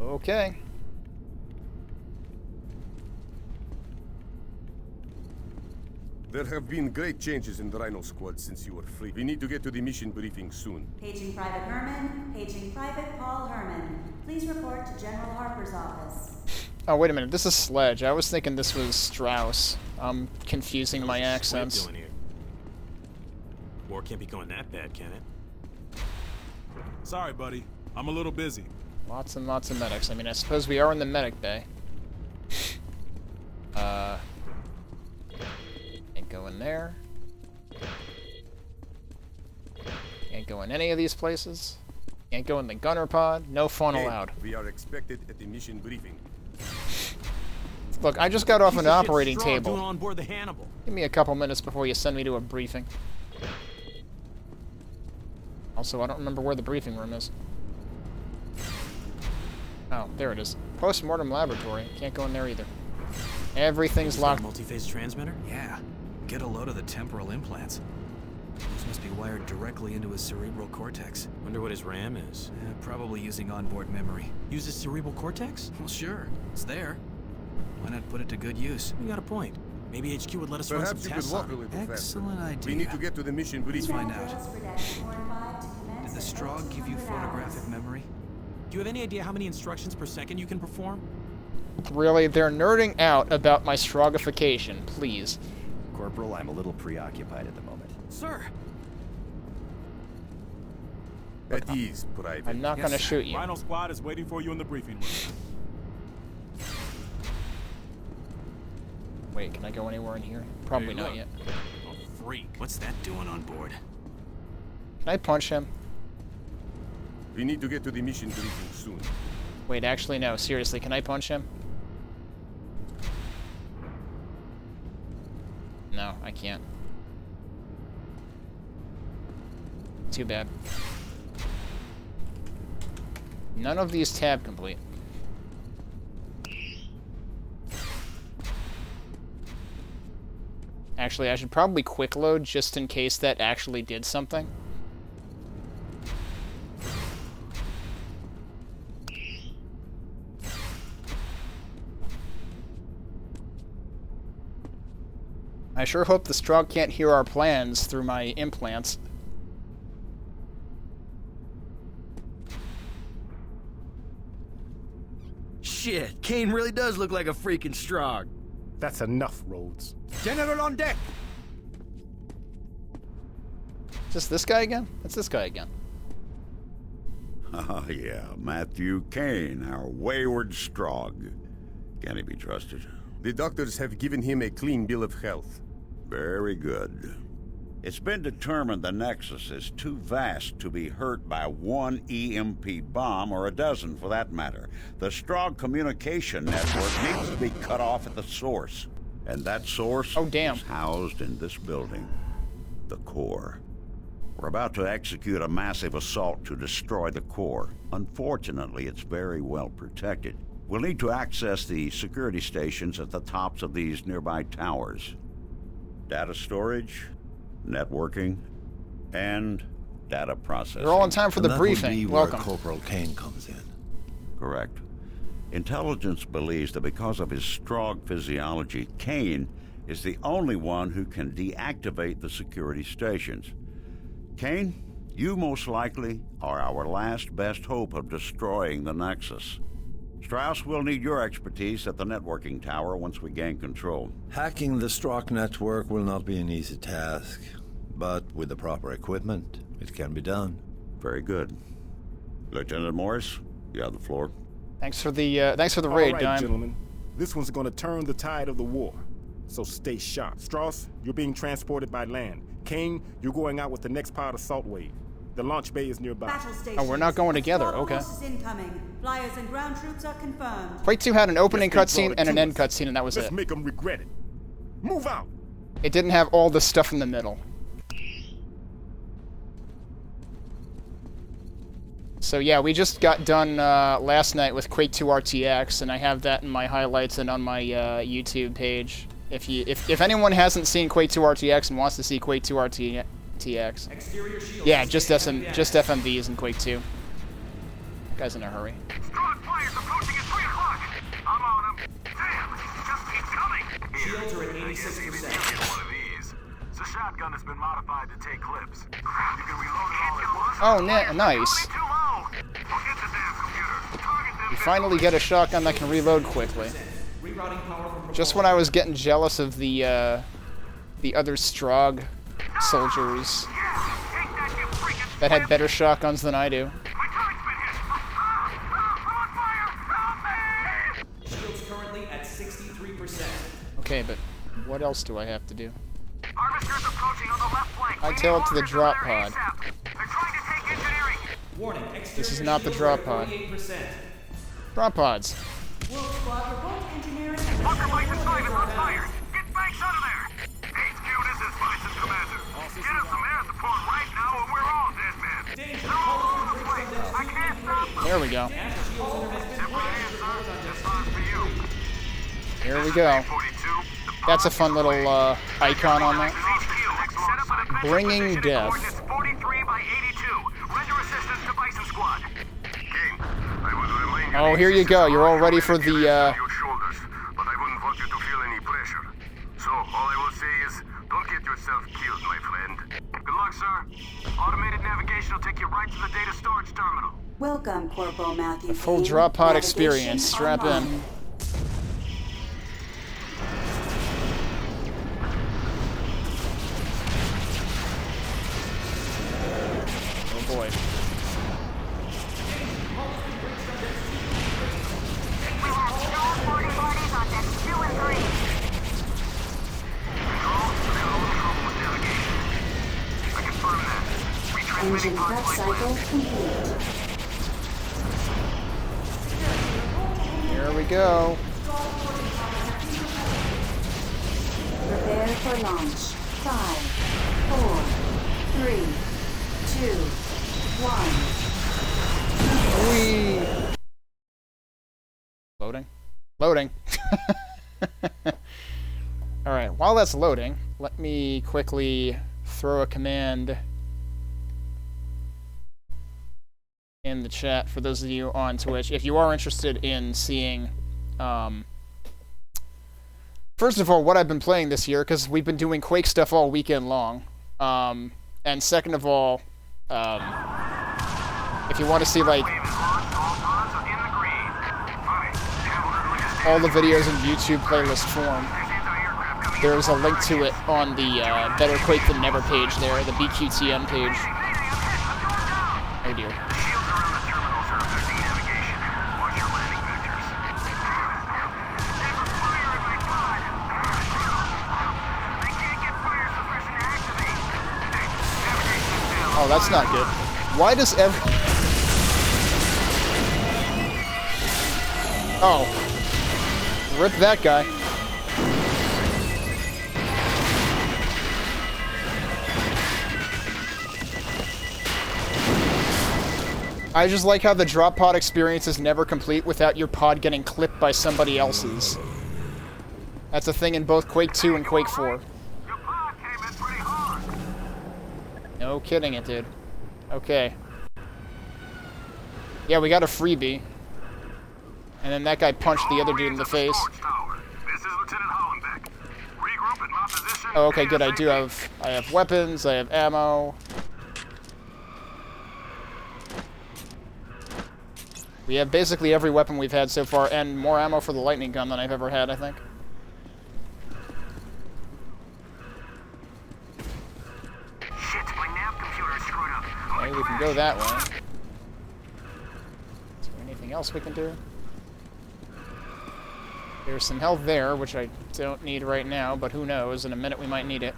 Okay. There have been great changes in the Rhino Squad since you were free. We need to get to the mission briefing soon. Paging Private Herman. Paging Private Paul Herman. Please report to General Harper's office. Oh, wait a minute. This is Sledge. I was thinking this was Strauss. I'm confusing my accents. Doing here? War can't be going that bad, can it? Sorry, buddy. I'm a little busy. Lots and lots of medics. I mean, I suppose we are in the medic bay. Can't go in there. Can't go in any of these places. Can't go in the gunner pod. No phone allowed. We are expected at the mission briefing. Look, I just got off an operating table. On board the Hannibal. Give me a couple minutes before you send me to a briefing. Also, I don't remember where the briefing room is. Oh, there it is. Post-mortem laboratory. Can't go in there either. Everything's locked. Multi-phase transmitter? Yeah. Get a load of the temporal implants. Those must be wired directly into his cerebral cortex. Wonder what his RAM is. Probably using onboard memory. Use his cerebral cortex? Well, sure. It's there. Why not put it to good use? You got a point. Maybe HQ would let us Perhaps run some you tests could walk on a him. little faster. Excellent idea. We need to get to the mission briefing. Let's find out. Did the Strogg give you photographic memory? Do you have any idea how many instructions per second you can perform? Really? They're nerding out about my Strogification, please. Corporal, I'm a little preoccupied at the moment. Sir! At ease, Private. I'm not gonna shoot you. Rhino Squad is waiting for you in the briefing room. Wait, can I go anywhere in here? Probably not yet. Oh, freak. What's that doing on board? Can I punch him? We need to get to the mission briefing soon. Wait, actually, no. Seriously, can I punch him? No, I can't. Too bad. None of these tab complete. Actually, I should probably quick load just in case that actually did something. I sure hope the Strog can't hear our plans through my implants. Shit, Kane really does look like a freaking Strog. That's enough, Rhodes. General on deck! Is this guy again? It's this guy again. Oh, yeah, Matthew Kane, our wayward Strog. Can he be trusted? The doctors have given him a clean bill of health. Very good. It's been determined the Nexus is too vast to be hurt by one EMP bomb, or a dozen for that matter. The Strog communication network needs to be cut off at the source. And that source is housed in this building. The core. We're about to execute a massive assault to destroy the core. Unfortunately, it's very well protected. We'll need to access the security stations at the tops of these nearby towers. Data storage, networking, and data processing. They're all in time for the briefing. Welcome. Corporal Kane comes in. Correct. Intelligence believes that because of his Strog physiology, Kane is the only one who can deactivate the security stations. Kane, you most likely are our last best hope of destroying the Nexus. Strauss will need your expertise at the networking tower once we gain control. Hacking the Strog network will not be an easy task, but with the proper equipment, it can be done. Very good. Lieutenant Morris, you have the floor. Thanks for the raid, All right, Dime. gentlemen. This one's gonna turn the tide of the war. So stay sharp. Strauss, you're being transported by land. Kane, you're going out with the next part of Salt Wave. The launch bay is nearby. Oh, we're not going together. Okay. Incoming. Flyers and ground troops are confirmed. Quake 2 had an opening cutscene and an end cutscene, and that was it. Let's make them regret it. Move out. It didn't have all the stuff in the middle. So yeah, we just got done last night with Quake 2 RTX, and I have that in my highlights and on my YouTube page. If anyone hasn't seen Quake 2 RTX and wants to see Quake 2 RTX, yeah, just FMVs in Quake 2. Guy's in a hurry. Strog flyers approaching at 3 o'clock. I'm on him. Damn, he just keeps coming. Shields are at 86%. One of these. The shotgun has been modified to take clips. You can reload it all at once. Oh, nice. We finally get a shotgun that can reload quickly. Just when I was getting jealous of the other Strog soldiers that had better shotguns than I do. Shields currently at 63%. Okay, but what else do I have to do? Harvesters approaching on the left flank. I tail it to the drop pod. They're trying to take engineering. Warning, This is not the drop pod. Drop pods. Bunker Bison 5 is on fire. Get Banks out of there. HQ, this is Bison Commander. Get us some air support right now or we're all dead men. They're all over the place. I can't stop them. There we go. Simple answer. Just fine for you. Here we go. That's a fun little icon on that. Bringing death. 43 by 82. Render assistance to Bison Squad. King, I would remind you. Oh, here you go. You're all ready for the Your shoulders, but I wouldn't want you to feel any pressure. So all I will say is, don't get yourself killed, my friend. Good luck, sir. Automated navigation will take you right to the data storage terminal. Welcome, Corporal Matthew. full Kane. drop pod Navigation experience. Strap online. in. Engine prep cycle complete. Here we go. Prepare for launch. 5, 4, 3, 2, 1. Whee! Loading. Loading. Alright, while that's loading, let me quickly throw a command in the chat for those of you on Twitch. If you are interested in seeing, first of all, what I've been playing this year, because we've been doing Quake stuff all weekend long, and second of all, if you want to see, like, all the videos in YouTube playlist form, there's a link to it on the Better Quake Than Never page there, the BQTN page. Oh dear. Oh, that's not good. Why does Oh. Rip that guy. I just like how the drop pod experience is never complete without your pod getting clipped by somebody else's. That's a thing in both Quake 2 and Quake 4. No kidding it, dude. Okay. Yeah, we got a freebie. And then that guy punched the other dude in the face. Oh, okay, good. I have weapons, I have ammo. We have basically every weapon we've had so far, and more ammo for the lightning gun than I've ever had, I think. Okay, we can go that way. Is there anything else we can do? There's some health there, which I don't need right now, but who knows, in a minute we might need it.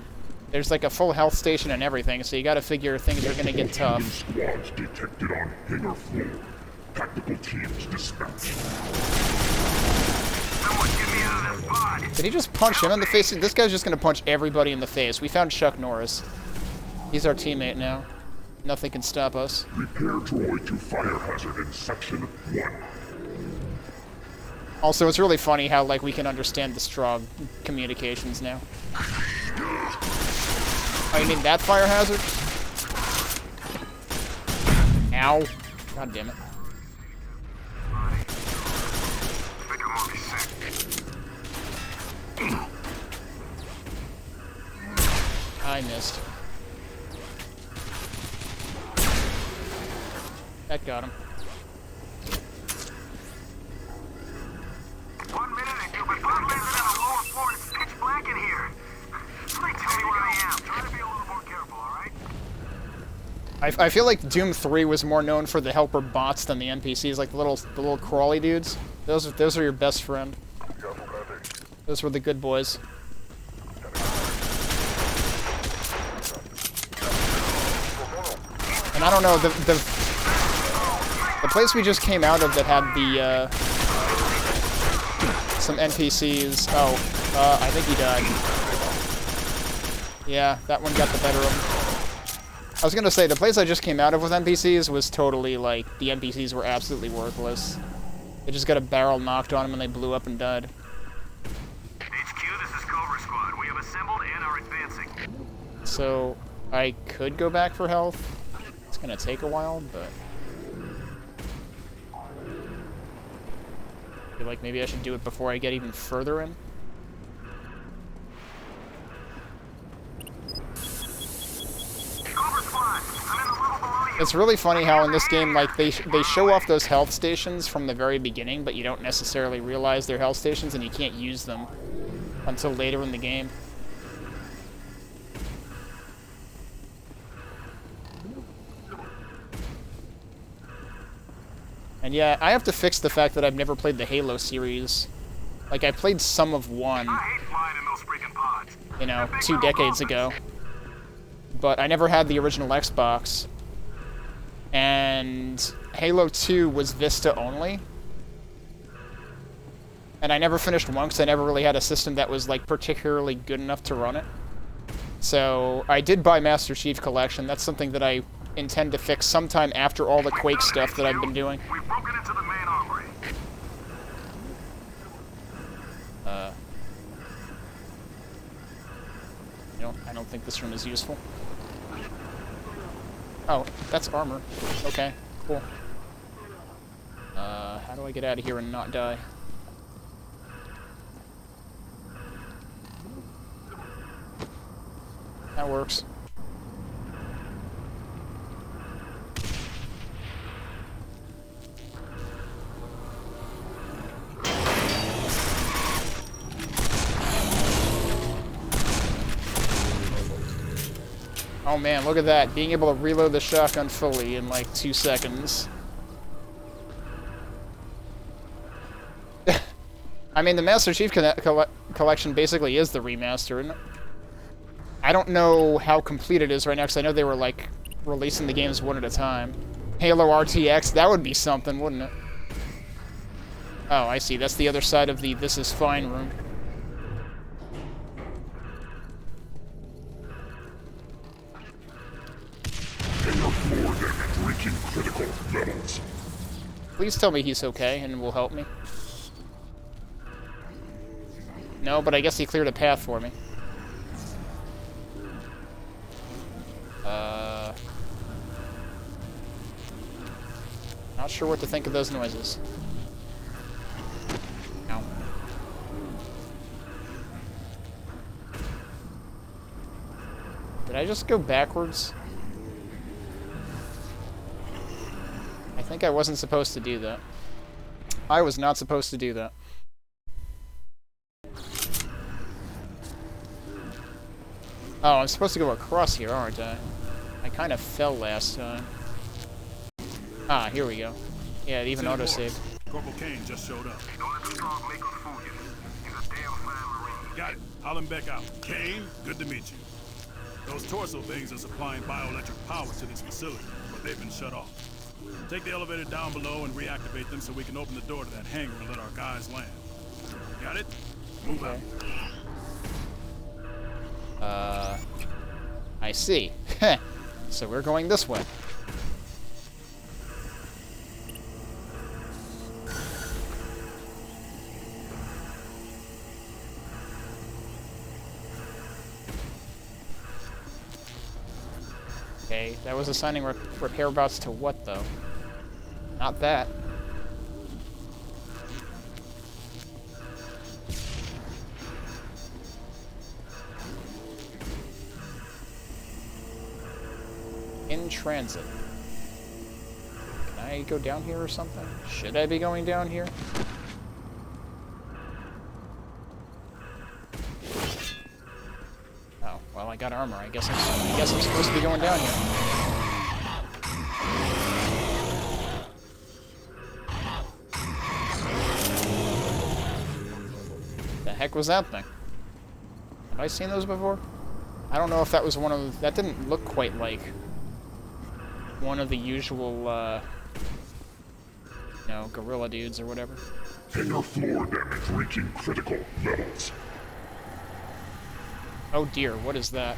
There's like a full health station and everything, so you gotta figure things are gonna get tough. Squads detected on hangar floor. Tactical teams dispatched. Did he just punch him in the face? This guy's just gonna punch everybody in the face. We found Chuck Norris. He's our teammate now. Nothing can stop us. Prepare droid to fire hazard in section 1. Also, it's really funny how, like, we can understand the Strog communications now. Oh, you mean that fire hazard? Ow. God damn it. I missed. That got him. 1 minute and you've been landed on the lower floor and it's pitch black in here. Somebody tell me where I am. Try to be a little more careful, alright? I feel like Doom 3 was more known for the helper bots than the NPCs, like the little crawly dudes. Those are your best friend. Those were the good boys. And I don't know, the place we just came out of that had the some NPCs. Oh, I think he died. Yeah, that one got the better of him. I was gonna say, the place I just came out of with NPCs was totally, like, the NPCs were absolutely worthless. They just got a barrel knocked on them and they blew up and died. HQ, this is Cobra Squad. We have assembled and are advancing. So, I could go back for health. It's gonna take a while, but... I feel like maybe I should do it before I get even further in. It's really funny how in this game, like, they show off those health stations from the very beginning, but you don't necessarily realize they're health stations and you can't use them until later in the game. And yeah, I have to fix the fact that I've never played the Halo series. Like, I played some of one, you know, 2 decades ago. But I never had the original Xbox. And Halo 2 was Vista only. And I never finished 1 because I never really had a system that was, like, particularly good enough to run it. So, I did buy Master Chief Collection. That's something that I intend to fix sometime after all the Quake stuff that I've been doing. We've broken into the main armory. I don't think this room is useful. Oh, that's armor. Okay, cool. How do I get out of here and not die? That works. Oh man, look at that. Being able to reload the shotgun fully in like 2 seconds. I mean, the Master Chief Collection basically is the remaster, isn't it? I don't know how complete it is right now, because I know they were, like, releasing the games one at a time. Halo RTX, that would be something, wouldn't it? Oh, I see. That's the other side of the This Is Fine room. Halo floor damage reaching critical levels. Please tell me he's okay and will help me. No, but I guess he cleared a path for me. Not sure what to think of those noises. Ow. Did I just go backwards? I think I wasn't supposed to do that. I was not supposed to do that. Oh, I'm supposed to go across here, aren't I? I kind of fell last time. Ah, here we go. Yeah, it even autosaved. Corporal Kane just showed up. Got it. Haul him back out. Kane, good to meet you. Those torso things are supplying bioelectric power to this facility, but they've been shut off. Take the elevator down below and reactivate them so we can open the door to that hangar and let our guys land. Got it? Move out. I see. So we're going this way. Okay, that was assigning repair bots to what, though? Not that. In transit. Can I go down here or something? Should I be going down here? Oh, well, I got armor. I guess I'm supposed to be going down here. The heck was that thing? Have I seen those before? I don't know if that was one of... That didn't look quite like one of the usual, you know, gorilla dudes or whatever. Hangar floor damage reaching critical levels. Oh dear, what is that?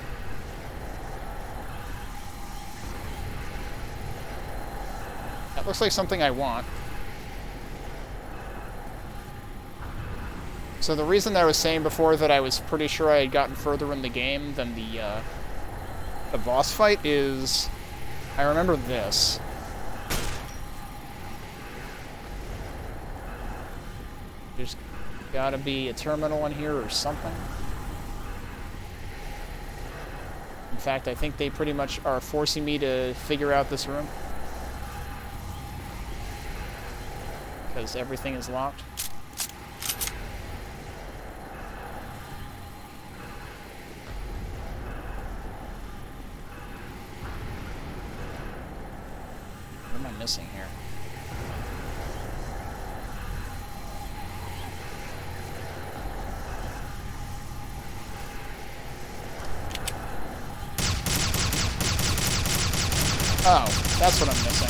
That looks like something I want. So the reason I was saying before that I was pretty sure I had gotten further in the game than the boss fight is... I remember this. There's gotta be a terminal in here or something. In fact, I think they pretty much are forcing me to figure out this room. Because everything is locked. What am I missing here? Oh, That's what I'm missing.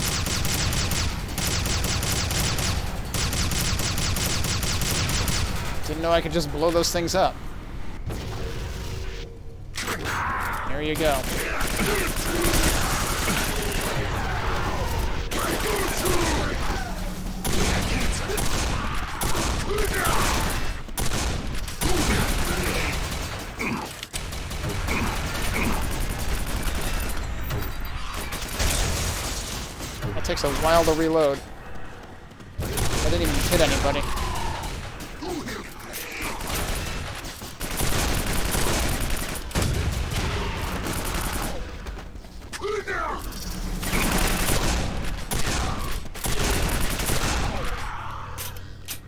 Didn't know I could just blow those things up. There you go. That takes a while to reload. I didn't even hit anybody.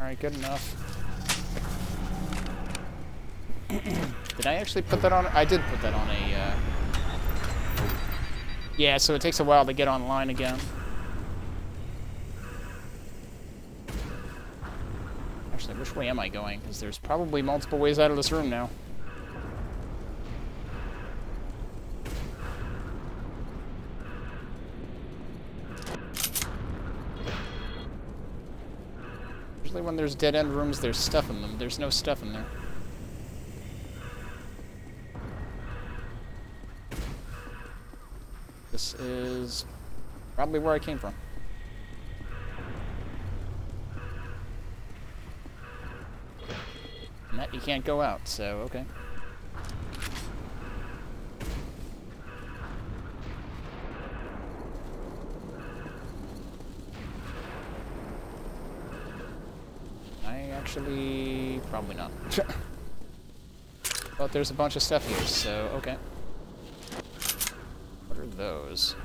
Alright, good enough. Did I actually put that on? I did put that on a, Yeah, so it takes a while to get online again. Actually, which way am I going? Because there's probably multiple ways out of this room now. Usually when there's dead-end rooms, there's stuff in them. There's no stuff in there. This is probably where I came from. And that you can't go out, so okay. Actually, probably not. But there's a bunch of stuff here, so okay. What are those?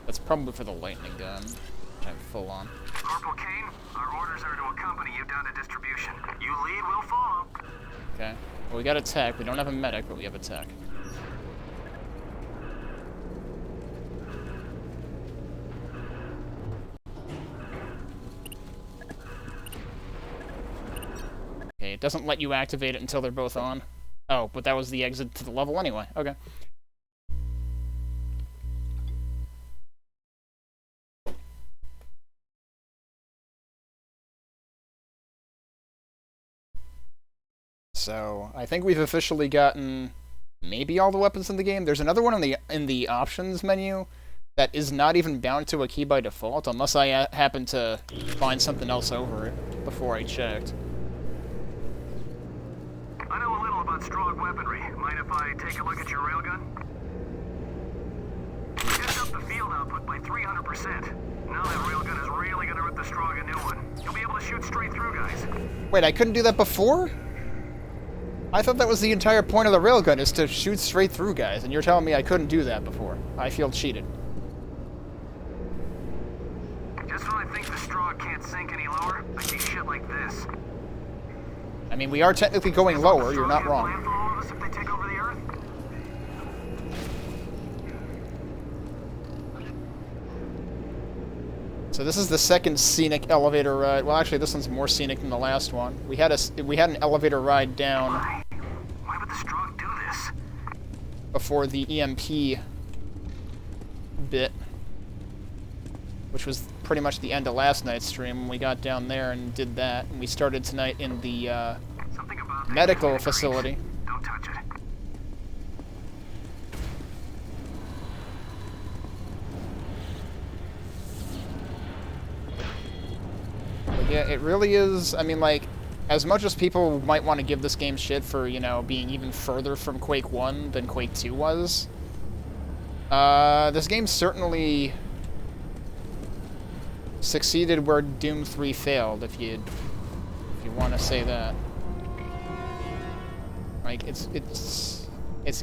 That's probably for the lightning gun, which I'm full on. Corporal Kane, our orders are to accompany you down to distribution. You lead, we'll follow. Okay. Well, we got a tech. We don't have a medic, but we have a tech. Okay, it doesn't let you activate it until they're both on. Oh, but that was the exit to the level anyway. Okay. So, I think we've officially gotten maybe all the weapons in the game. There's another one in the options menu that is not even bound to a key by default, unless I happen to find something else over it before I checked. I know a little about Strogg weaponry. Mind if I take a look at your railgun? Just up the field output by 300%. Now that railgun is really gonna rip the Strogg a new one. You'll be able to shoot straight through guys. Wait, I couldn't do that before? I thought that was the entire point of the railgun, is to shoot straight through guys, and you're telling me I couldn't do that before. I feel cheated. Just when I think the Strogg can't sink any lower, I see shit like this. I mean, we are technically going lower, you're not wrong. Plan for all of us if they take over the Earth? So this is the second scenic elevator ride. Well, actually, this one's more scenic than the last one. We had an elevator ride down. Why would the Strogg do this? Before the EMP bit, which was pretty much the end of last night's stream. When we got down there and did that, and we started tonight in the medical facility. Don't touch it. But yeah, it really is. I mean, like, as much as people might want to give this game shit for, you know, being even further from Quake 1 than Quake 2 was, this game certainly succeeded where Doom 3 failed, if you want to say that. Like, it's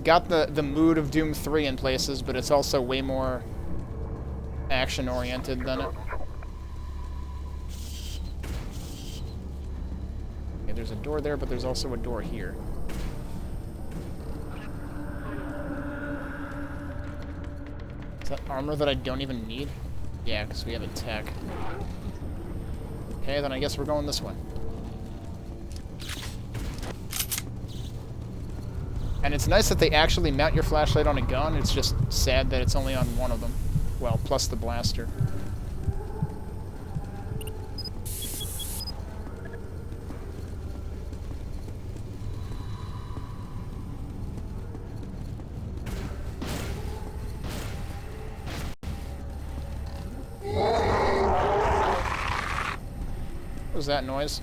got the mood of Doom 3 in places, but it's also way more action-oriented than it. Okay, there's a door there, but there's also a door here. Is that armor that I don't even need? Yeah, because we have a tech. Okay, then I guess we're going this way. And it's nice that they actually mount your flashlight on a gun. It's just sad that it's only on one of them. Well, plus the blaster. What was that noise?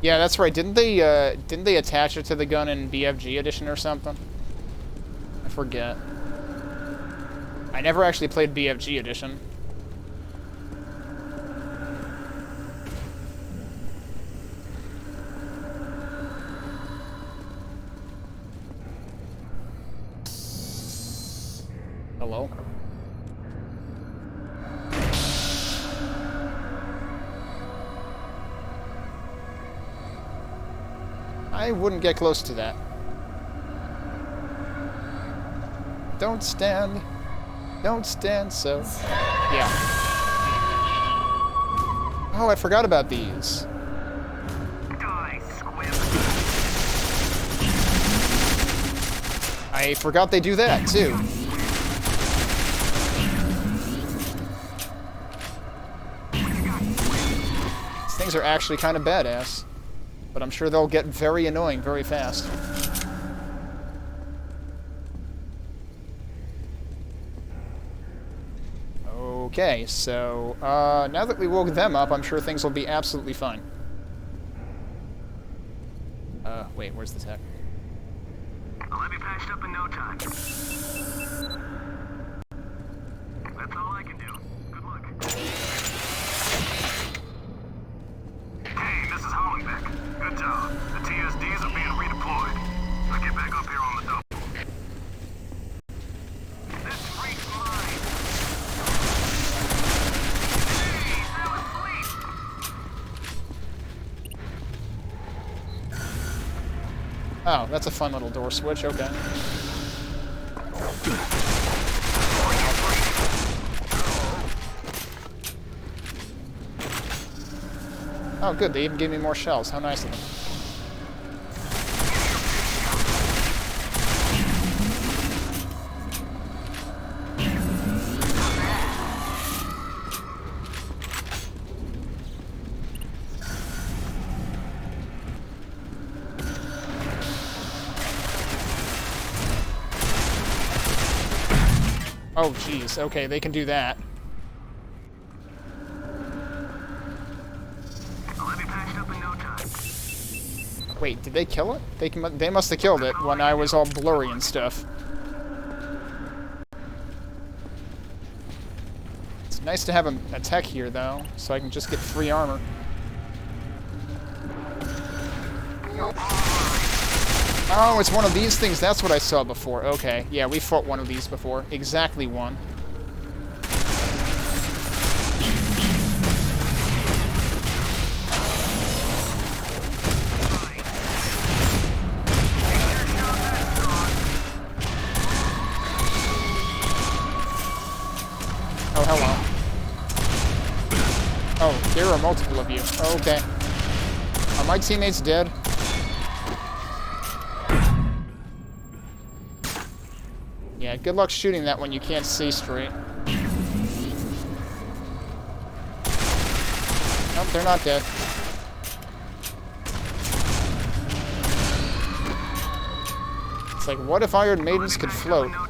Yeah, that's right. Didn't they attach it to the gun in BFG edition or something? I forget. I never actually played BFG edition. Hello? I wouldn't get close to that. Don't stand so... Yeah. Oh, I forgot about these. I forgot they do that, too. These things are actually kind of badass. But I'm sure they'll get very annoying very fast. Okay, so, now that we woke them up, I'm sure things will be absolutely fine. Wait, where's the tech? I'll have you patched up in no time. That's all I can do. Good luck. Hey, this is Hollenbeck. Good job. The TSDs are being redeployed. I'll get back up here on the double. This freak's mine. Hey, fell asleep. Oh, that's a fun little door switch, okay. Oh, good, they even gave me more shells. How nice of them. Oh, jeez. Okay, they can do that. Wait, did they kill it? They must have killed it when I was all blurry and stuff. It's nice to have a tech here, though, so I can just get free armor. Oh, it's one of these things. That's what I saw before. Okay, yeah, we fought one of these before. Exactly one. Oh, hello. Oh, there are multiple of you. Okay. Are my teammates dead? Yeah, good luck shooting that when you can't see straight. Nope, they're not dead. It's like, what if Iron Maidens could float? I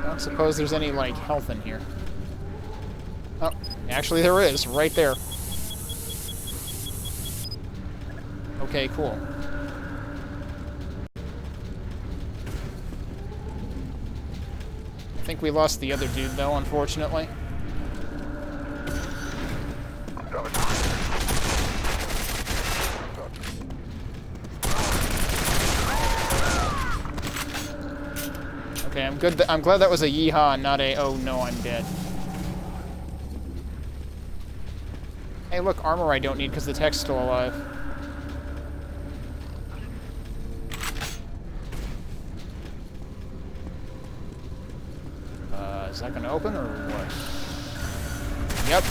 don't suppose there's any, like, health in here. Oh, actually there is, right there. Okay, cool. I think we lost the other dude, though, unfortunately. Okay, I'm good. I'm glad that was a yeehaw and not a, oh no, I'm dead. Hey, look, armor I don't need because the tech's still alive. Is that gonna open or what? Yep.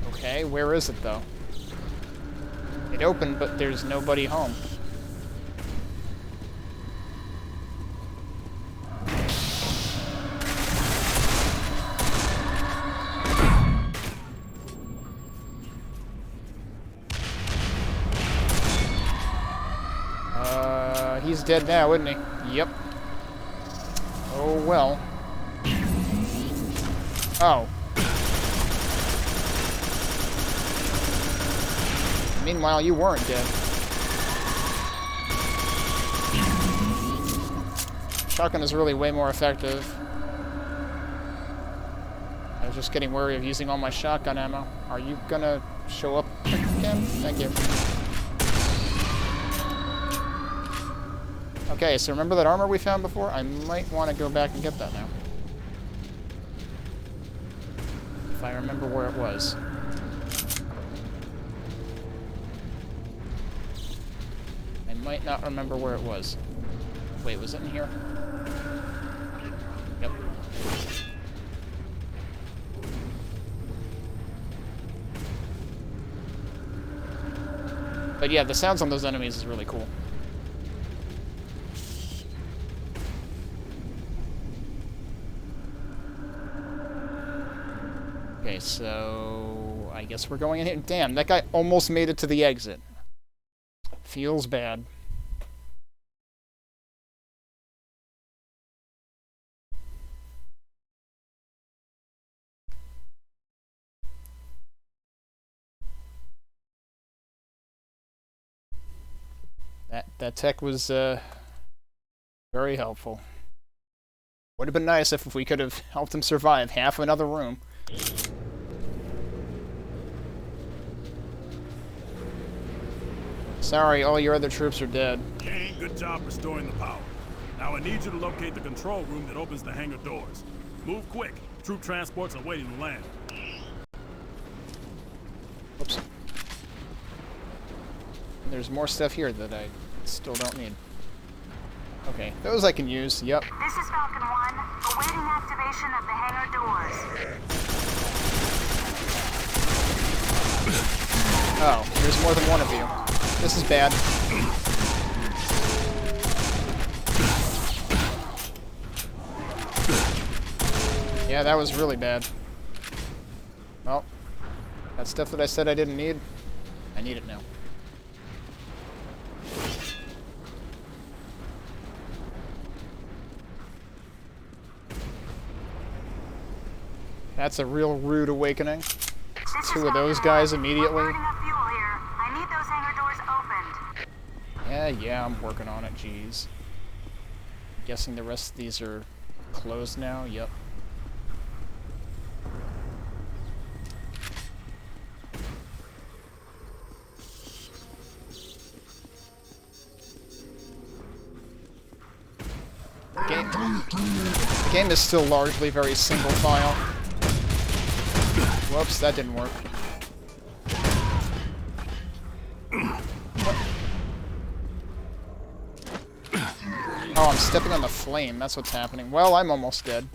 Okay, where is it though? It opened, but there's nobody home. He's dead now, isn't he? Yep. Oh well. Oh. Meanwhile, you weren't dead. Shotgun is really way more effective. I was just getting wary of using all my shotgun ammo. Are you gonna show up again? Thank you. Okay, so remember that armor we found before? I might want to go back and get that now. If I remember where it was. I might not remember where it was. Wait, was it in here? Yep. But yeah, the sounds on those enemies is really cool. Okay, so I guess we're going in here. Damn, that guy almost made it to the exit. Feels bad. That tech was very helpful. Would have been nice if we could have helped him survive half another room. Sorry, all your other troops are dead. Kane, good job restoring the power. Now I need you to locate the control room that opens the hangar doors. Move quick. Troop transports are waiting to land. Oops. There's more stuff here that I still don't need. Okay, those I can use, yep. This is Falcon 1, awaiting activation of the hangar doors. Oh, there's more than one of you. This is bad. Yeah, that was really bad. Well, that stuff that I said I didn't need, I need it now. That's a real rude awakening. Two of those guys immediately. Yeah, I'm working on it, jeez. Guessing the rest of these are closed now? Yep. The game is still largely very single file. Whoops, that didn't work. Oh, I'm stepping on the flame. That's what's happening. Well, I'm almost dead.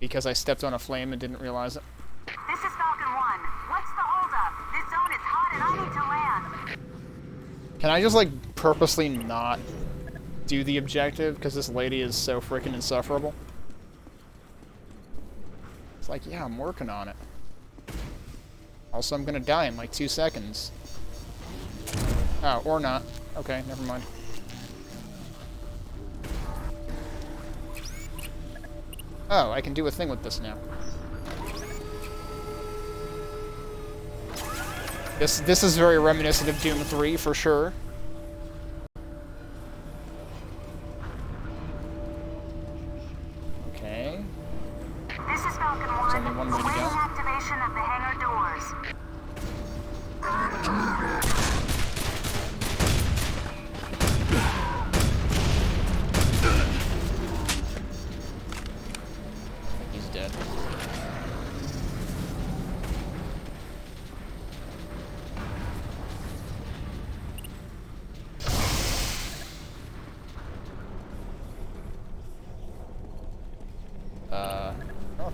Because I stepped on a flame and didn't realize it. This is Falcon 1. What's the holdup? This zone is hot and I need to land. Can I just, like, purposely not do the objective? Because this lady is so freaking insufferable. It's like, yeah, I'm working on it. Also, I'm gonna die in, like, 2 seconds. Oh, or not. Okay, never mind. Oh, I can do a thing with this now. This is very reminiscent of Doom 3, for sure. Okay. This is Falcon 1. There's only one way to Awaiting go. activation of the hangar doors.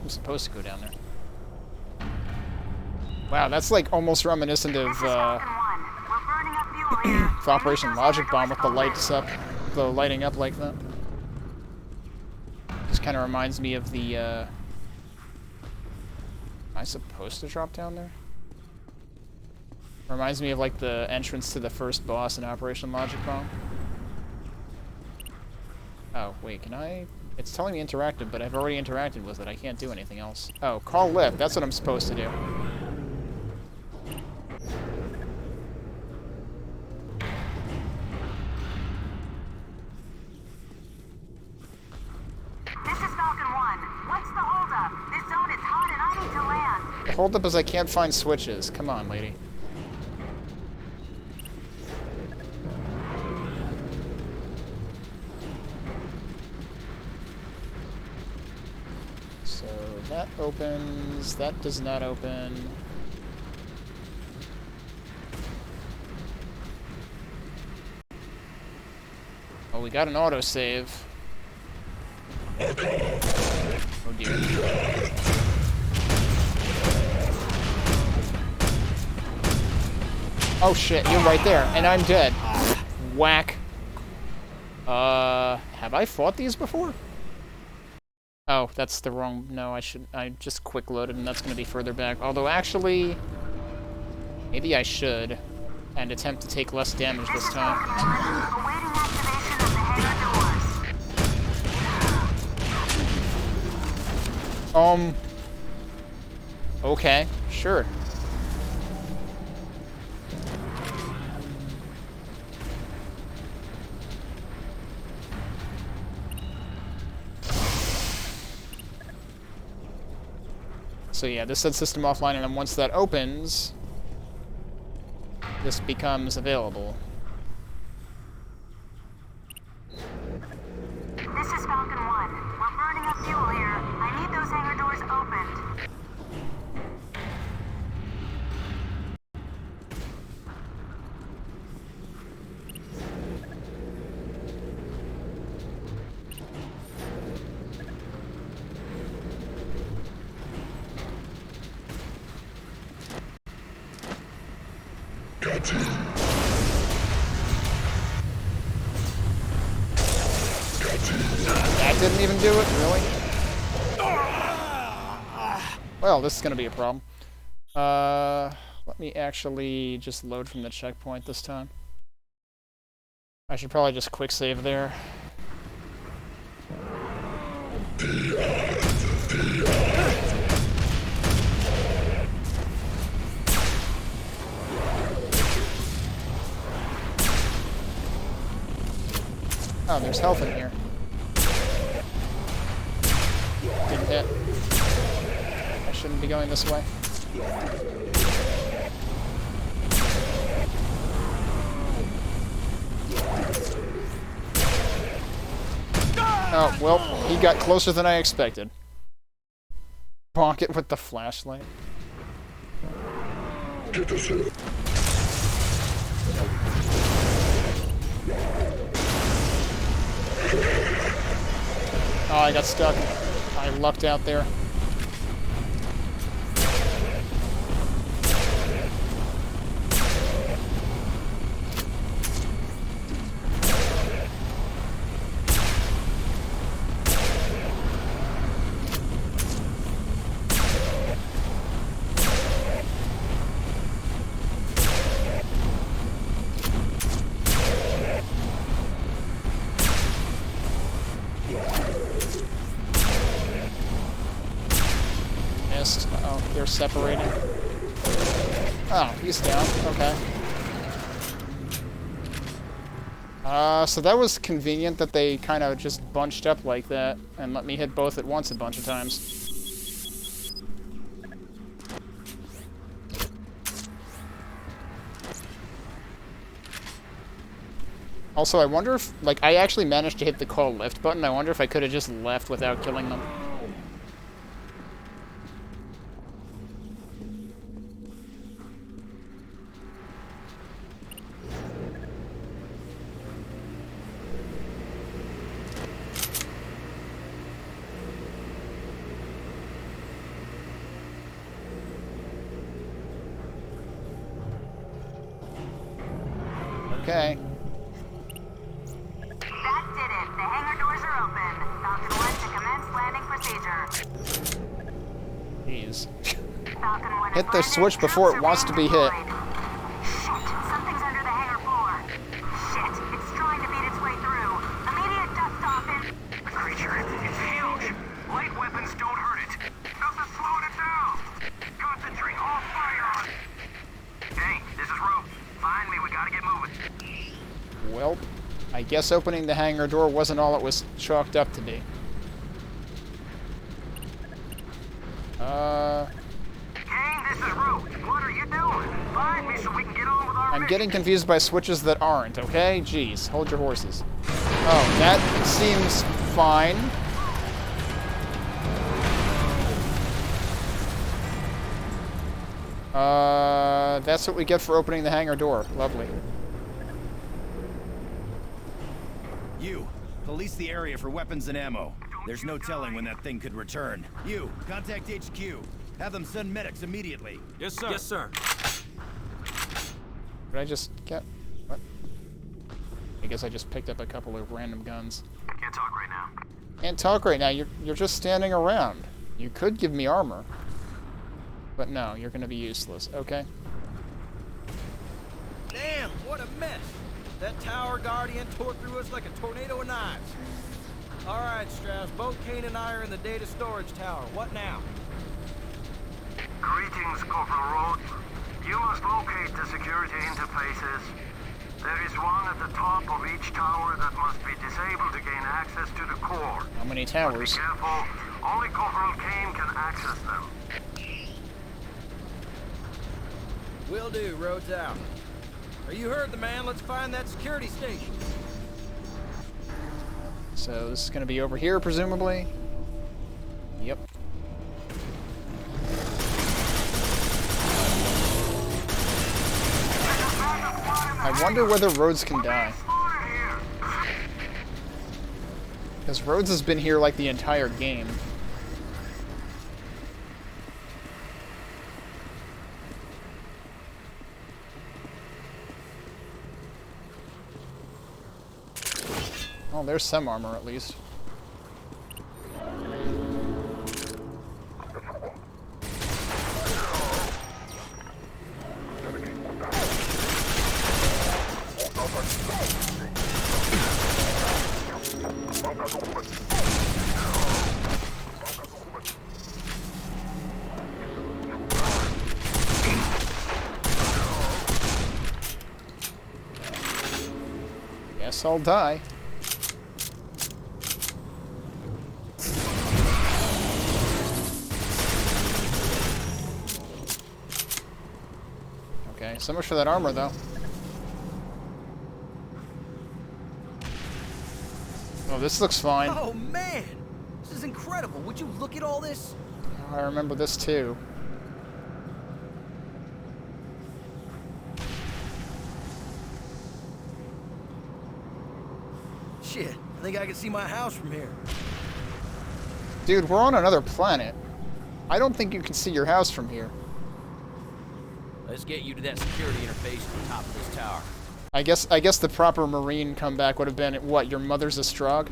I'm supposed to go down there. Wow, that's like almost reminiscent of Operation Logic Bomb with the lights up, the lighting up like that. Just kind of reminds me of the. Am I supposed to drop down there? Reminds me of like the entrance to the first boss in Operation Logic Bomb. Oh wait, can I? It's telling me interactive, but I've already interacted with it. I can't do anything else. Oh, call lift. That's what I'm supposed to do. The holdup is I can't find switches. Come on, lady. So that opens. That does not open. Oh, we got an autosave. Oh dear. Oh shit, you're right there, and I'm dead. Whack. Have I fought these before? Oh, that's the wrong... No, I just quick loaded, and that's gonna be further back. Although, actually... Maybe I should. And attempt to take less damage this time. Okay, sure. So yeah, this sets system offline, and then once that opens, this becomes available. This is Falcon 1. We're burning up fuel here. I need those hangar doors opened. That didn't even do it, really? Well, this is gonna be a problem. Let me actually just load from the checkpoint this time. I should probably just quick save there. Oh, there's health in here. Didn't hit. I shouldn't be going this way. Oh, well, he got closer than I expected. Bonk it with the flashlight. Oh, I got stuck. I lucked out there. Oh, they're separating. Oh, he's down. Okay. So that was convenient that they kind of just bunched up like that and let me hit both at once a bunch of times. Also, I wonder if, like, I actually managed to hit the call lift button. I wonder if I could have just left without killing them. Okay. That did it. The hangar doors are open. Falcon 1 to commence landing procedure. Jeez. Falcon 1 Hit the switch before it wants to be hit. Shit, something's under the hangar floor. Shit, it's trying to beat its way through. Immediate dust off in. The creature, it's huge. Light weapons don't hurt it. Nothing's slowing it down. Concentrate all fire on it. Hey, this is Rogue. Find me, we gotta get moving. Well, I guess opening the hangar door wasn't all it was chalked up to be. Kane, this is Rogue. What are you doing? Find me so we can get on with our I'm getting confused by switches that aren't, okay? Jeez, hold your horses. Oh, that seems fine. That's what we get for opening the hangar door. Lovely. You, police the area for weapons and ammo. There's no telling when that thing could return. You, contact HQ. Have them send medics immediately. Yes, sir. Yes, sir. Did I just get... What? I guess I just picked up a couple of random guns. Can't talk right now. Can't talk right now. You're just standing around. You could give me armor. But no, you're gonna be useless. Okay. Damn, what a mess. That tower guardian tore through us like a tornado of knives. All right, Strauss, both Kane and I are in the data storage tower. What now? Greetings, Corporal Rhodes. You must locate the security interfaces. There is one at the top of each tower that must be disabled to gain access to the core. How many towers? Be careful. Only Corporal Kane can access them. Will do, Rhodes out. You heard the man. Let's find that security station. So this is going to be over here, presumably. Yep. I wonder whether Rhodes can die. Because Rhodes has been here like the entire game. Oh, there's some armor at least. Guess I'll die. Okay, so much for that armor, though. Oh, this looks fine. Oh, man! This is incredible. Would you look at all this? Oh, I remember this, too. Shit, I think I can see my house from here. Dude, we're on another planet. I don't think you can see your house from here. Let's get you to that security interface at the top of this tower. I guess the proper Marine comeback would have been, what, your mother's a Strog?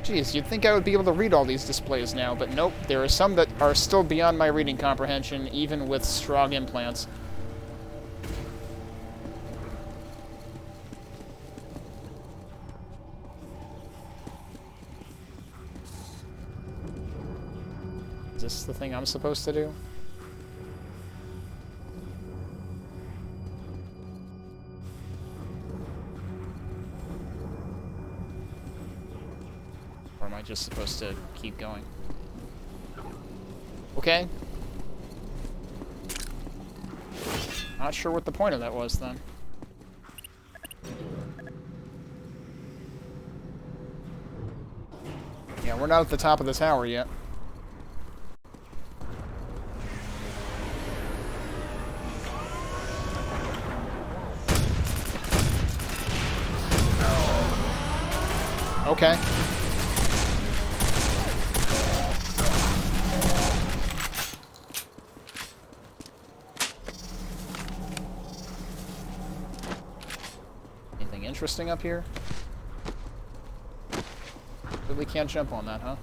Jeez, you'd think I would be able to read all these displays now, but nope, there are some that are still beyond my reading comprehension, even with Strog implants. Is this the thing I'm supposed to do? Or am I just supposed to keep going? Okay. Not sure what the point of that was then. Yeah, we're not at the top of the tower yet. okay. Anything interesting up here? Really can't jump on that, huh?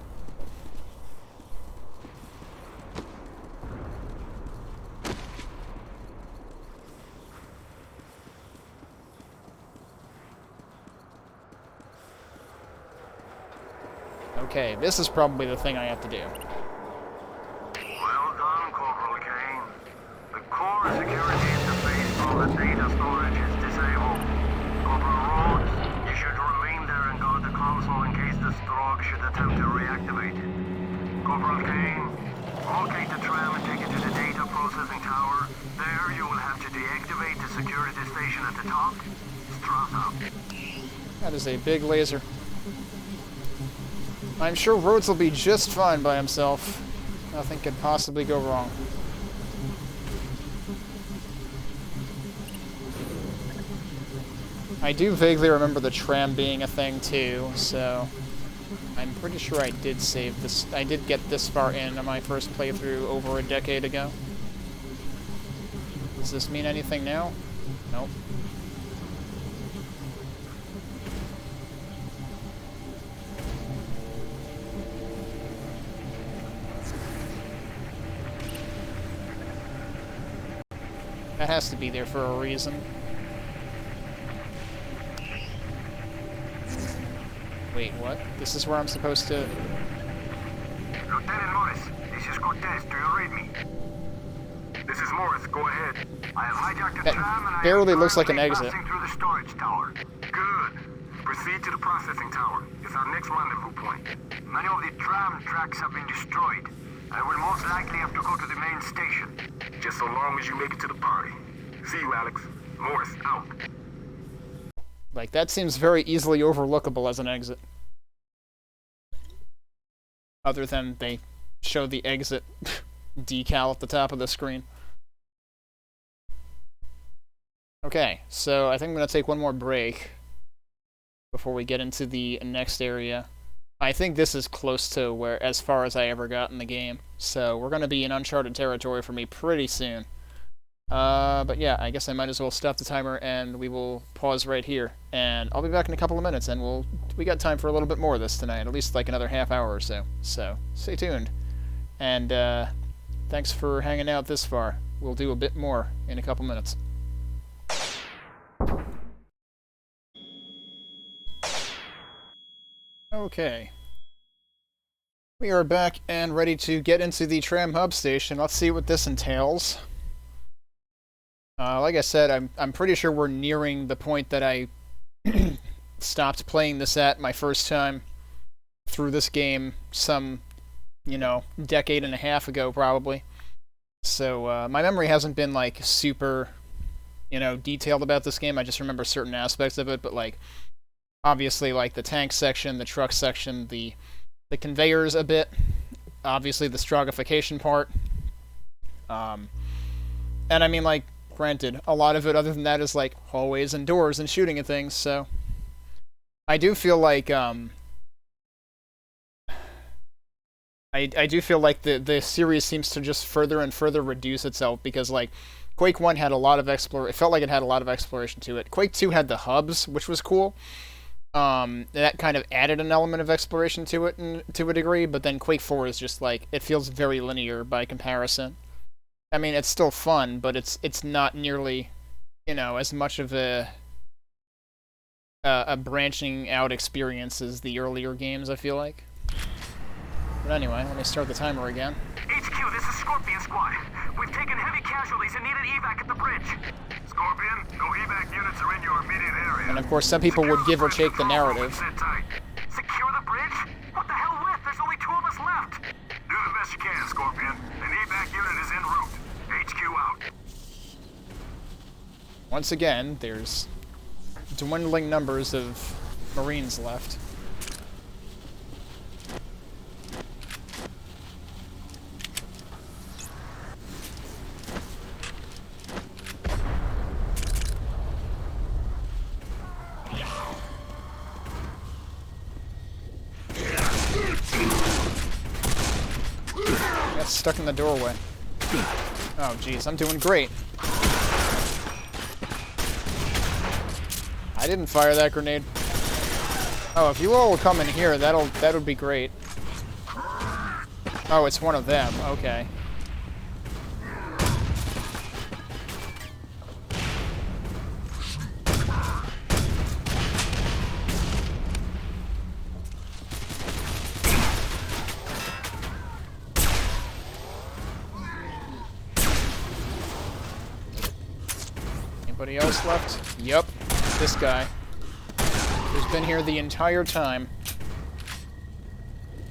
Okay, this is probably the thing I have to do. Well done, Corporal Kane. The core security interface for the data storage is disabled. Corporal Rhodes, you should remain there and guard the console in case the Strog should attempt to reactivate it. Corporal Kane, locate the tram and take it to the data processing tower. There you will have to deactivate the security station at the top. Strap up. That is a big laser. I'm sure Rhodes will be just fine by himself. Nothing could possibly go wrong. I do vaguely remember the tram being a thing too, so I'm pretty sure I did save this. I did get this far in on my first playthrough over a decade ago. Does this mean anything now? Nope. That has to be there for a reason. Wait, what? This is where I'm supposed to... Lieutenant Morris, this is Cortez. Do you read me? This is Morris. Go ahead. I have hijacked the tram and I barely looks like an exit. passing through the storage tower. Good. Proceed to the processing tower. It's our next rendezvous point. Many of the tram tracks have been destroyed. I will most likely have to go to the main station. Just so long as you make it to the party. See you, Alex. Morris, out. Like, that seems very easily overlookable as an exit. Other than they show the exit decal at the top of the screen. Okay, so I think I'm going to take one more break before we get into the next area. I think this is close to where, as far as I ever got in the game. So we're going to be in uncharted territory for me pretty soon. But yeah, I guess I might as well stop the timer and we will pause right here. And I'll be back in a couple of minutes and we got time for a little bit more of this tonight, at least like another half hour or so. So stay tuned. And thanks for hanging out this far. We'll do a bit more in a couple minutes. Okay. We are back and ready to get into the tram hub station. Let's see what this entails. Like I said, I'm pretty sure we're nearing the point that I stopped playing this at my first time through this game some, decade and a half ago probably. So my memory hasn't been like super, detailed about this game. I just remember certain aspects of it, but like obviously like the tank section, the truck section, the conveyors a bit, obviously the Strogification part. And I mean, like, granted, a lot of it other than that is like hallways and doors and shooting at things, so I do feel like I do feel like the series seems to just further and further reduce itself, because like Quake 1 had a lot of it felt like it had a lot of exploration to it. Quake 2 had the hubs, which was cool. That kind of added an element of exploration to it to a degree, but then Quake 4 is just like, it feels very linear by comparison. I mean, it's still fun, but it's not nearly, as much of a branching out experience as the earlier games, I feel like. But anyway, let me start the timer again. HQ, this is Scorpion Squad. We've taken heavy casualties and need an evac at the bridge. Scorpion, no evac units are in your immediate area. And of course, some people would give or take the narrative. Secure the bridge? What the hell with? There's only 2 of us left. Do the best you can, Scorpion. An evac unit is en route. HQ out. Once again, there's dwindling numbers of Marines left. stuck in the doorway. Oh, jeez, I'm doing great. I didn't fire that grenade. Oh, if you all will come in here, that would be great. Oh, it's one of them. Okay. Anybody else left? Yup, this guy. Who's been here the entire time.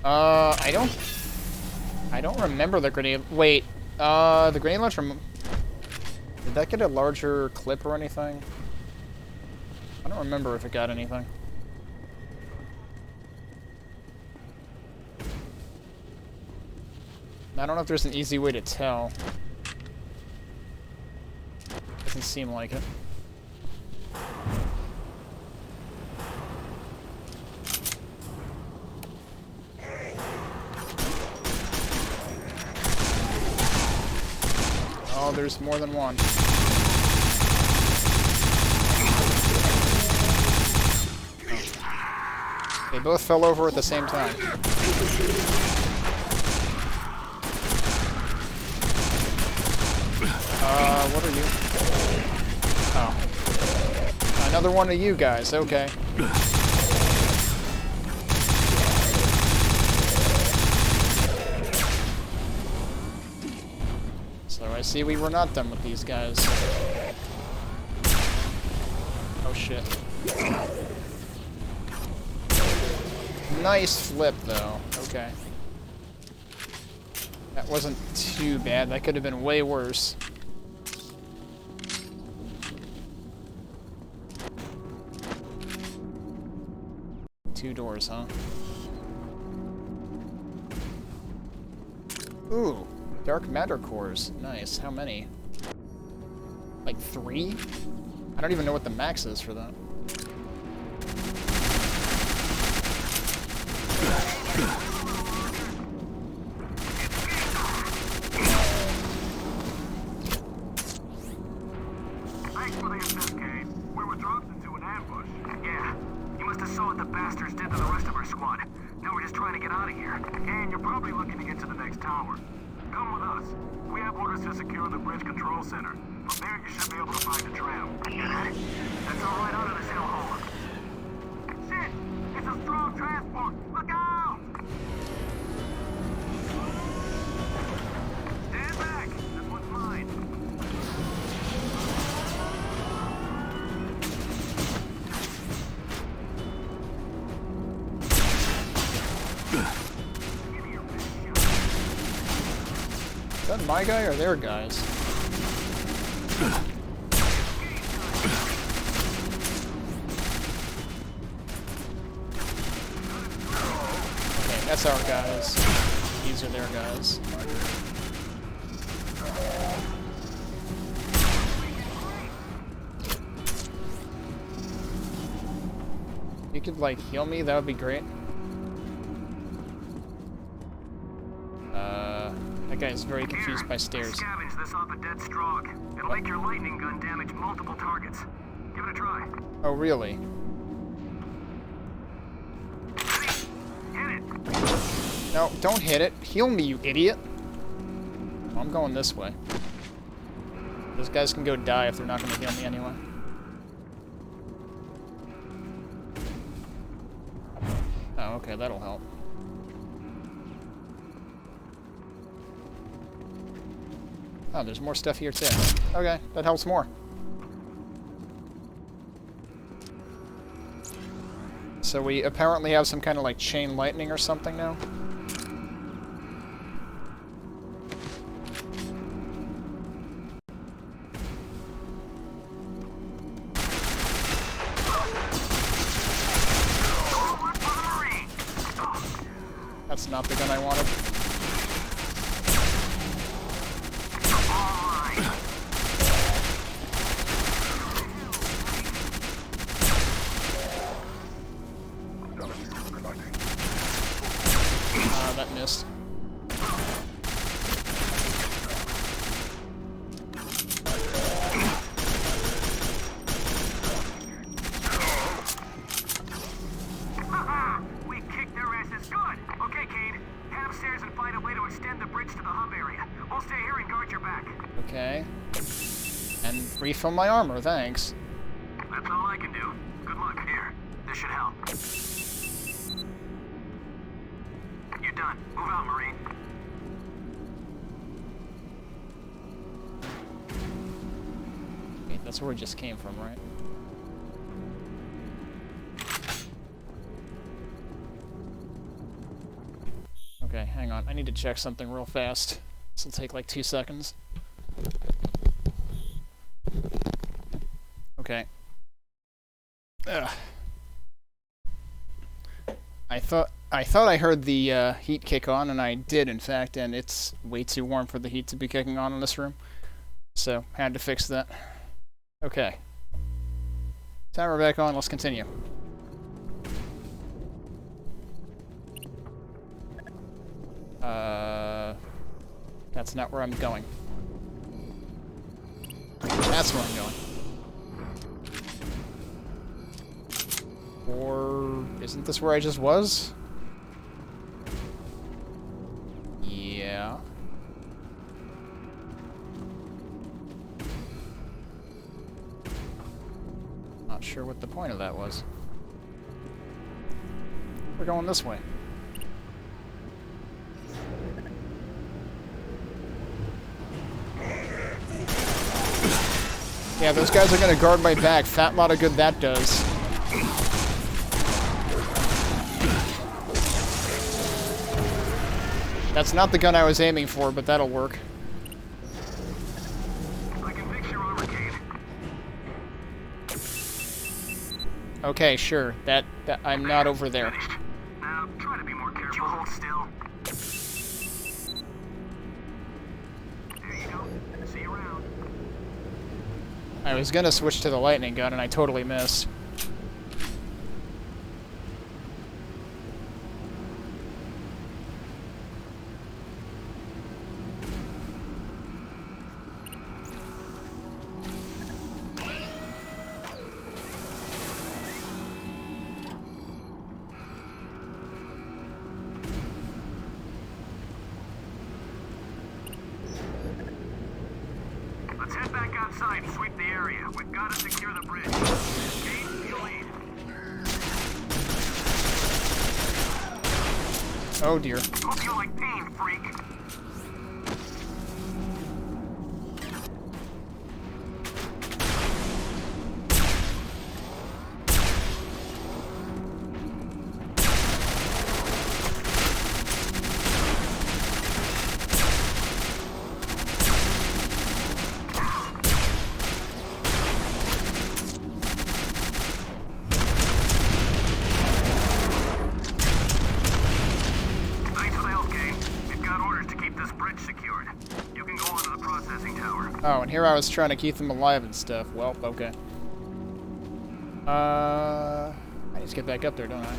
I don't remember the grenade. Wait, the grenade launcher. Did that get a larger clip or anything? I don't remember if it got anything. I don't know if there's an easy way to tell. Doesn't seem like it. Oh, there's more than one. Oh. They both fell over at the same time. What are you? Oh. Another one of you guys, okay. So I see we were not done with these guys. Oh shit. Nice flip though, okay. That wasn't too bad, that could have been way worse. Two doors, huh? Ooh, dark matter cores. Nice. How many? Like 3? I don't even know what the max is for that. Thanks for the assist, Kane. We were dropped into an ambush. Yeah. You must have saw what the bastards did to the rest of our squad. Now we're just trying to get out of here. And you're probably looking to get to the next tower. Come with us. We have orders to secure the bridge control center. From there, you should be able to find the tram. That's all right under this hellhole. Shit! It's a strong transport! Look out! Stand back! This one's mine. Is that my guy or their guys? Okay, that's our guys. These are their guys. If you could, like, heal me, that would be great. That guy is very confused by stairs. Scavenge this off a dead Strog. It'll make your lightning gun damage multiple targets. Give it a try. Oh, really? Hit it! No, don't hit it. Heal me, you idiot. Well, I'm going this way. Those guys can go die if they're not going to heal me anyway. Oh, okay, that'll help. Oh, there's more stuff here too. Okay, that helps more. So we apparently have some kind of like chain lightning or something now. That's not the gun I wanted. That missed. I'll stay here and guard your back. Okay. And refill my armor, thanks. That's all I can do. Good luck. Here, this should help. You're done. Move out, Marine. Wait, that's where we just came from, right? Okay, hang on. I need to check something real fast. This will take like 2 seconds. Okay. Ugh. I thought I heard the heat kick on, and I did, in fact, and it's way too warm for the heat to be kicking on in this room. So, had to fix that. Okay. Timer back on, let's continue. That's not where I'm going. That's where I'm going. Or isn't this where I just was? Yeah. Not sure what the point of that was. We're going this way. Yeah, those guys are gonna guard my back. Fat lot of good that does. That's not the gun I was aiming for, but that'll work. I can fix your armor, Kane. Okay, sure. That I'm not over there. Now, try to be more careful. You hold still. There you go. See you around. I was gonna switch to the lightning gun, and I totally missed. Let's head back outside and sweep the area. We've got to secure the bridge. Kane, you lead. Oh dear. Hope you like pain, freak. Oh, and here I was trying to keep them alive and stuff. Well, okay. I need to get back up there, don't I?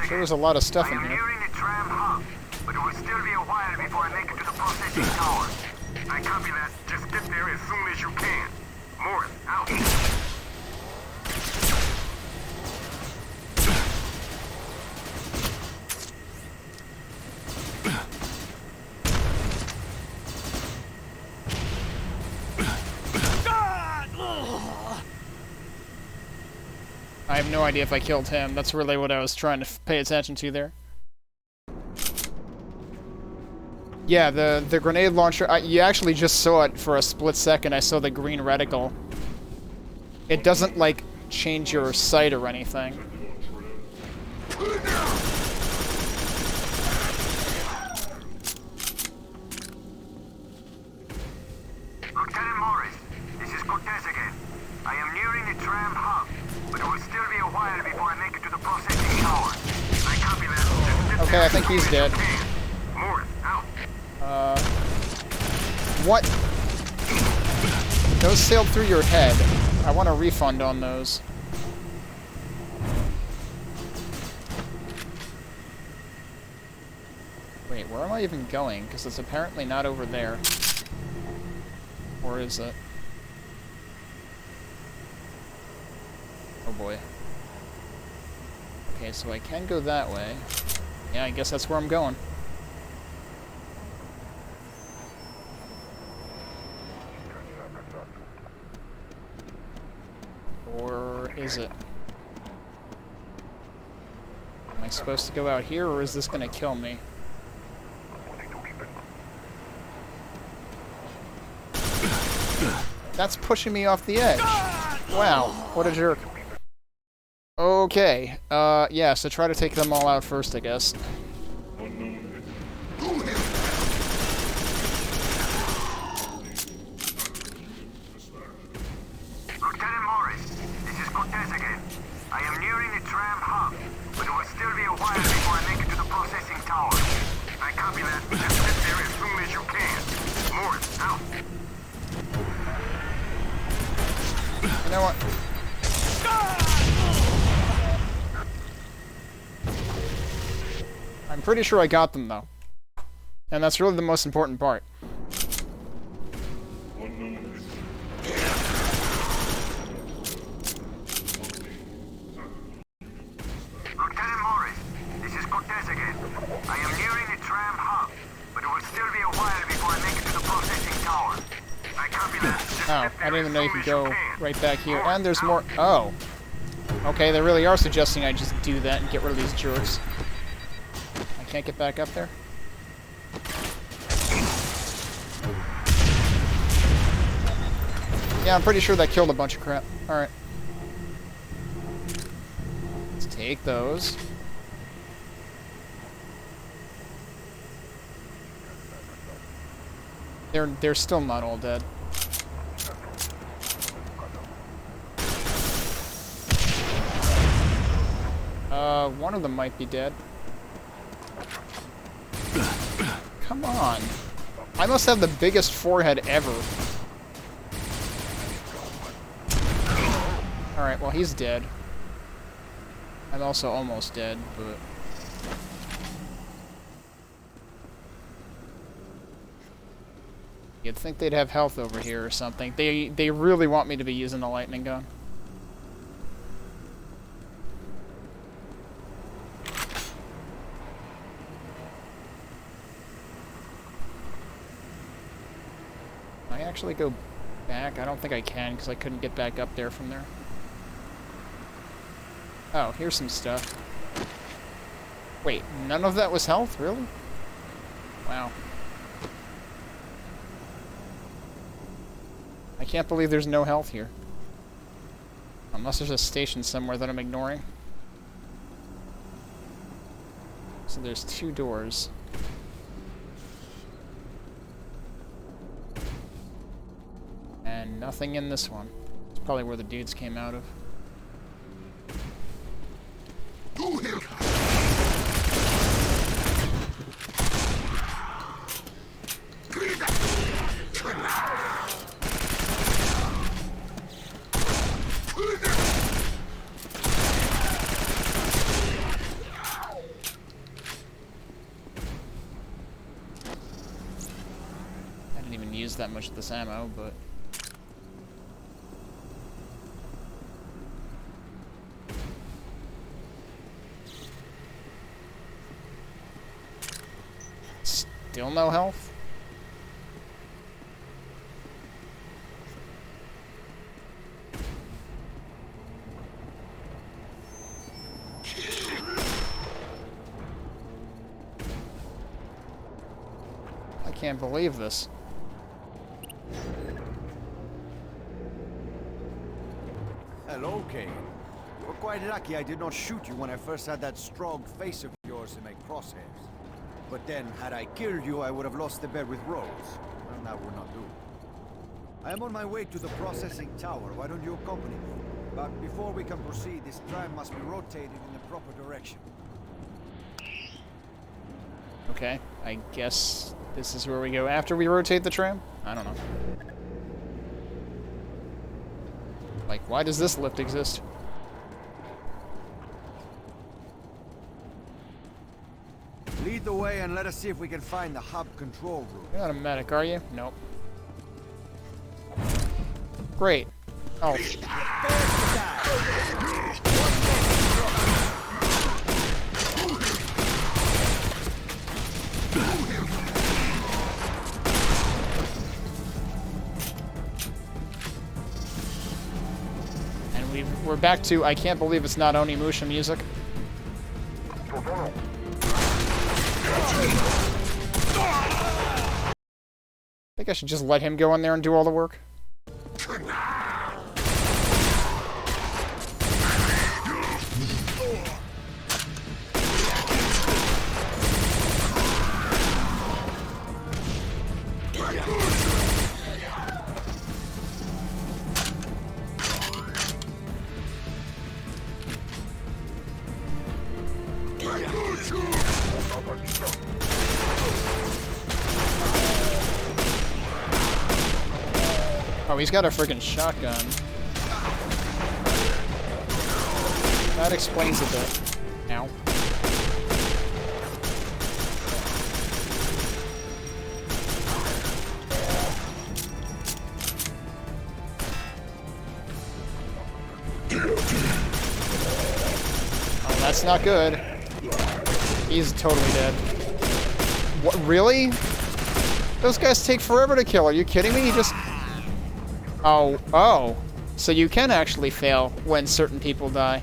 There was a lot of stuff in here. Nearing the tram hub, but it will still be a while before I make it to the processing tower. I copy that. Just get there as soon as you can. Morris, out. I have no idea if I killed him. That's really what I was trying to pay attention to there. Yeah, the grenade launcher, you actually just saw it for a split second. I saw the green reticle. It doesn't, like, change your sight or anything. Lieutenant Morris, this is Cortez again. I am nearing the tram hub, but it will still be a while before I make it to the processing tower. I copy that. Okay, I think he's dead. Morris, out. What? Those sailed through your head. I want a refund on those. Wait, where am I even going? Because it's apparently not over there. Or is it? Oh boy. Okay, so I can go that way. Yeah, I guess that's where I'm going. Or is it? Am I supposed to go out here, or is this gonna kill me? That's pushing me off the edge. Wow, what a jerk. Okay, yeah, so try to take them all out first, I guess. Lieutenant Morris, this is Cortez again. I am nearing the tram hub, but it will still be a while before I make it to the processing tower. I copy that. Just get there as soon as you can. Morris, out. You know what? I'm pretty sure I got them, though. And that's really the most important part. Lieutenant Morris, this is Cortez again. I am nearing the tram hub, but it will still be a while before I make it to the processing tower. I copy that. Oh, I didn't even know you could go right back here. And there's more. Oh. Okay, they really are suggesting I just do that and get rid of these jerks. I can't get back up there? Yeah, I'm pretty sure that killed a bunch of crap. Alright. Let's take those. They're still not all dead. One of them might be dead. Come on. I must have the biggest forehead ever. Alright, well he's dead. I'm also almost dead, but... You'd think they'd have health over here or something. They really want me to be using the lightning gun. Can I actually go back? I don't think I can because I couldn't get back up there from there. Oh, here's some stuff. Wait, none of that was health? Really? Wow. I can't believe there's no health here. Unless there's a station somewhere that I'm ignoring. So there's 2 doors. And nothing in this one. It's probably where the dudes came out of. I didn't even use that much of this ammo, but... Still no health? I can't believe this. Hello, Kane. You're quite lucky I did not shoot you when I first had that strong face of yours in my crosshairs. But then, had I killed you, I would have lost the bet with Rose. And that would not do. I am on my way to the processing tower. Why don't you accompany me? But before we can proceed, this tram must be rotated in the proper direction. Okay, I guess this is where we go after we rotate the tram? I don't know. Like, why does this lift exist? Lead the way and let us see if we can find the hub control room. You're not a medic, are you? Nope. Great. Oh. And we're back to I can't believe it's not Onimusha music. I think I should just let him go in there and do all the work. Oh, he's got a friggin' shotgun. That explains a bit. Ow. Oh, that's not good. He's totally dead. What, really? Those guys take forever to kill. Are you kidding me? He just... Oh. So you can actually fail when certain people die.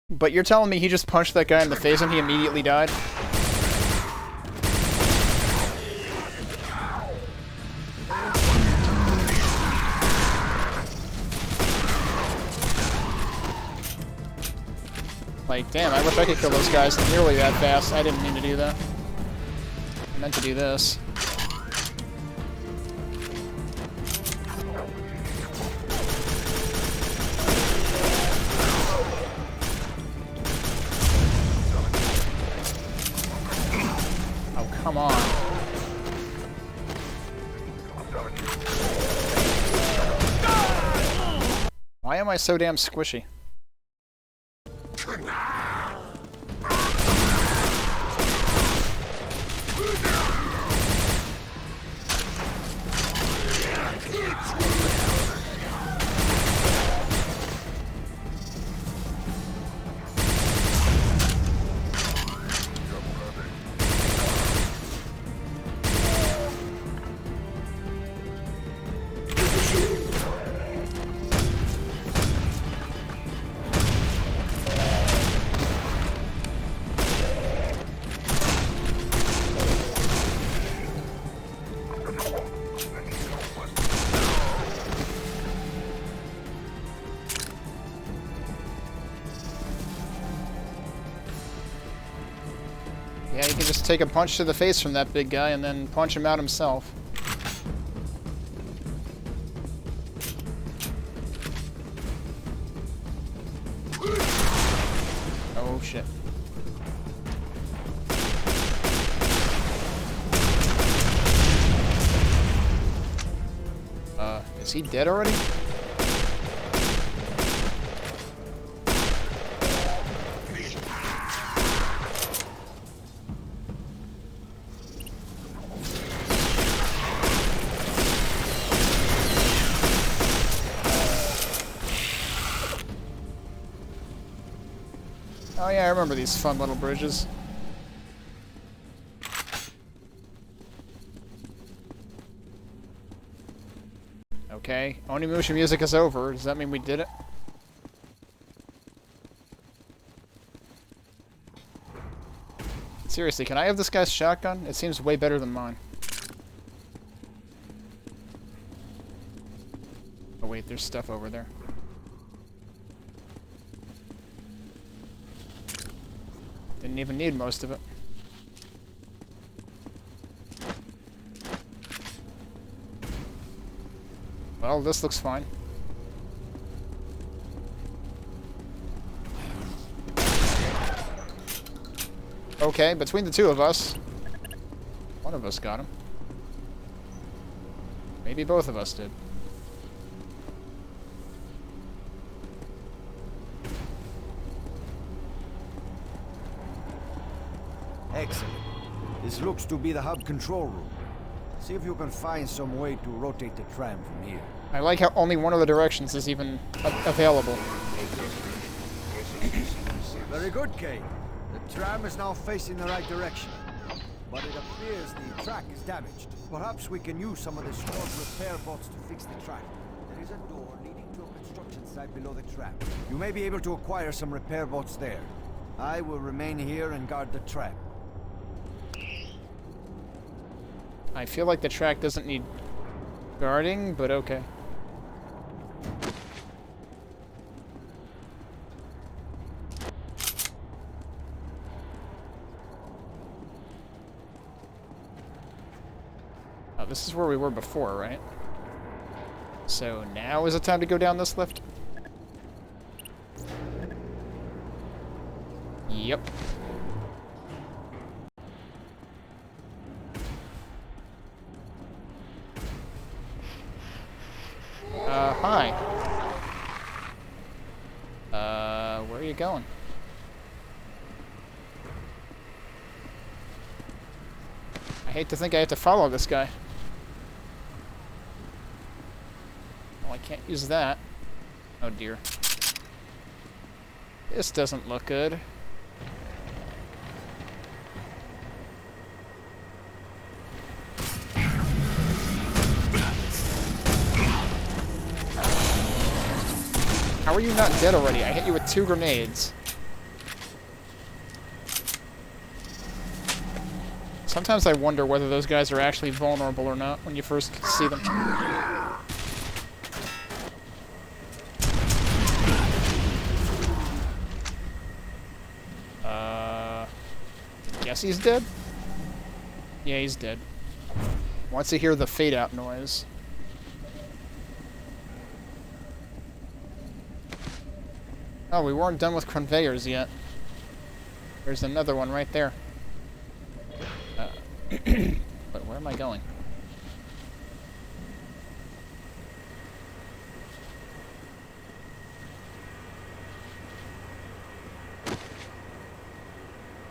But you're telling me he just punched that guy in the face and he immediately died? Like, damn, I wish I could kill those guys nearly that fast. I didn't mean to do that. I meant to do this. Come on. Why am I so damn squishy? Yeah, you can just take a punch to the face from that big guy and then punch him out himself. Oh, shit. Is he dead already? Oh yeah, I remember these fun little bridges. Okay, Onimusha music is over. Does that mean we did it? Seriously, can I have this guy's shotgun? It seems way better than mine. Oh wait, there's stuff over there. Didn't even need most of it. Well, this looks fine. Okay, between the two of us, one of us got him. Maybe both of us did. Excellent. This looks to be the hub control room. See if you can find some way to rotate the tram from here. I like how only one of the directions is even available. Very good, Kane. The tram is now facing the right direction. But it appears the track is damaged. Perhaps we can use some of the stored repair bots to fix the track. There is a door leading to a construction site below the tram. You may be able to acquire some repair bots there. I will remain here and guard the tram. I feel like the track doesn't need guarding, but okay. Oh, this is where we were before, right? So now is the time to go down this lift? Yep. Hi. Where are you going? I hate to think I have to follow this guy. Well, I can't use that. Oh dear. This doesn't look good. How are you not dead already? I hit you with 2 grenades. Sometimes I wonder whether those guys are actually vulnerable or not when you first see them. Guess he's dead? Yeah, he's dead. Once you hear the fade out noise. Oh, we weren't done with conveyors yet. There's another one right there. But where am I going?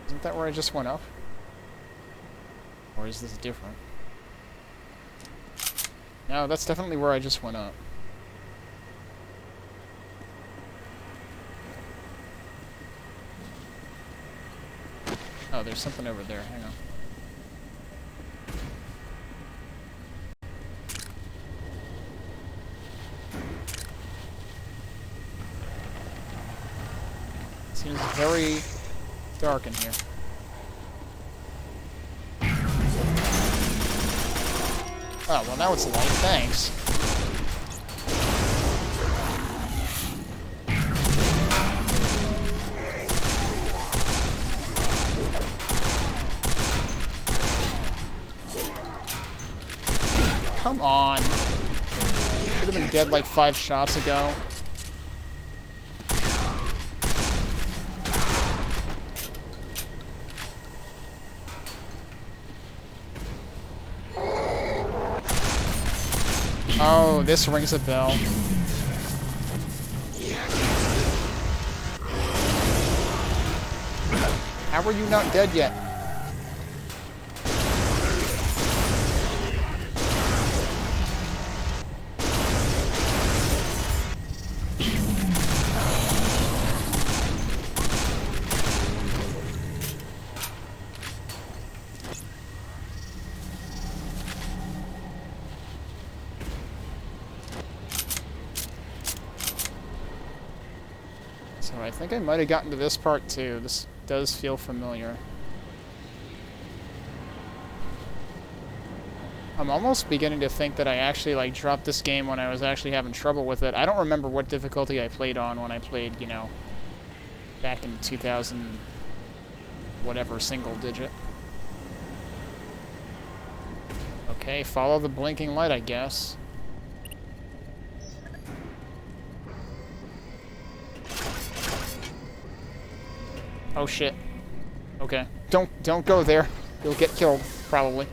Isn't that where I just went up? Or is this different? No, that's definitely where I just went up. Oh, there's something over there. Hang on. Seems very dark in here. Oh, well now it's light. Thanks. Come on. Could have been dead like 5 shots ago. Oh, this rings a bell. How are you not dead yet? So I think I might have gotten to this part too. This does feel familiar. I'm almost beginning to think that I actually like dropped this game when I was actually having trouble with it. I don't remember what difficulty I played on when I played, you know, back in 2000, whatever, single digit. Okay, follow the blinking light, I guess. Oh shit. Okay. Don't go there. You'll get killed, probably.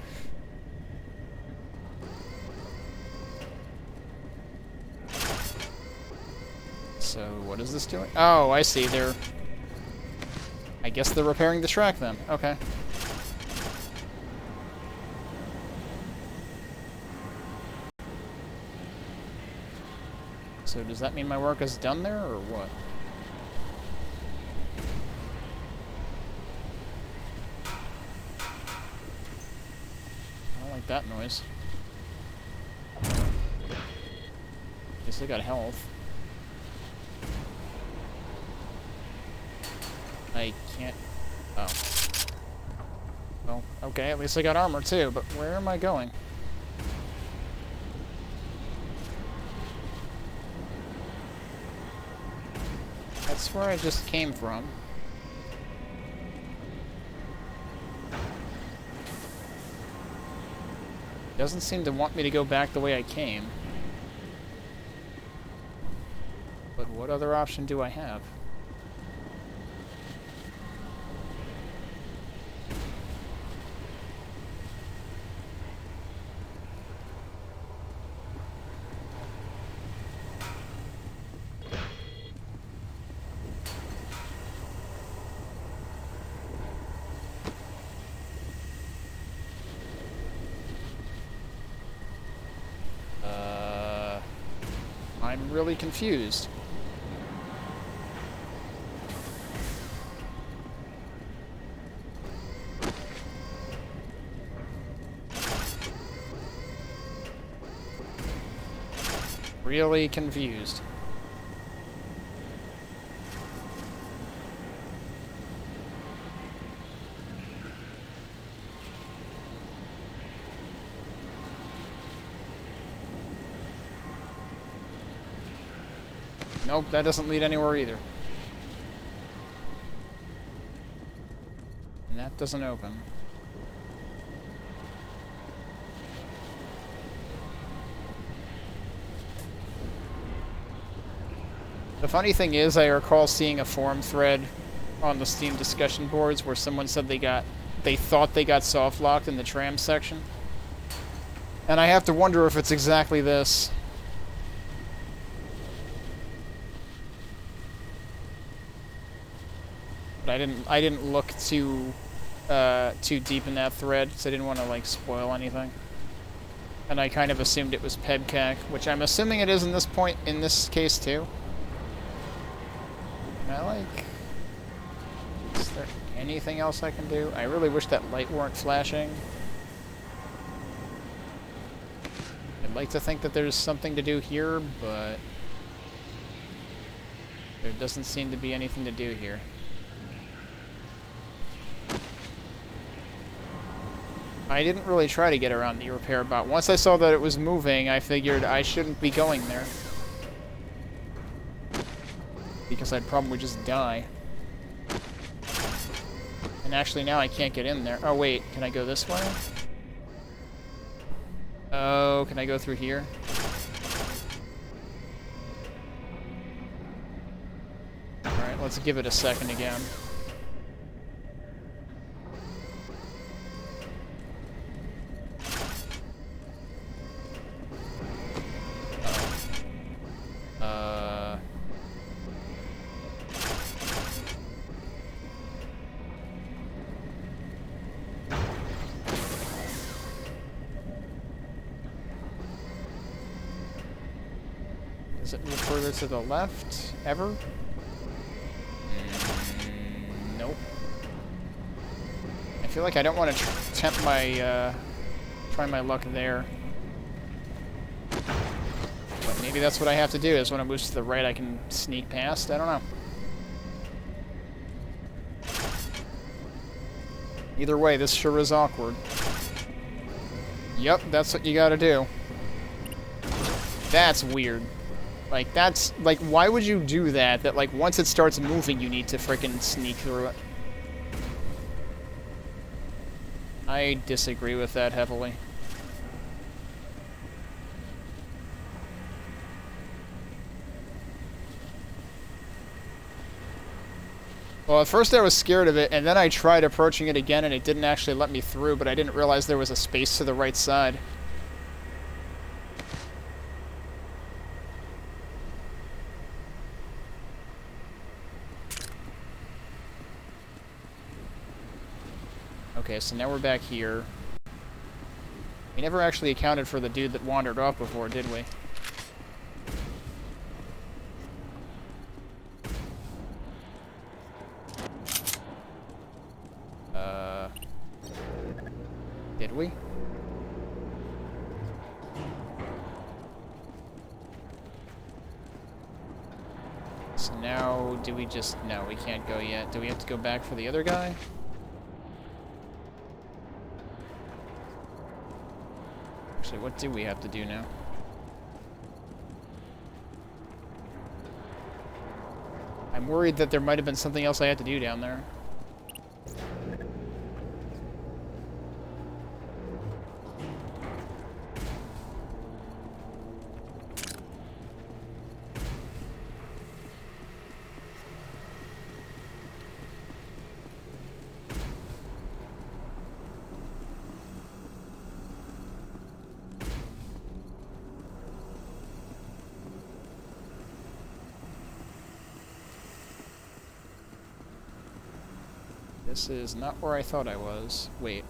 So, what is this doing? Oh, I see. I guess they're repairing the track then. Okay. So, does that mean my work is done there, or what? I don't like that noise. Guess they got health. I can't... Oh. Well, okay, at least I got armor too, but where am I going? That's where I just came from. Doesn't seem to want me to go back the way I came. But what other option do I have? I'm really confused. Really confused. Nope, that doesn't lead anywhere either. And that doesn't open. The funny thing is, I recall seeing a forum thread on the Steam discussion boards where someone said they thought they got soft locked in the tram section. And I have to wonder if it's exactly this. But I didn't look too deep in that thread, so I didn't want to like spoil anything. And I kind of assumed it was PEBCAC, which I'm assuming it is in this case too. Is there anything else I can do? I really wish that light weren't flashing. I'd like to think that there's something to do here, but there doesn't seem to be anything to do here. I didn't really try to get around the repair bot. Once I saw that it was moving, I figured I shouldn't be going there. Because I'd probably just die. And actually now I can't get in there. Oh wait, can I go this way? Oh, can I go through here? Alright, let's give it a second again. Does it move further to the left, ever? Nope. I feel like I don't want to tempt my, try my luck there. But maybe that's what I have to do, is when it moves to the right I can sneak past? I don't know. Either way, this sure is awkward. Yep, that's what you gotta do. That's weird. Like, that's... Like, why would you do that? That, like, once it starts moving, you need to frickin' sneak through it. I disagree with that heavily. Well, at first I was scared of it, and then I tried approaching it again, and it didn't actually let me through, but I didn't realize there was a space to the right side. Okay, so now we're back here. We never actually accounted for the dude that wandered off before, did we? Did we? So now, do we just... No, we can't go yet. Do we have to go back for the other guy? Actually, what do we have to do now? I'm worried that there might have been something else I had to do down there. This is not where I thought I was. Wait.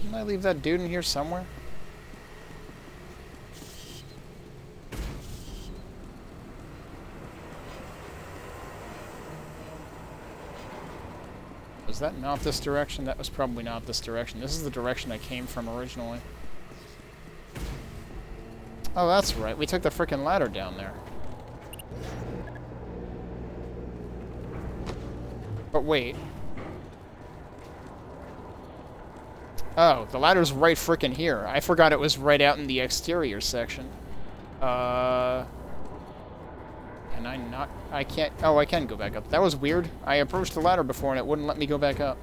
Didn't I leave that dude in here somewhere? Was that not this direction? That was probably not this direction. This is the direction I came from originally. Oh, that's right. We took the frickin' ladder down there. But wait. Oh, the ladder's right frickin' here. I forgot it was right out in the exterior section. Can I not? I can't. Oh, I can go back up. That was weird. I approached the ladder before and it wouldn't let me go back up.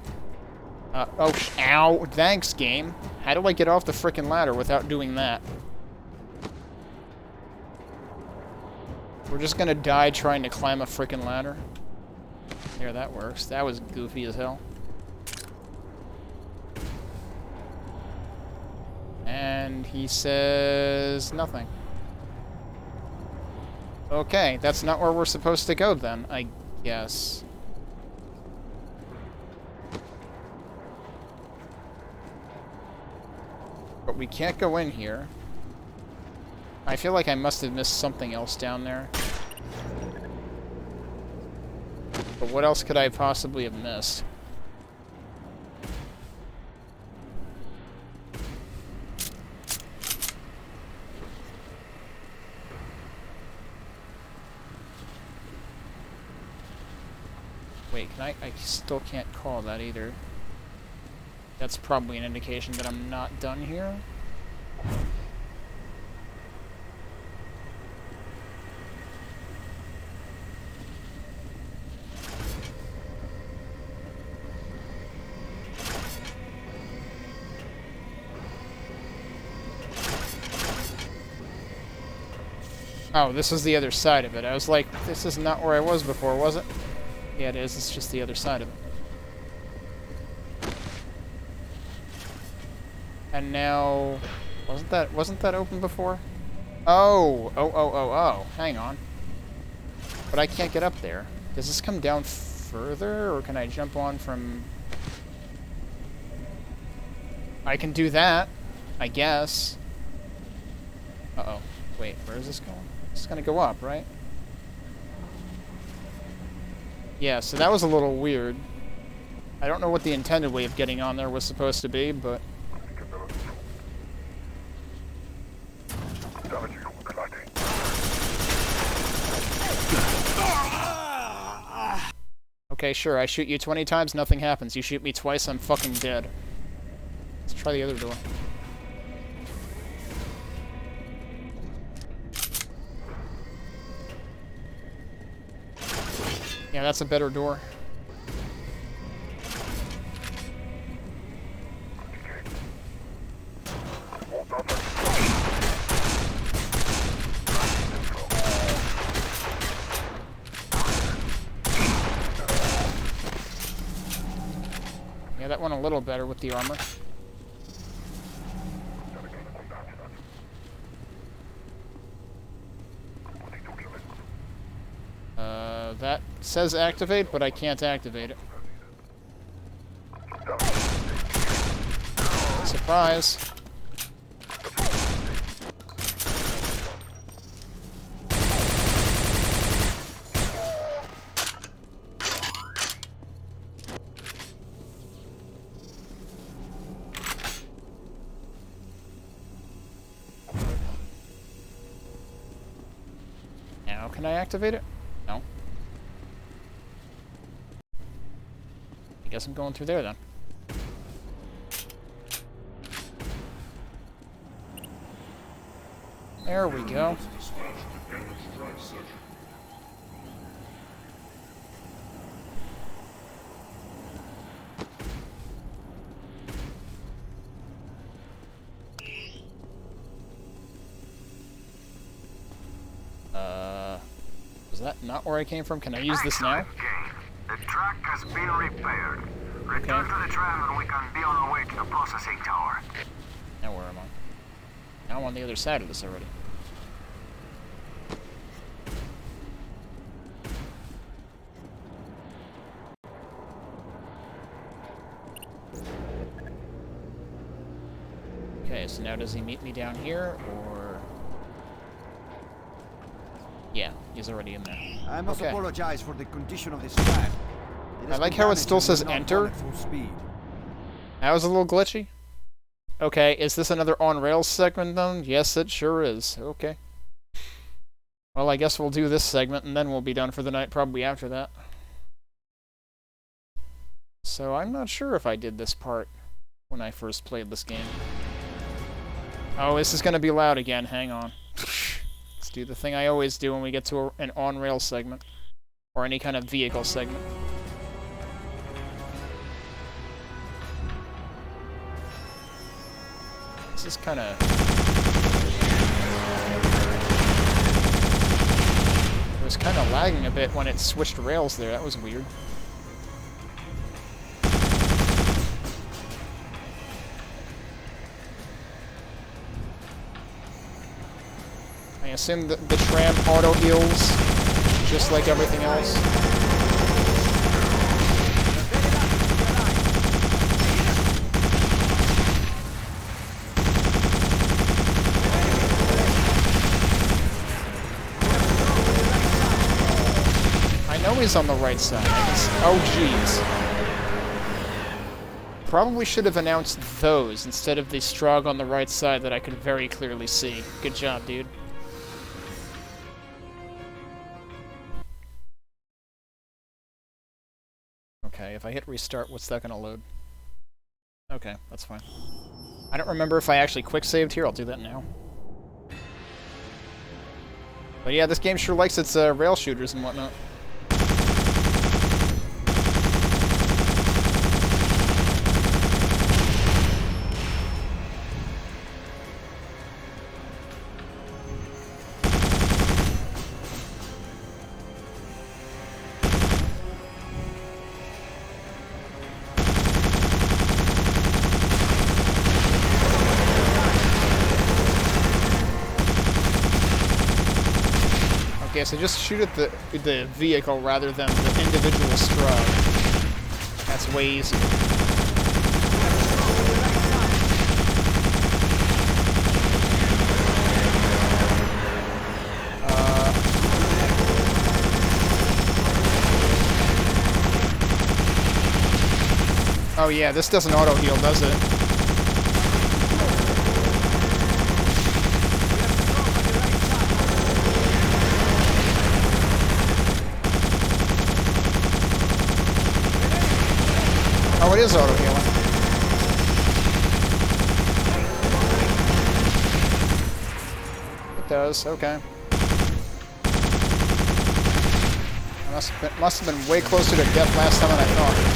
Oh, ow. Thanks, game. How do I get off the frickin' ladder without doing that? We're just gonna die trying to climb a frickin' ladder. There, that works. That was goofy as hell. And he says nothing. Okay, that's not where we're supposed to go then, I guess. But we can't go in here. I feel like I must have missed something else down there. But what else could I possibly have missed? Wait, can I still can't call that either. That's probably an indication that I'm not done here. Oh, this is the other side of it. I was like, this is not where I was before, was it? Yeah, it is. It's just the other side of it. And now... Wasn't that open before? Oh. Hang on. But I can't get up there. Does this come down further, or can I jump on from... I can do that, I guess. Uh-oh. Wait, where is this going? It's gonna go up, right? Yeah, so that was a little weird. I don't know what the intended way of getting on there was supposed to be, but... Okay, sure, I shoot you 20 times, nothing happens. You shoot me twice, I'm fucking dead. Let's try the other door. Yeah, that's a better door. Yeah, that went a little better with the armor. That says activate, but I can't activate it. Surprise. Now can I activate it? No. I guess I'm going through there then. There we go. Was that not where I came from? Can I use this now? The track has been repaired. Return to the tram and we can be on our way to the processing tower. Now where am I? Now I'm on the other side of this already. Okay, so now does he meet me down here, or... Yeah, he's already in there. I must apologize for the condition of this track. I like how it still says enter. That was a little glitchy. Okay, is this another on-rails segment then? Yes, it sure is. Okay. Well, I guess we'll do this segment, and then we'll be done for the night probably after that. So I'm not sure if I did this part when I first played this game. Oh, this is going to be loud again. Hang on. Let's do the thing I always do when we get to an on-rail segment. Or any kind of vehicle segment. This is kind of... It was kind of lagging a bit when it switched rails there. That was weird. I assume that the tram auto heals, just like everything else. I know he's on the right side. Oh, jeez. Probably should have announced those instead of the Strog on the right side that I could very clearly see. Good job, dude. Okay, if I hit restart, what's that gonna load? Okay, that's fine. I don't remember if I actually quick saved here. I'll do that now. But yeah, this game sure likes its rail shooters and whatnot. Okay, so just shoot at the vehicle rather than the individual Strog. That's way easier. Oh yeah, this doesn't auto-heal, does it? Oh, it is auto-healing. It does, okay. I must have been way closer to death last time than I thought.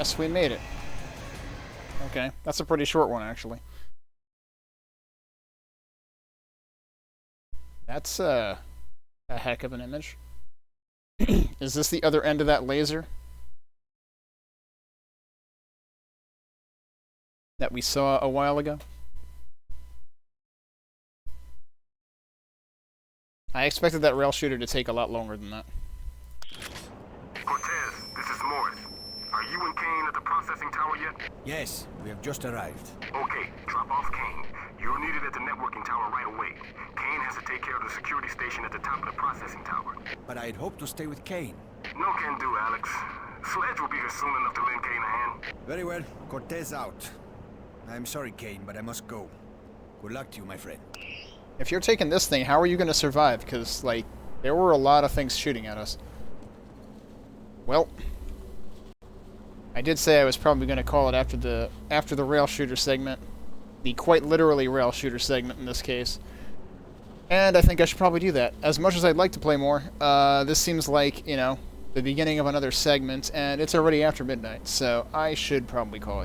Yes, we made it. Okay, that's a pretty short one, actually. That's a heck of an image. Is this the other end of that laser that we saw a while ago? I expected that rail shooter to take a lot longer than that. Cortez, this is Morris. Are you and Kane at the processing tower yet? Yes, we have just arrived. Okay, drop off Kane. You're needed at the networking tower right away. Kane has to take care of the security station at the top of the processing tower. But I'd hoped to stay with Kane. No can do, Alex. Sledge will be here soon enough to lend Kane a hand. Very well. Cortez out. I'm sorry, Kane, but I must go. Good luck to you, my friend. If you're taking this thing, how are you going to survive? Because, like, there were a lot of things shooting at us. Well, I did say I was probably going to call it after the rail shooter segment. The quite literally rail shooter segment in this case. And I think I should probably do that. As much as I'd like to play more, this seems like, you know, the beginning of another segment, and it's already after midnight, so I should probably call it here.